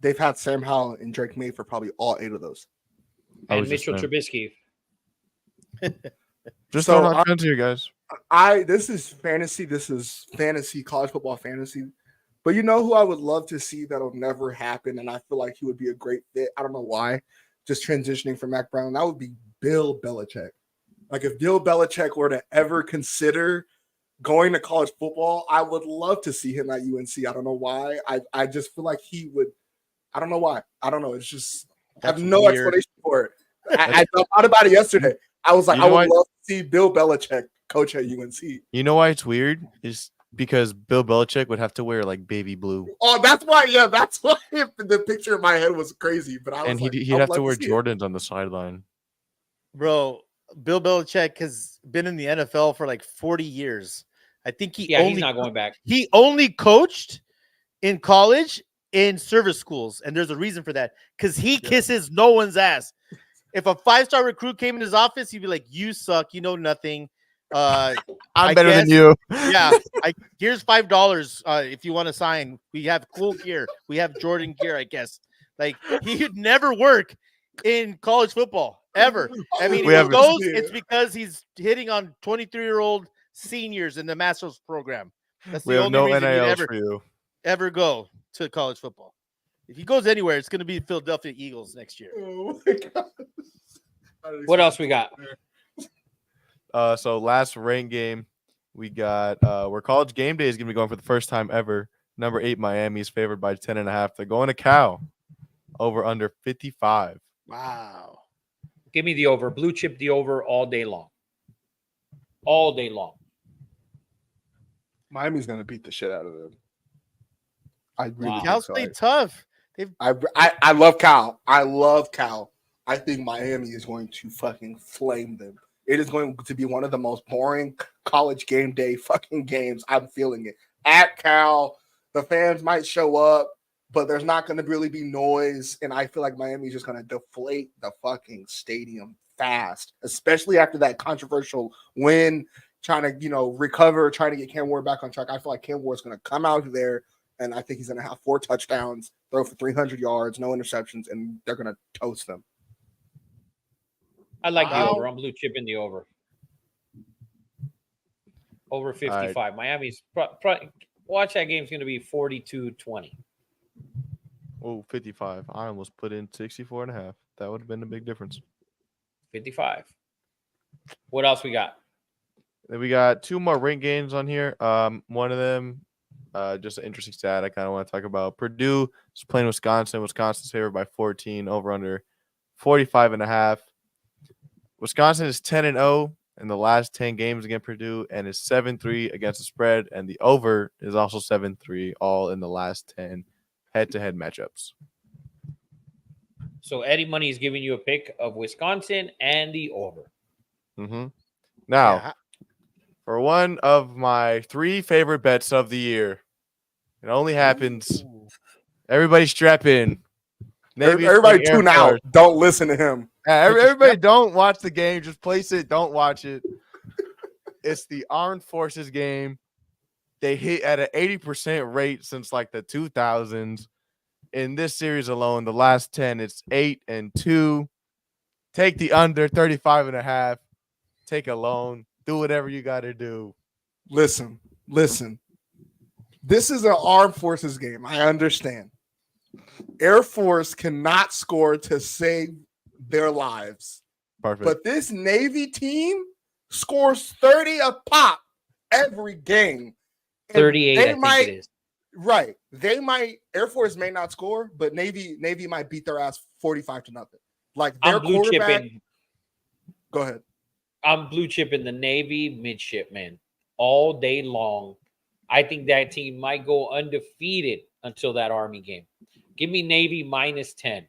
They've had Sam Howell and Drake May for probably all 8 of those. And Mitchell Trubisky. Just throwing out trends here, guys. This is fantasy. This is fantasy, college football fantasy. But you know who I would love to see that'll never happen, and I feel like he would be a great fit. I don't know why. Just transitioning from Mac Brown, that would be Bill Belichick. Like if Bill Belichick were to ever consider going to college football, I would love to see him at UNC. I don't know why. I just feel like he would. I don't know why. I don't know. It's just I have no explanation for it. I thought about it yesterday. I was like, I would love to see Bill Belichick coach at UNC. You know why it's weird? Is because Bill Belichick would have to wear like baby blue. Oh, that's why. Yeah, that's why the picture in my head was crazy. But he'd have to wear Jordans on the sideline. Bro, Bill Belichick has been in the NFL for like 40 years. I think he's not going back. He only coached in college in service schools, and there's a reason for that because he kisses no one's ass. If a 5-star recruit came in his office, he'd be like, "You suck. You know nothing. I'm better than you." Yeah, here's $5 if you want to sign. We have cool gear. We have Jordan gear. I guess like he'd never work in college football ever. I mean, if he goes, it's because he's hitting on 23-year-old seniors in the Masters program. That's the only reason he'd ever go to college football. If he goes anywhere, it's going to be Philadelphia Eagles next year. Oh my God. What else we got? So last ranked game, we got where College Game Day is going to be going for the first time ever. Number 8, Miami is favored by 10.5. They're going to Cal over under 55. Wow. Give me the over. Blue chip the over all day long. All day long. Miami's going to beat the shit out of them. I really Cal's played tough. I love Cal. I love Cal. I think Miami is going to fucking flame them. It is going to be one of the most boring College Game Day fucking games. I'm feeling it. At Cal, the fans might show up, but there's not going to really be noise. And I feel like Miami is just going to deflate the fucking stadium fast, especially after that controversial win, trying to, recover, trying to get Cam Ward back on track. I feel like Cam Ward's going to come out there, and I think he's going to have 4 touchdowns, throw for 300 yards, no interceptions, and they're going to toast them. I like the over. I'm blue chipping the over. Over 55. Right. Miami's watch that game's going to be 42-20. Oh, 55. I almost put in 64.5. That would have been a big difference. 55. What else we got? We got 2 more ranked games on here. One of them, just an interesting stat I kind of want to talk about. Purdue is playing Wisconsin. Wisconsin's favored by 14, over under 45.5. Wisconsin is 10-0 in the last 10 games against Purdue and is 7-3 against the spread, and the over is also 7-3, all in the last 10 head-to-head matchups. So Eddie Money is giving you a pick of Wisconsin and the over. Mm-hmm. Now, for one of my 3 favorite bets of the year, it only happens. Everybody strap in. Everybody tune out. Don't listen to him. Everybody don't watch the game. Just place it. Don't watch it. It's the Armed Forces game. They hit at an 80% rate since like the 2000s. in this series alone, the last 10, it's 8-2. Take the under 35.5. Take a loan. Do whatever you got to do. Listen. This is an armed forces game. I understand. Air Force cannot score to save their lives. Perfect. But this Navy team scores 30 a pop every game. 38, I think it is. Right. They might, Air Force may not score, but Navy might beat their ass 45-0. Like their I'm blue quarterback. chipping. Go ahead. I'm blue chipping the Navy midshipmen all day long. I think that team might go undefeated until that Army game. Give me Navy -10.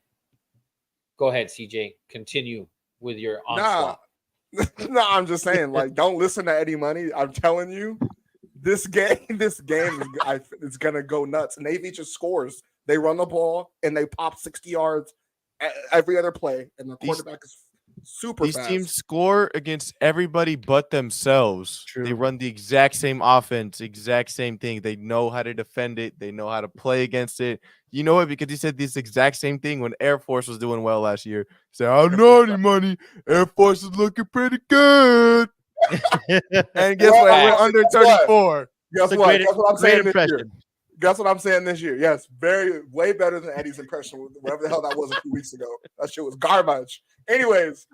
Go ahead, CJ. Continue with your onslaught. No, I'm just saying, like, don't listen to Eddie Money. I'm telling you, this game is gonna go nuts. Navy just scores. They run the ball and they pop 60 yards every other play, and the quarterback is super These fast. teams score against everybody but themselves. True. They run the exact same offense, exact same thing. They know how to defend it. They know how to play against it. You know it because he said this exact same thing when Air Force was doing well last year. He said, I don't know any money. Air Force is looking pretty good. And guess what? We're under 34. Guess It's a what? great- Guess what I'm great saying this year. impression. Guess what I'm saying this year? Yes, way better than Eddie's impression, whatever the hell that was a few weeks ago. That shit was garbage. Anyways,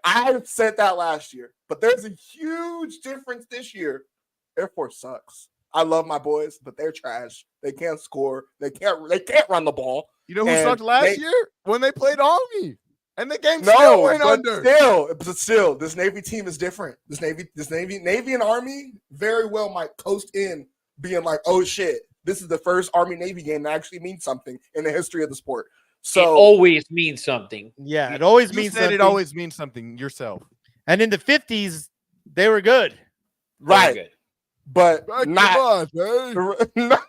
I said that last year, but there's a huge difference this year. Air Force sucks. I love my boys, but they're trash. They can't score. They can't run the ball. You know who And sucked last year? When they played Army. And the game still No, went but under. still, this Navy team is different. This Navy and Army very well might coast in being like, oh shit, this is the first Army Navy game that actually means something in the history of the sport. So it always means something. Yeah, it always You means said something. it always means something yourself. And in the 50s, they were good. right, Very good. but Back not, to us,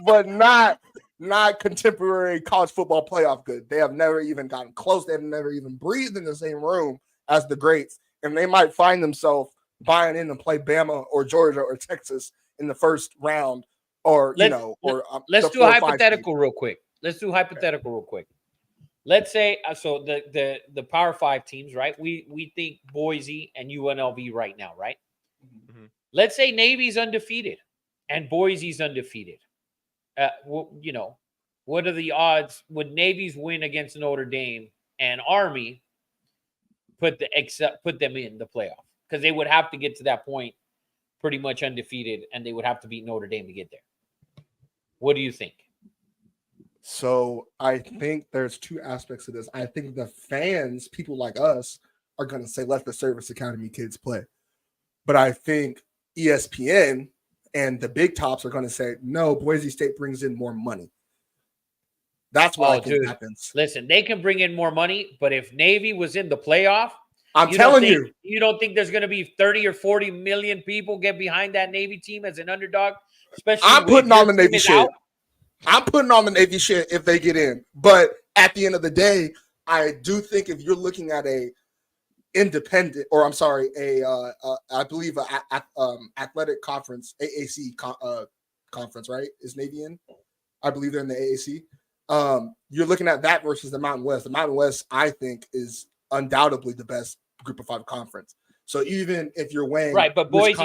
but not contemporary college football playoff good. They have never even gotten close. They have never even breathed in the same room as the greats, and they might find themselves buying in and play Bama or Georgia or Texas in the first round, or Let's do a hypothetical real quick. Let's say so the Power 5 teams, right? We think Boise and UNLV right now, right? Mm-hmm. Let's say Navy's undefeated and Boise's undefeated. What are the odds? Would Navy's win against Notre Dame and Army put them in the playoff? Because they would have to get to that point pretty much undefeated, and they would have to beat Notre Dame to get there. What do you think? So I think there's two aspects to this. I think the fans, people like us, are going to say, let the Service Academy kids play. But I think ESPN and the big tops are going to say, no, Boise State brings in more money. That's what I think happens. Listen, they can bring in more money, but if Navy was in the playoff, I'm telling you. You don't think there's going to be 30 or 40 million people get behind that Navy team as an underdog? Especially I'm putting on the Navy shit. Out? I'm putting on the Navy shit if they get in. But at the end of the day, I do think if you're looking at a independent, or I'm sorry, I believe athletic conference, AAC conference, right? Is Navy in? I believe they're in the AAC. You're looking at that versus the Mountain West. The Mountain West, I think, is undoubtedly the best Group of 5 conference. So even if you're weighing right, but Boise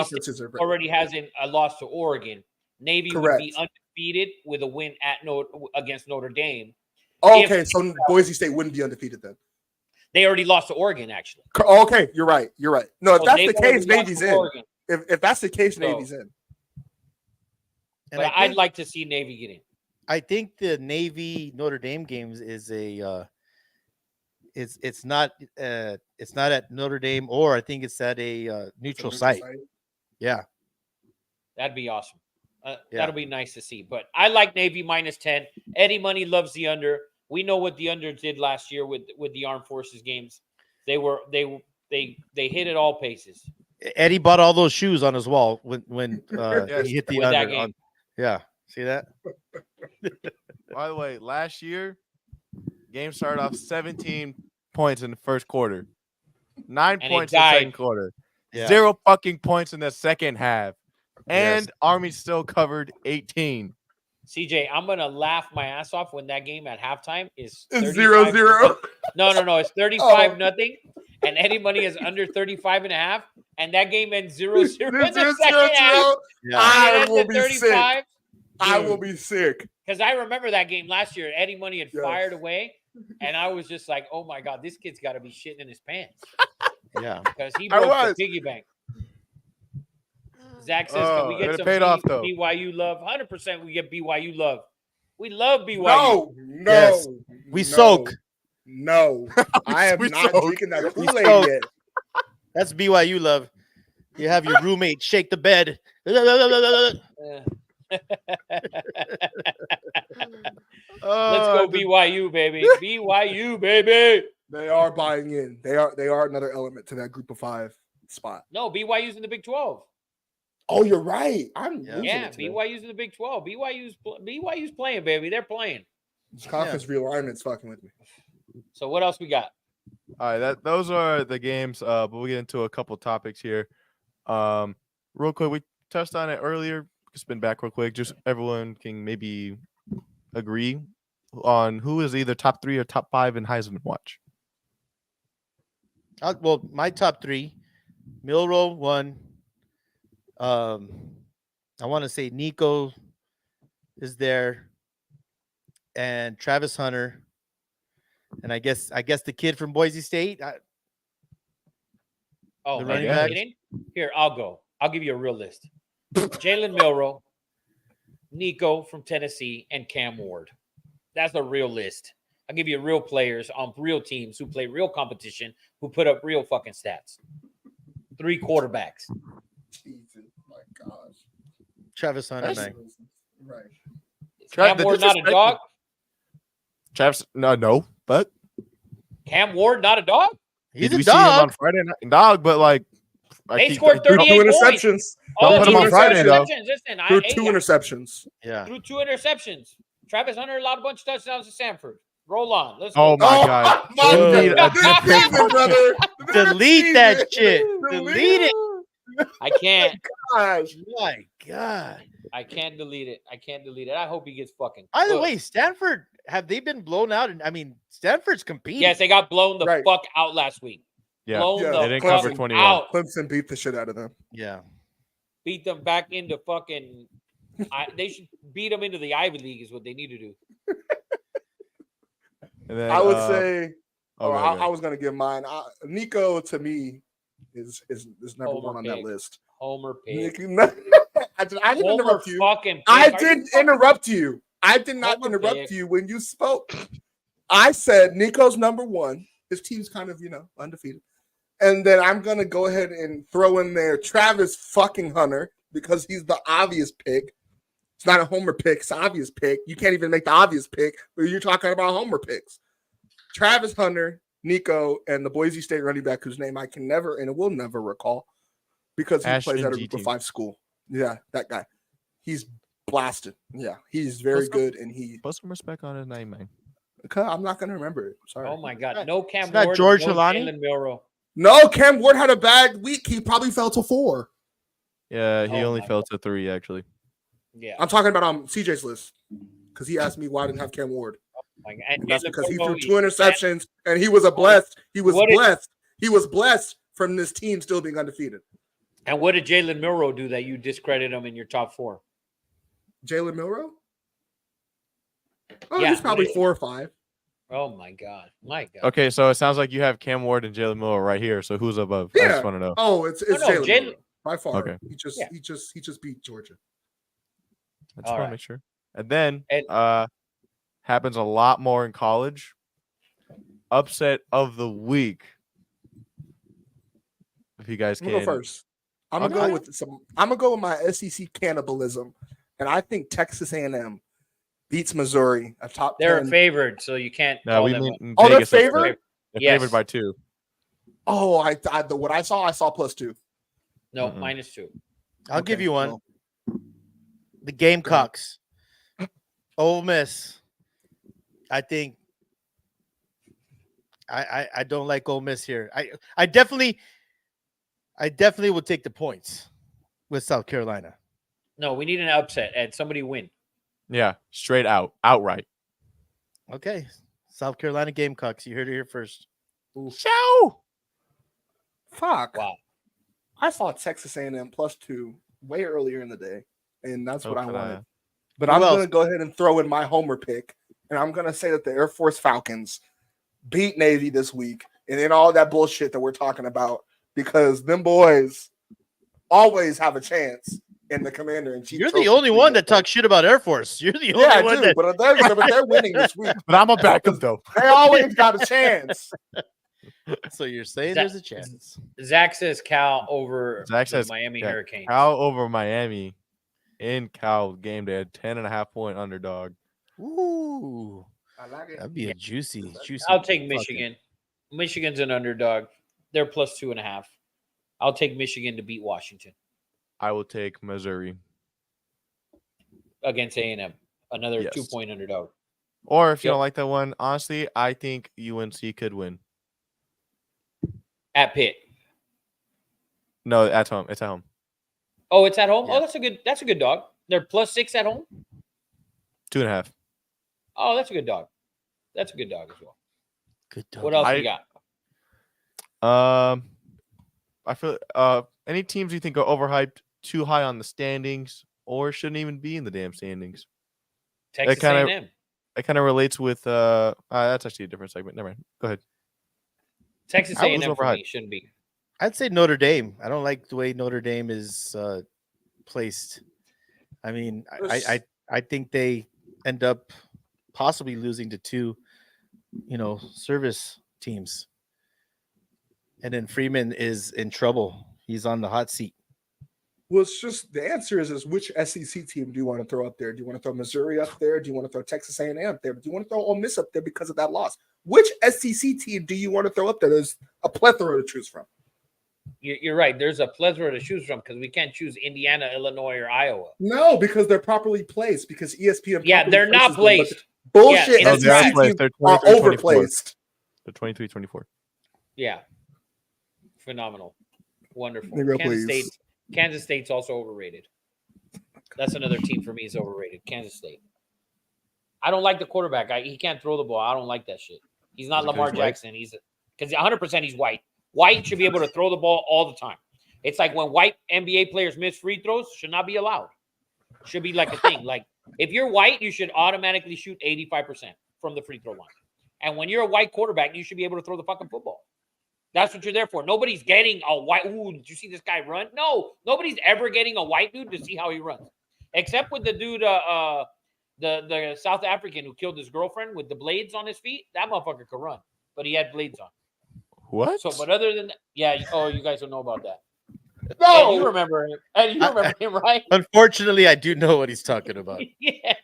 already hasn't a loss to Oregon. Navy would be undefeated with a win against Notre Dame. Okay, so Boise State wouldn't be undefeated then. They already lost to Oregon, actually. Okay, you're right. No, if So that's the case, Navy's in. If that's the case, Navy's in. But I'd like to see Navy get in. I think the Navy Notre Dame games is it's not at Notre Dame, or I think it's at a neutral site. Yeah, that'd be awesome. That'll be nice to see. But I like Navy -10. Eddie Money loves the under. We know what the under did last year with the Armed Forces games. They hit at all paces. Eddie bought all those shoes on his wall when he hit the with under. that game. Yeah, see that? By the way, last year, game started off 17 points in the first quarter, 9 points in the second quarter, 0 fucking points in the second half, and Army still covered 18. CJ, I'm gonna laugh my ass off when that game at halftime is It's 35 0-0. No, it's 35 nothing, and Eddie Money is under 35 and a half, and that game ends 0-0 in the second half. Yeah. I will be sick. 35. I will be sick. Because I remember that game last year. Eddie Money had Yes. fired away, and I was just like, "Oh my god, this kid's got to be shitting in his pants." Yeah. Because he I broke was. the piggy bank. Zach says, "Can we and get it some paid off, though. BYU love?" 100%, we get BYU love. We love BYU. No. Yes. We soak. No. I am We not soak. drinking that We Kool-Aid soak. yet. That's BYU love. You have your roommate shake the bed. Let's go BYU, baby. BYU, baby. They are buying in. They are another element to that group of 5 spot. No, BYU's in the Big 12. Oh, you're right. I'm Yeah. losing Yeah, it today. BYU's in the Big 12. BYU's playing, baby. They're playing. This conference realignment's fucking with me. So what else we got? All right, those are the games. But we'll get into a couple topics here. Real quick, we touched on it earlier. Spin back real quick. Just everyone can maybe agree on who is either top 3 or top 5 in Heisman watch. Well, my top 3: Milroe 1. I want to say Nico is there, and Travis Hunter, and I guess the kid from Boise State. Oh, The man, running you're backs? kidding? Here, I'll go. I'll give you a real list. Jalen Milroe, Nico from Tennessee, and Cam Ward. That's a real list. I'll give you real players on real teams who play real competition, who put up real fucking stats. 3 quarterbacks. Jesus, my gosh. Travis Hunter, man. Right. Cam Ward not a dog? Travis, no, but Cam Ward not a dog? He's did a we see him on dog. Friday night? Dog, but like They scored 38 Two points. interceptions. Don't put him on Friday, though. Listen, Threw 2 interceptions. Yeah. threw 2 interceptions. Travis Hunter allowed a bunch of touchdowns to Sanford. Roll on. Let's go. Oh my god. my We need a God. different- This season, brother. Delete that shit. Delete it. I can't. Gosh. My God. I can't delete it. I hope he gets fucking. By the cooked. way, Stanford, have they been blown out? And I mean, Stanford's competing. Yes, they got blown the Right. fuck out last week. Yeah, Blown Yeah, the they didn't fuck cover 21. out. Clemson beat the shit out of them. Yeah. Beat them back into fucking. They should beat them into the Ivy League is what they need to do. And then, I would say, oh, go I ahead. was going to give mine. Nico, to me, is number Homer 1 on that pick. list. Homer pick. I didn't Homer interrupt you. fucking. Pick. I Are you didn't fucking- interrupt you. I did not Homer interrupt pick. you when you spoke. I said Nico's number 1. His team's kind of, undefeated. And then I'm going to go ahead and throw in there Travis fucking Hunter because he's the obvious pick. It's not a Homer pick. It's an obvious pick. You can't even make the obvious pick, but you're talking about Homer picks. Travis Hunter, Nico, and the Boise State running back whose name I can never and will never recall because he Ashton plays at a group of GT. 5 school. Yeah, that guy. He's blasted. Yeah, he's very good. And Put some respect on his name, man. I'm not going to remember it. Sorry. Oh my God! No Cam It's not Ward. George no Helani? Jalen Milroe. No, Cam Ward had a bad week. He probably fell to 4. Yeah, he Oh only my fell to 3 actually. Yeah. I'm talking about on CJ's list because he asked me why I didn't have Cam Ward. Like, and And that's Jalen because he Milroe, threw 2 interceptions and he was blessed. He was What is- blessed. He was blessed from this team still being undefeated. And what did Jalen Milroe do that you discredit him in your top 4? Jalen Milroe? Oh, Yeah, he's probably what is- 4 or 5. Oh my God! My God! Okay, so it sounds like you have Cam Ward and Jalen Miller right here. So who's above? I Yeah. just want to know. Oh, it's no, Jalen Jalen- Milroe, by far. Okay. He just beat Georgia. I just All want right. to make sure. And then And- happens a lot more in college. Upset of the week. If you guys I'm can gonna go first. I'm Okay. gonna go with my SEC cannibalism, and I think Texas A&M beats Missouri, a top They're 10. favored, so you can't. No, call we them mean Oh, they're Vegas upset. favored? They're Yes. favored by 2. Oh, what I saw +2. no Mm-mm. -2. I'll give Okay, you one. well. The Gamecocks. Ole Miss. I think I don't like Ole Miss here. I definitely would take the points with South Carolina. No, we need an upset and somebody win. Yeah, straight outright. Okay. South Carolina Gamecocks. You heard it here first. Show. Fuck. Wow. I saw Texas A&M +2 way earlier in the day, and that's what I Hopefully, wanted. But Who I'm else? going to go ahead and throw in my homer pick, and I'm going to say that the Air Force Falcons beat Navy this week, and then all that bullshit that we're talking about, because them boys always have a chance in the Commander-in-Chief. You're the only one that talks shit about Air Force. You're the only one that. But they're winning this week. But I'm a backup though. They always got a chance. So you're saying Zach- there's a chance. Zach says Cal over Zach the says Miami Hurricanes. Cal over Miami in Cal game day, 10.5-point underdog. Ooh, I like it. that'd be a juicy. I'll take fucking- Michigan. Michigan's an underdog. They're +2.5. I'll take Michigan to beat Washington I will take Missouri. against A&M. Another Yes. 2-point underdog. Or if you Yep. don't like that one, honestly, I think UNC could win. At Pitt. No, at home. It's at home. Oh, it's at home. Yeah. Oh, that's a good dog. They're +6 at home. 2.5. Oh, that's a good dog. That's a good dog as well. Good dog. What else I- you got? I feel any teams you think are overhyped, too high on the standings, or shouldn't even be in the damn standings. Texas kinda- A&M. It kind of relates with that's actually a different segment. Never mind. Go ahead. Texas I was A&M for me overhyped. shouldn't be. I'd say Notre Dame. I don't like the way Notre Dame is placed. I mean, I think they end up possibly losing to two, service teams. And then Freeman is in trouble. He's on the hot seat. Well, it's just the answer is which SEC team do you want to throw up there? Do you want to throw Missouri up there? Do you want to throw Texas A&M up there? Do you want to throw Ole Miss up there because of that loss? Which SEC team do you want to throw up there? There's a plethora to choose from. You're right. There's a plethora to choose from because we can't choose Indiana, Illinois, or Iowa. No, because they're properly placed. Because ESPN. Yeah, properly they're not places them, but placed. bullshit Yeah, No, they are SEC placed. teams They're are 23-24. overplaced. They're 23-24. Yeah. Phenomenal. Wonderful. Nigga, Kansas please. State. Kansas State's also overrated. That's another team for me is overrated. Kansas State. I don't like the quarterback. He can't throw the ball. I don't like that shit. He's not Is it 'cause Lamar he's white? Jackson. He's because 100% he's white. White should be able to throw the ball all the time. It's like when white NBA players miss free throws, should not be allowed. Should be like a thing. Like if you're white, you should automatically shoot 85% from the free throw line. And when you're a white quarterback, you should be able to throw the fucking football. That's what you're there for. Nobody's getting a white. Ooh, did you see this guy run? No, nobody's ever getting a white dude to see how he runs, except with the dude, the South African who killed his girlfriend with the blades on his feet. That motherfucker could run, but he had blades on. What? So, but other than that, yeah. Oh, you guys don't know about that. No, And you remember him? And you remember him, right? Unfortunately, I do know what he's talking about. Yes.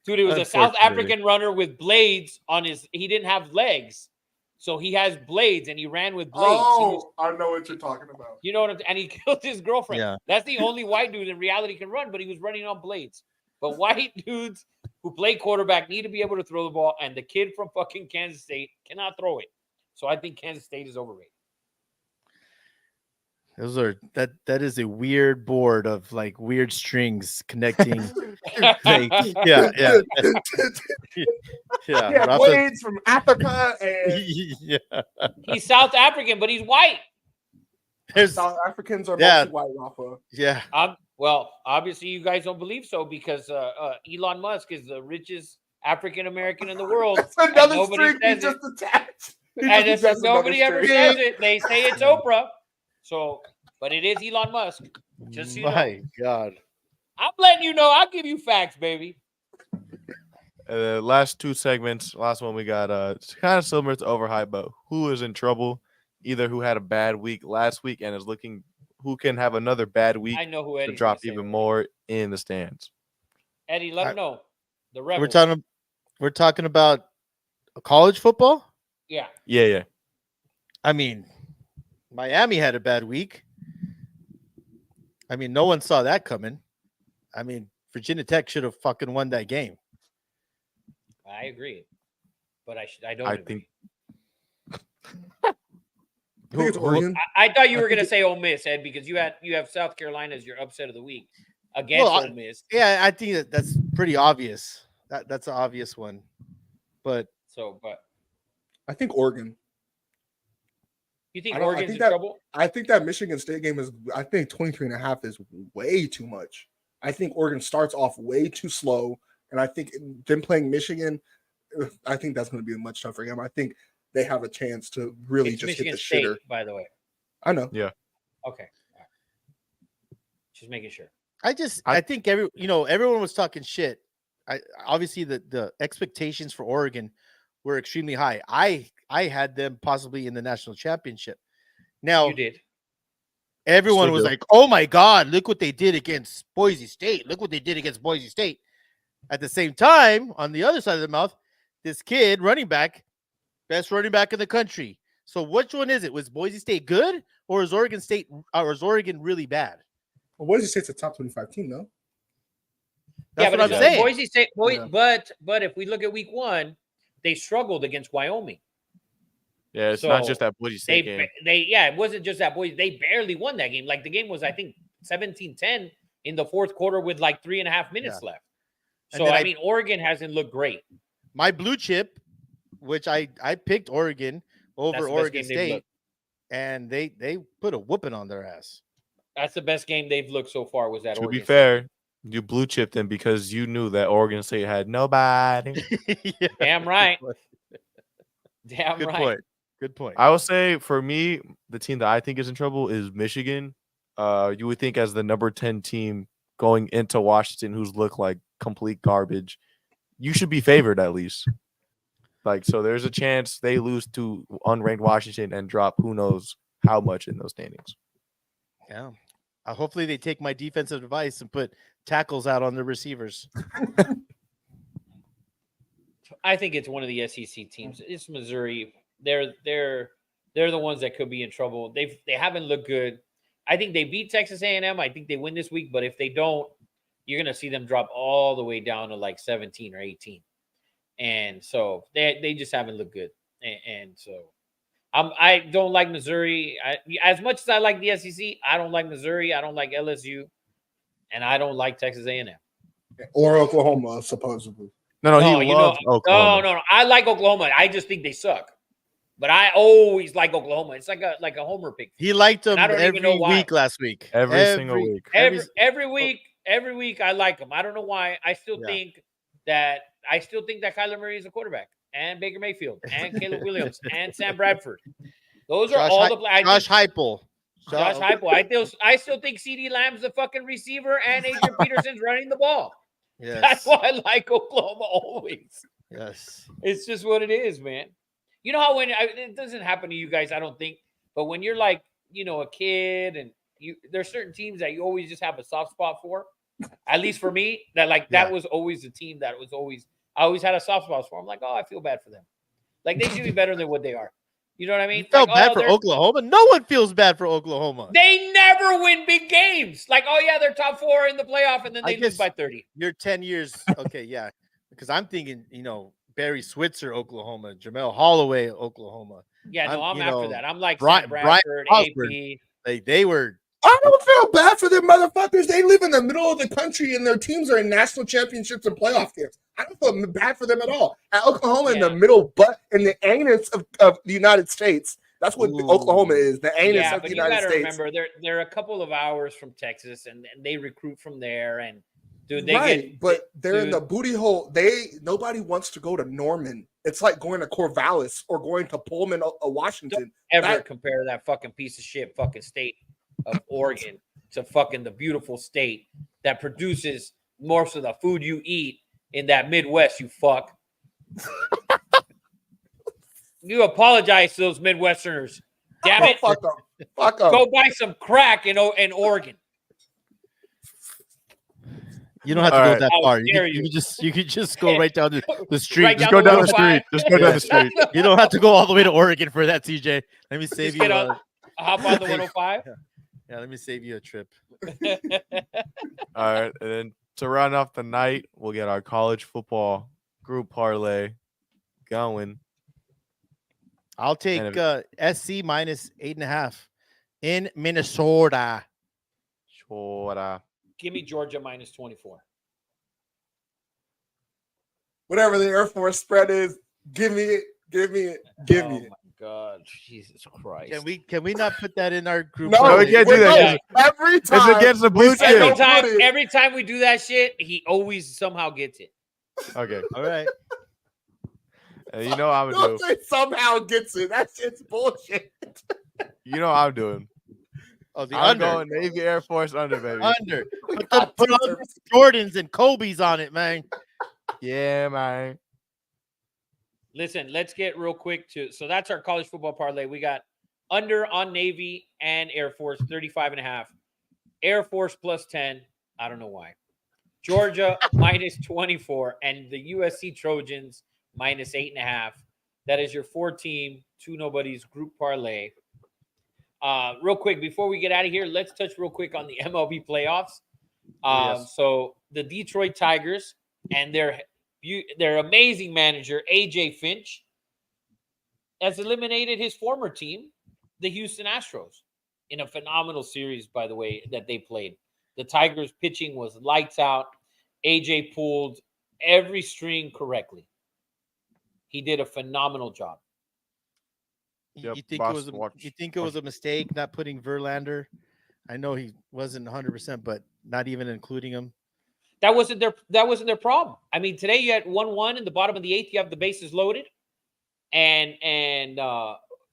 Dude, it was a South Unfortunately. African runner with blades on his. He didn't have legs, so he has blades, and he ran with blades. He was- I know what you're talking about. You know what I'm and he killed his girlfriend. Yeah. That's the only white dude in reality can run, but he was running on blades. But white dudes who play quarterback need to be able to throw the ball, and the kid from fucking Kansas State cannot throw it. So I think Kansas State is overrated. That is a weird board of like weird strings connecting. like, yeah. Yeah, Rafa- blades from Africa and yeah. He's South African, but he's white. There's- South Africans are Yeah. mostly white, Rafa. yeah. Well, obviously you guys don't believe so because Elon Musk is the richest African American in the world. That's and another nobody string he says just it. attached. He And just it's- attached another nobody ever string. says it. They say it's Oprah. So, but it is Elon Musk. Just so you know. My God. I'm letting you know. I'll give you facts, baby. Last two segments. Last one we got it's kind of similar to overhyped, but who is in trouble? Either who had a bad week last week and is looking who can have another bad week I know who to Eddie's drop gonna say. even more in the stands. Eddie, let him know. The Rebels. We're talking about college football. Yeah. Yeah. I mean, Miami had a bad week. I mean, no one saw that coming. I mean, Virginia Tech should have fucking won that game. I agree. But I don't I agree. think I think it's Oregon. I thought you were gonna say Ole Miss, Ed, because you have South Carolina as your upset of the week. against Well, Ole Miss. Yeah, I think that's pretty obvious. That's an obvious one. But I think Oregon. You think I Oregon's think in trouble? I think that Michigan State game is. I think 23.5 is way too much. I think Oregon starts off way too slow, and I think them playing Michigan, I think that's going to be a much tougher game. I think they have a chance to really It's just Michigan hit the State, shitter. by the way. I know. Yeah. Okay. All right. Just making sure. I think everyone was talking shit. Obviously the expectations for Oregon were extremely high. I had them possibly in the national championship. Now You did. everyone Still was do. like, "Oh my God, look what they did against Boise State! Look what they did against Boise State!" At the same time, on the other side of the mouth, this kid running back, best running back in the country. So which one is it? Was Boise State good, or is Oregon really bad? Well, Boise State's a top 25 team, though. That's what I'm it's saying. Boise State, Yeah. but if we look at week 1, they struggled against Wyoming. Yeah, it's So not just that Boise State game. It wasn't just that Boise. They barely won that game. Like the game was, I think, 17-10 in the fourth quarter with like 3.5 minutes left. And So then I mean, Oregon hasn't looked great. My blue chip, which I picked Oregon That's over the best Oregon game they've State, looked. and they put a whooping on their ass. That's the best game they've looked so far. Was that To Oregon be fair, you blue chipped them because you knew that Oregon State had nobody. Yeah, Damn right. Good Damn point. right. Good point. Good point. I would say for me, the team that I think is in trouble is Michigan. You would think as the number 10 team going into Washington, who's looked like complete garbage, you should be favored at least. Like, so there's a chance they lose to unranked Washington and drop who knows how much in those standings. Yeah. Hopefully they take my defensive advice and put tackles out on the receivers. I think it's one of the SEC teams. It's Missouri. They're the ones that could be in trouble. They haven't looked good. I think they beat Texas A&M. I think they win this week, but if they don't, you're going to see them drop all the way down to like 17 or 18. And so they just haven't looked good. And so I don't like Missouri. As much as I like the SEC, I don't like Missouri. I don't like LSU. And I don't like Texas A&M. Or Oklahoma, supposedly. No, No, he loves Oklahoma. No. I like Oklahoma. I just think they suck. But I always like Oklahoma. It's like a homer pick. He liked them I don't even know every why. week last week. Every single week. Every week I like them. I don't know why. I still think that Kyler Murray is a quarterback, and Baker Mayfield, and Caleb Williams, and Sam Bradford. Those are all the players. Josh Heupel. Josh Heupel. I still think CeeDee Lamb's the fucking receiver, and Adrian Peterson's running the ball. Yes. That's why I like Oklahoma always. Yes. It's just what it is, man. You know how it doesn't happen to you guys, I don't think, but when you're like, a kid and there's certain teams that you always just have a soft spot for. At least for me, that was always the team I always had a soft spot for. I'm like, oh, I feel bad for them. Like they should be better than what they are. You know what I mean? You felt bad for Oklahoma? No one feels bad for Oklahoma. They never win big games. Like, oh yeah, they're top 4 in the playoff, and then they lose by 30. You're 10 years. Okay, yeah. Because I'm thinking, Barry Switzer, Oklahoma, Jamel Holloway, Oklahoma. Yeah, no, I'm after that. I'm like Brian Bradford, Osborne. AP. They were. I don't feel bad for them motherfuckers. They live in the middle of the country and their teams are in national championships and playoff games. I don't feel bad for them at all. At Oklahoma in the middle, but in the anus of the United States. That's what Oklahoma is, the anus of the United States. You got to remember, they're a couple of hours from Texas, and they recruit from there. And dude, they're in the booty hole. Nobody wants to go to Norman. It's like going to Corvallis or going to Pullman, Washington. Don't ever compare that fucking piece of shit fucking state of Oregon to fucking the beautiful state that produces most of the food you eat in that Midwest, you fuck. You apologize to those Midwesterners. Damn it. Fuck up. Go buy some crack in Oregon. You don't have to go that far. You can just go right down the street. Right Just go down the street. Just go down the street. You don't have to go all the way to Oregon for that, TJ. Let me save you. Hop on the 105. Yeah, let me save you a trip. All right, and then to round off the night, we'll get our college football group parlay going. I'll take SC minus 8.5 in Minnesota. Sure. Give me Georgia minus 24. Whatever the Air Force spread is, give me it. Give me it. Give me Oh it. my God, Jesus Christ! Can we not put that in our group? No, No, we can't do we're that. not. Every time It's against the we blue say team. don't put it. Every time we do that shit, he always somehow gets it. Okay. All right. You know what I'm Don't gonna do. say somehow gets it. That shit's bullshit. You know what I'm doing. Oh, the I'm under. going Navy Air Force under, baby. Under. We Put, got put two all the services. Jordans and Kobe's on it, man. Yeah, man. Listen, let's get real quick to. So that's our college football parlay. We got under on Navy and Air Force 35.5. Air Force plus 10. I don't know why. Georgia minus 24 and the USC Trojans minus 8.5. That is your 4-team, 2 nobodies group parlay. Real quick, before we get out of here, let's touch real quick on the MLB playoffs. Yes. So the Detroit Tigers and their amazing manager, AJ Finch, has eliminated his former team, the Houston Astros, in a phenomenal series, by the way, that they played. The Tigers pitching was lights out. AJ pulled every string correctly. He did a phenomenal job. Yep, You think boss, it was a mistake not putting Verlander? I know he wasn't 100%, but not even including him. That wasn't their problem. I mean, today you had 1-1 in the bottom of the 8th. You have the bases loaded, and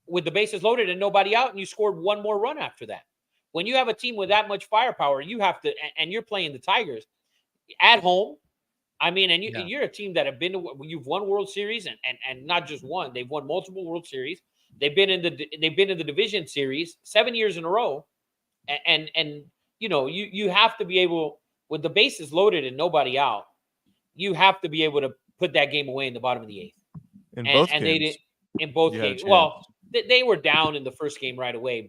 with the bases loaded and nobody out, and you scored one more run after that. When you have a team with that much firepower, you have to, and you're playing the Tigers at home. I mean, and you're a team that you've won World Series and not just one. They've won multiple World Series. They've been in the division series 7 years in a row, and you know you have to be able, with the bases loaded and nobody out, you have to be able to put that game away in the bottom of the 8th. In both and games. they did in both You had a games. chance. Well, they were down in the first game right away,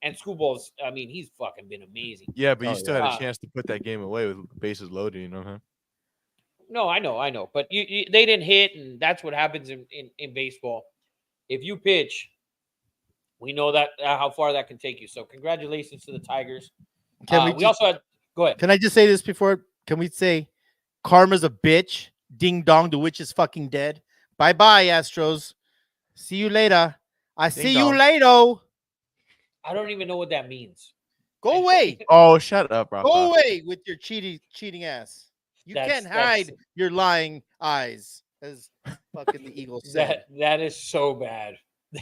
and Schoolball's, I mean, he's fucking been amazing. Yeah, but you still had yeah. a chance to put that game away with bases loaded, you know, huh? No, I know. But they didn't hit, and that's what happens in baseball. If you pitch, we know that how far that can take you. So congratulations to the Tigers. We also had – go ahead. Can I just say this before? Can we say karma's a bitch? Ding dong, the witch is fucking dead. Bye-bye, Astros. See you later. See you later. I don't even know what that means. Go away. Oh, shut up, Rafa. Go away with your cheating ass. You can't hide your lying eyes, as fucking the Eagles said. That is so bad.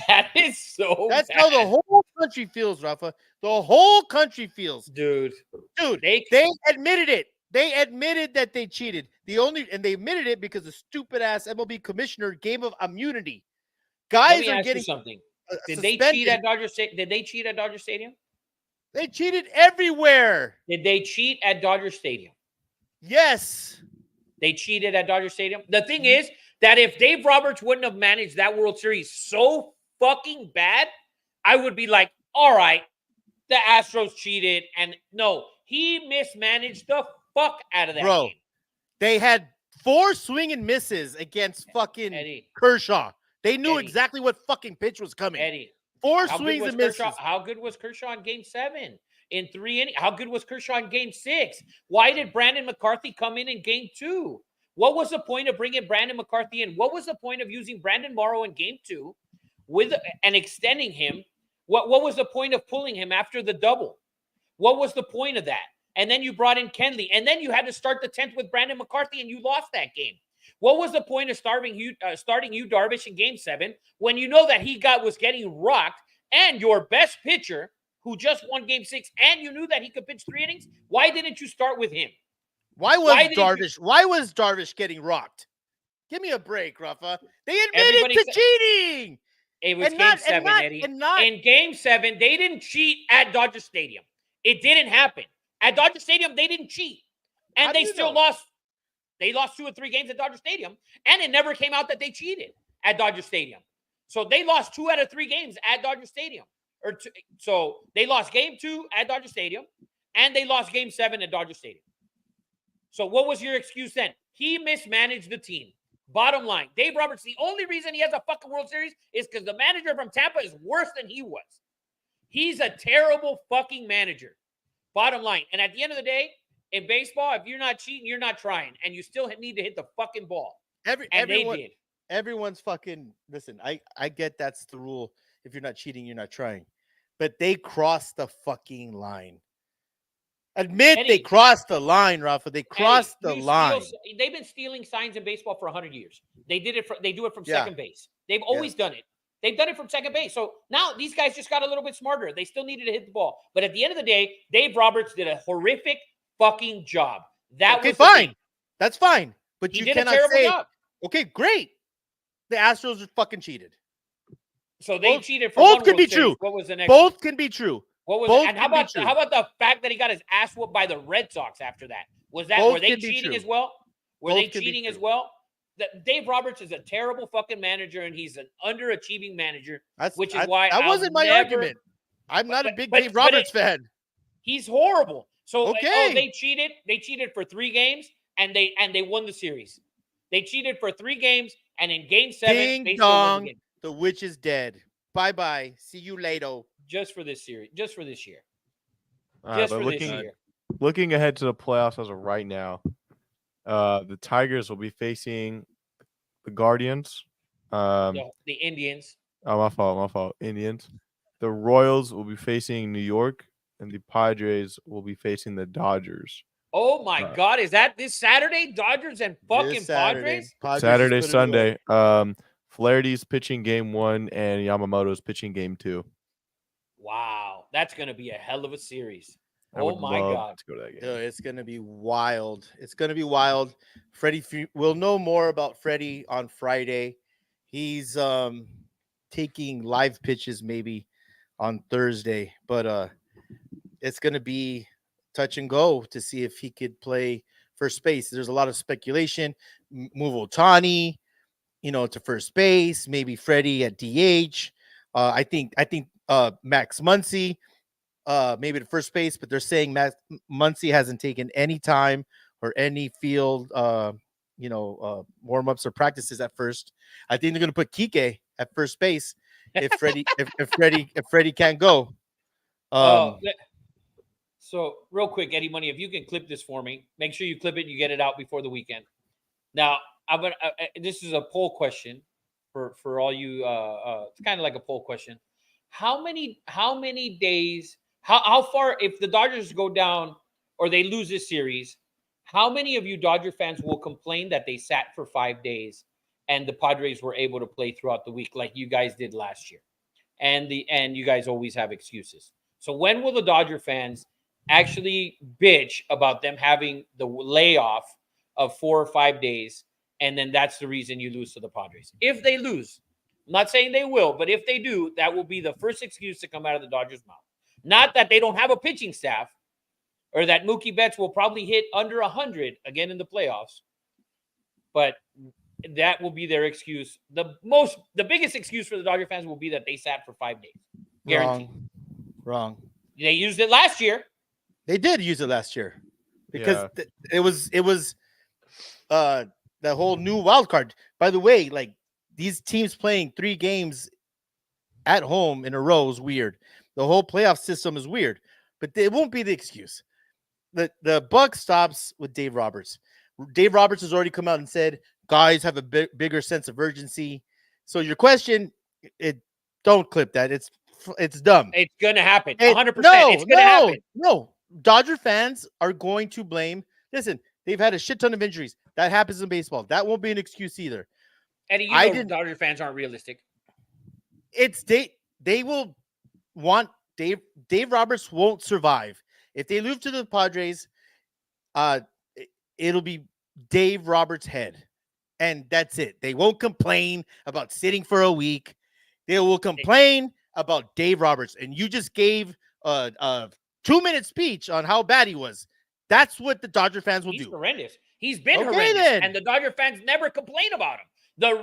That is so That's bad. how the whole country feels, Rafa. The whole country feels. Dude, they admitted it. They admitted that they cheated. They admitted it because the stupid ass MLB commissioner gave them immunity. Guys are getting something. Did suspended. they cheat at Dodger Stadium? Did they cheat at Dodger Stadium? They cheated everywhere. Did they cheat at Dodger Stadium? Yes. They cheated at Dodger Stadium. The thing is that if Dave Roberts wouldn't have managed that World Series so fucking bad, I would be like, all right, the Astros cheated. And no, he mismanaged the fuck out of that game. They had 4 swing and misses against fucking Kershaw. They knew exactly what fucking pitch was coming. Eddie, 4 swings and misses. How good was Kershaw in Game 7? In 3 innings? How good was Kershaw in Game 6? Why did Brandon McCarthy come in Game 2? What was the point of bringing Brandon McCarthy in? What was the point of using Brandon Morrow in Game 2 and extending him? What was the point of pulling him after the double? What was the point of that? And then you brought in Kenley, and then you had to start the 10th with Brandon McCarthy, and you lost that game. What was the point of starting Yu Darvish in Game 7 when you know that he was getting rocked, and your best pitcher, who just won Game 6, and you knew that he could pitch 3 innings? Why didn't you start with him? Why was Darvish getting rocked? Give me a break, Rafa. They admitted to cheating. It was Game 7, Eddie. In Game 7, they didn't cheat at Dodger Stadium. It didn't happen. At Dodger Stadium, they didn't cheat. And they still lost. They lost 2 or 3 games at Dodger Stadium, and it never came out that they cheated at Dodger Stadium. So they lost 2 out of 3 games at Dodger Stadium. So they lost Game 2 at Dodger Stadium, and they lost Game 7 at Dodger Stadium. So what was your excuse then? He mismanaged the team. Bottom line, Dave Roberts, the only reason he has a fucking World Series is because the manager from Tampa is worse than he was. He's a terrible fucking manager. Bottom line. And at the end of the day, In baseball, if you're not cheating, you're not trying, and you still need to hit the fucking ball. They did. Everyone's fucking listen. I get that's the rule. If you're not cheating, you're not trying. But they crossed the fucking line. Admit they crossed the line, Rafa. They crossed the line. They've been stealing signs in baseball for 100 years. They do it from second base. They've always done it. They've done it from second base. So now these guys just got a little bit smarter. They still needed to hit the ball. But at the end of the day, Dave Roberts did a horrific fucking job. That was fine. That's fine. But you did cannot a terrible say, job. Okay, great. The Astros are fucking cheated. So they cheated for both can be true. What was the next? Both can be true. What was it? And how about the fact that he got his ass whooped by the Red Sox after that? Were they cheating as well? Were they cheating as well? Dave Roberts is a terrible fucking manager, and he's an underachieving manager, which is why that wasn't my argument. I'm not a big Dave Roberts fan. He's horrible. So they cheated. They cheated for 3 games, and they won the series. They cheated for 3 games, and in Game 7, they still won the game. The witch is dead. Bye-bye. See you later. Just for this series. Just for this year. Looking ahead to the playoffs as of right now, the Tigers will be facing the Guardians. The Indians. Oh, my fault. Indians. The Royals will be facing New York, and the Padres will be facing the Dodgers. Oh my God! Is that this Saturday? Dodgers and fucking Padres? Saturday, Sunday. Flaherty's pitching game 1 and Yamamoto's pitching game 2. Wow, that's gonna be a hell of a series. Oh my God! To go to that game. Dude, it's gonna be wild. It's gonna be wild. Freddie, we'll know more about Freddie on Friday. He's taking live pitches maybe on Thursday, but it's gonna be touch and go to see if he could play first base. There's a lot of speculation. Move Ohtani, to first base. Maybe Freddie at DH. I think Max Muncy, maybe to first base. But they're saying Max Muncy hasn't taken any time or any field, warm-ups or practices at first. I think they're going to put Kike at first base if Freddie if Freddie can't go. So real quick, Eddie Money, if you can clip this for me, make sure you clip it and you get it out before the weekend. Now, this is a poll question for all you. It's kind of like a poll question. How many days? How far? If the Dodgers go down or they lose this series, how many of you Dodger fans will complain that they sat for 5 days and the Padres were able to play throughout the week like you guys did last year, and you guys always have excuses. So when will the Dodger fans actually bitch about them having the layoff of 4 or 5 days, and then that's the reason you lose to the Padres? If they lose, I'm not saying they will, but if they do, that will be the first excuse to come out of the Dodgers' mouth. Not that they don't have a pitching staff, or that Mookie Betts will probably hit under 100 again in the playoffs, but that will be their excuse. The biggest excuse for the Dodger fans will be that they sat for 5 days. Guaranteed. Wrong. They used it last year. They did use it last year because it was that whole new wild card. By the way, like these teams playing 3 games at home in a row is weird. The whole playoff system is weird, but it won't be the excuse. The buck stops with Dave Roberts. Dave Roberts has already come out and said guys have a bigger sense of urgency. So your question, don't clip that. It's dumb. It's gonna happen. 100%. It's gonna happen. No. Dodger fans are going to blame. Listen, they've had a shit ton of injuries. That happens in baseball. That won't be an excuse either. Eddie, Dodger fans aren't realistic. They will want Dave Roberts won't survive. If they lose to the Padres, it'll be Dave Roberts' head. And that's it. They won't complain about sitting for a week. They will complain about Dave Roberts. And you just gave a 2-minute speech on how bad he was. That's what the Dodger fans will do. He's horrendous. He's been horrendous. Then. And the Dodger fans never complain about him. That's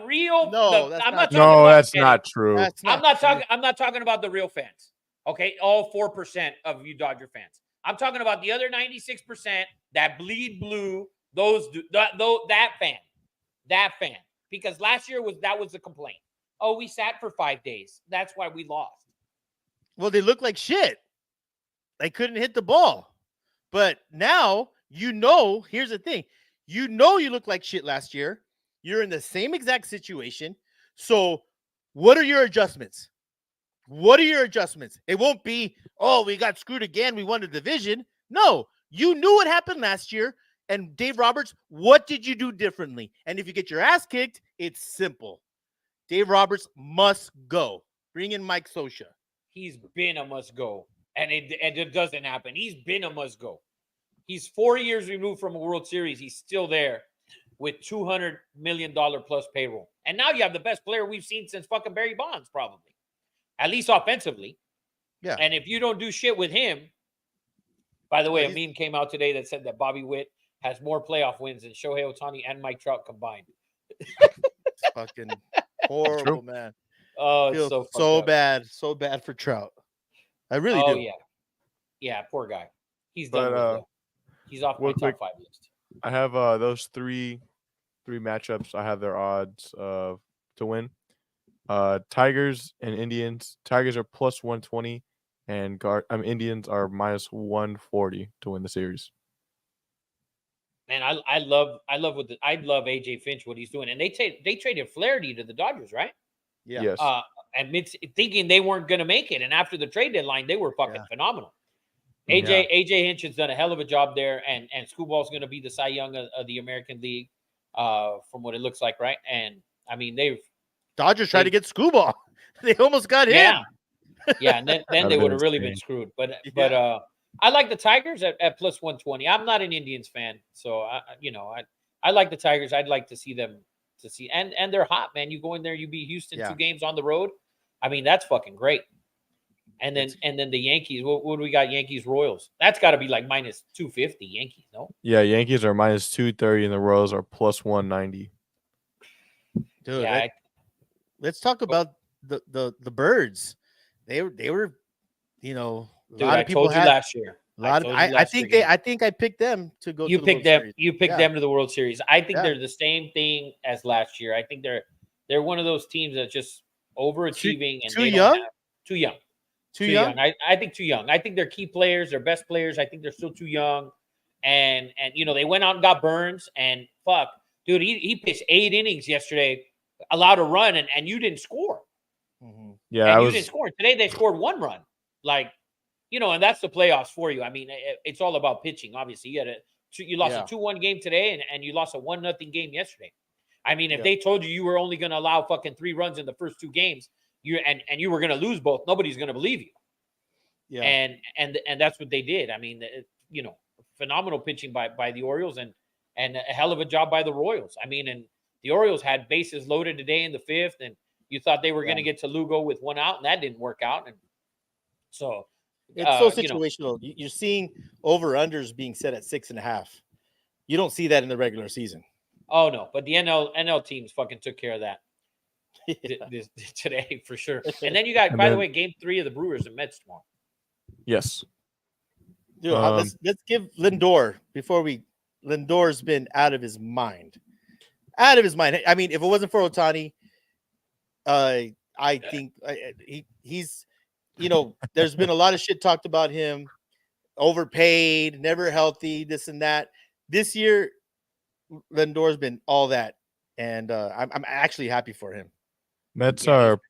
not true. I'm not talking about the real fans. Okay, all 4% of you Dodger fans. I'm talking about the other 96% that bleed blue. That fan. Because last year was the complaint. Oh, we sat for 5 days. That's why we lost. Well, they look like shit. They couldn't hit the ball. But now here's the thing. You look like shit last year. You're in the same exact situation. So what are your adjustments? It won't be, oh, we got screwed again. We won the division. No, you knew what happened last year. And Dave Roberts, what did you do differently? And if you get your ass kicked, it's simple. Dave Roberts must go. Bring in Mike Scioscia. He's been a must go. And it doesn't happen. He's been a must go. He's 4 years removed from a World Series. He's still there with $200 million plus payroll. And now you have the best player we've seen since fucking Barry Bonds, probably. At least offensively. Yeah. And if you don't do shit with him, by the way, a meme came out today that said that Bobby Witt has more playoff wins than Shohei Ohtani and Mike Trout combined. It's fucking horrible, man. Oh, it's so bad. So bad for Trout. I really do. Oh, yeah. Yeah, poor guy. He's done. He's off my top 5 list. I have those three matchups. I have their odds to win. Tigers and Indians. Tigers are plus 120, and Indians are minus 140 to win the series. Man, I love AJ Finch, what he's doing, and they traded Flaherty to the Dodgers, right? Yeah. Yes. And thinking they weren't going to make it, and after the trade deadline, they were fucking phenomenal. AJ Hinch has done a hell of a job there, and Scooball's going to be the Cy Young of the American League, from what it looks like, right? And I mean, Dodgers tried to get Scooball. They almost got him. Yeah, and then they would have really been screwed. But I like the Tigers at plus 120. I'm not an Indians fan, so I like the Tigers. I'd like to see them and they're hot, man. You go in there, you beat Houston 2 games on the road. I mean, that's fucking great. And then the Yankees. What do we got? Yankees Royals. That's got to be like minus 250. Yankees, no? Yeah, Yankees are minus 230, and the Royals are plus 190. Dude, let's talk about the Birds. They were, a lot of people told you last year. I think I picked them to go. You picked them. You picked them to the World Series. I think they're the same thing as last year. I think they're one of those teams that's just overachieving and too young. Too young. I think too young. I think they're key players, they're best players. I think they're still too young. And they went out and got Burns, and fuck, dude, he pitched 8 innings yesterday, allowed a run, and you didn't score. Mm-hmm. Yeah, and you didn't score. Today they scored 1 run. Like, and that's the playoffs for you. I mean, it's all about pitching. Obviously, you lost a 2-1 game today, and you lost a 1-0 game yesterday. I mean, if they told you were only going to allow fucking 3 runs in the first 2 games, and you were going to lose both, nobody's going to believe you. Yeah, and that's what they did. I mean, phenomenal pitching by the Orioles, and a hell of a job by the Royals. I mean, and the Orioles had bases loaded today in the 5th, and you thought they were going to get to Lugo with 1 out, and that didn't work out. And so it's so situational. You're seeing over-unders being set at 6.5. You don't see that in the regular season. Oh, no. But the NL teams fucking took care of that today for sure. And then you got, by the way, game 3 of the Brewers and Mets tomorrow. Yes. Dude, let's give Lindor Lindor's been out of his mind. Out of his mind. I mean, if it wasn't for Ohtani, I think he's, there's been a lot of shit talked about him, overpaid, never healthy, this and that. This year, Lindor's been all that, and I'm actually happy for him. Mets are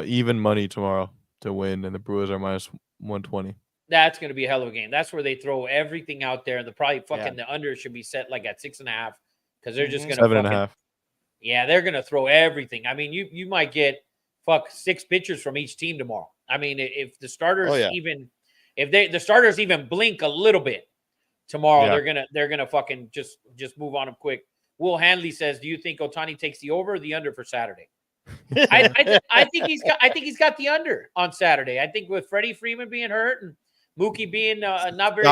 even money tomorrow to win, and the Brewers are minus 120. That's going to be a hell of a game. That's where they throw everything out there. The under should be set like at 6.5 because they're just going to 7.5. Yeah, they're going to throw everything. I mean, you might get 6 pitchers from each team tomorrow. I mean, if the starters the starters even blink a little bit tomorrow, they're gonna fucking just move on them quick. Will Hanley says, "Do you think Ohtani takes the over or the under for Saturday?" I think he's got the under on Saturday. I think with Freddie Freeman being hurt and Mookie being not very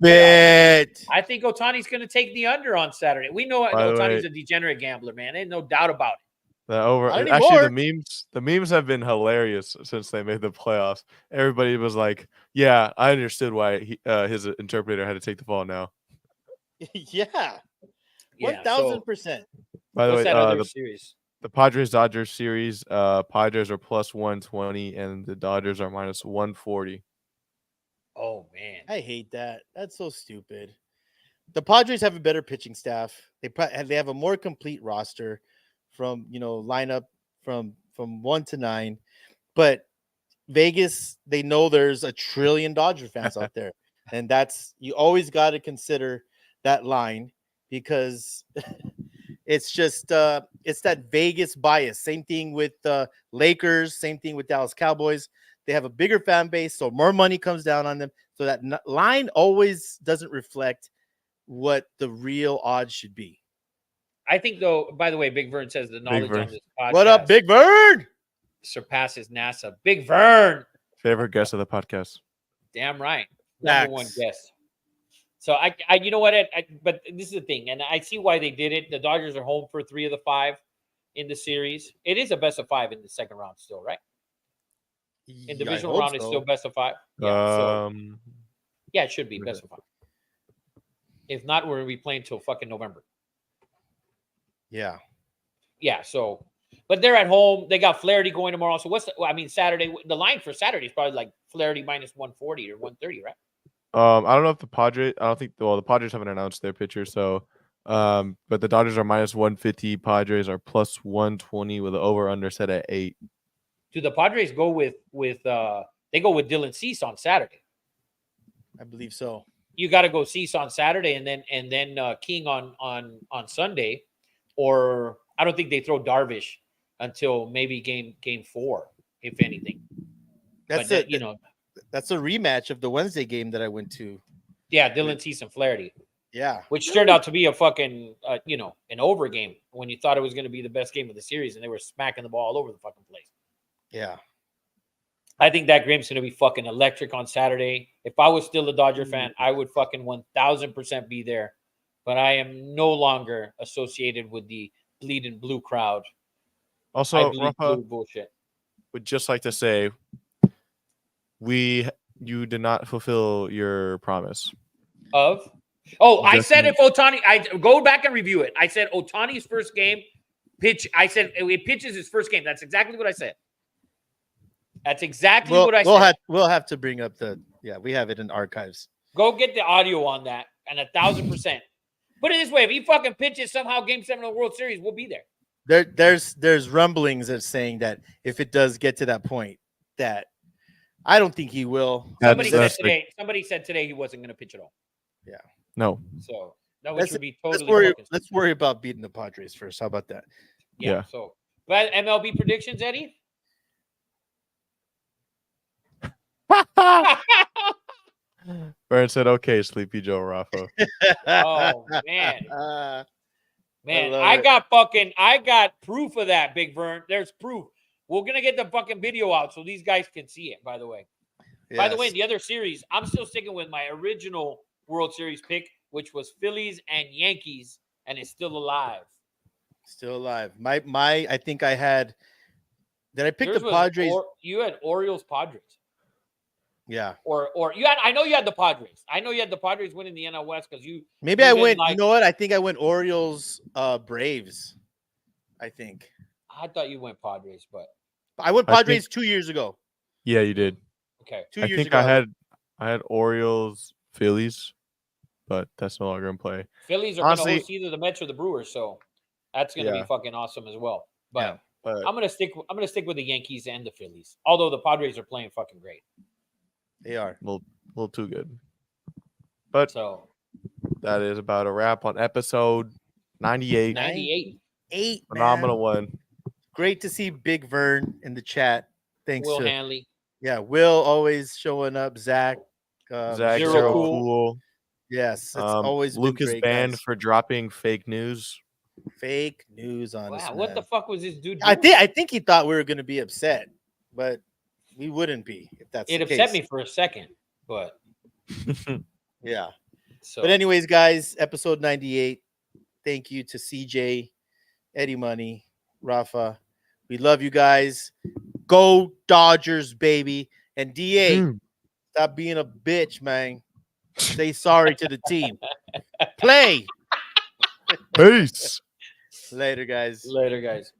good. I think Ohtani's going to take the under on Saturday. We know Ohtani's a degenerate gambler, man. Ain't no doubt about it. Actually, the memes have been hilarious since they made the playoffs. Everybody was like, "Yeah, I understood why his interpreter had to take the fall now." Yeah, 1,000%. By the way, that other series? The Padres-Dodgers series, Padres are plus 120 and the Dodgers are minus 140. Oh man, I hate that. That's so stupid. The Padres have a better pitching staff. They have a more complete roster from lineup from 1 to 9. But Vegas, they know there's a trillion Dodger fans out there, and you always got to consider that line because it's just it's that Vegas bias. Same thing with Lakers. Same thing with Dallas Cowboys. They have a bigger fan base, so more money comes down on them. So that line always doesn't reflect what the real odds should be. I think, though, by the way, Big Vern says the knowledge on this podcast. What up, Big Vern? Surpasses NASA. Big Vern. Favorite guest of the podcast. Damn right. Number one guest. So I you know what? But this is the thing, and I see why they did it. The Dodgers are home for 3 of the 5 in the series. It is a best of 5 in the second round still, right? In the divisional round, it's still best of 5. Yeah, yeah, it should be best of 5. If not, we're gonna be playing till fucking November. Yeah. Yeah. So, but they're at home. They got Flaherty going tomorrow. So Saturday. The line for Saturday is probably like Flaherty minus 140 or 130, right? I don't know if the Padres. I don't think. Well, the Padres haven't announced their pitcher, so. But the Dodgers are minus 150. Padres are plus 120 with an over/under set at 8. Do the Padres go with they go with Dylan Cease on Saturday? I believe so. You got to go Cease on Saturday and then King on Sunday, or I don't think they throw Darvish until maybe game 4, if anything. That's but, it. That's a rematch of the Wednesday game that I went to. Yeah, Dylan Cease and Flaherty. Yeah, which turned out to be a fucking an over game when you thought it was going to be the best game of the series, and they were smacking the ball all over the fucking place. Yeah. I think that game's going to be fucking electric on Saturday. If I was still a Dodger fan, I would fucking 1,000% be there. But I am no longer associated with the bleeding blue crowd. Also, Rafa, bullshit. Would just like to say, you did not fulfill your promise. Of? Oh, I said if Ohtani, I go back and review it. I said Ohtani's first game pitch. I said it pitches his first game. That's exactly what I said. That's exactly what I said. We'll have to bring up we have it in archives. Go get the audio on that, and 1,000%. Put it this way: if he fucking pitches somehow Game 7 of the World Series, we'll be there. There's rumblings of saying that if it does get to that point, that I don't think he will. Somebody said today he wasn't going to pitch at all. Yeah. No. So that would be totally. Let's worry about beating the Padres first. How about that? Yeah. So, but MLB predictions, Eddie. Vern said, "Okay, Sleepy Joe Rafa." Oh man, I got proof of that, Big Vern. There's proof. We're gonna get the fucking video out so these guys can see it. By the way, in the other series, I'm still sticking with my original World Series pick, which was Phillies and Yankees, and it's still alive. Still alive. I think I had. Did I pick the Padres? You had Orioles Padres. Yeah. Or you had. I know you had the Padres. I know you had the Padres winning the NL West because you. Maybe I went. You know what? I think I went Orioles, Braves. I think. I thought you went Padres, but I went Padres 2 years ago. Yeah, you did. Okay. 2 years ago. I had Orioles, Phillies, but that's no longer in play. Phillies are going to host either the Mets or the Brewers, so that's going to be fucking awesome as well. But I'm going to stick with the Yankees and the Phillies. Although the Padres are playing fucking great. They are. A little too good. But that is about a wrap on episode 98. 98. Phenomenal one. Great to see Big Vern in the chat. Thanks Will to Hanley. Yeah, Will always showing up. Zach, Zero Cool. Yes, it's always Lucas been great, banned guys. for dropping fake news. Fake news on us. Wow, what the fuck was this dude doing? I think he thought we were going to be upset, but we wouldn't be if that's the case. It upset me for a second, but yeah. So, but anyways, guys, episode 98. Thank you to CJ, Eddie Money, Rafa. We love you guys. Go Dodgers, baby. And DA, stop being a bitch, man. Say sorry to the team. Play. Peace. Later, guys. Later, guys.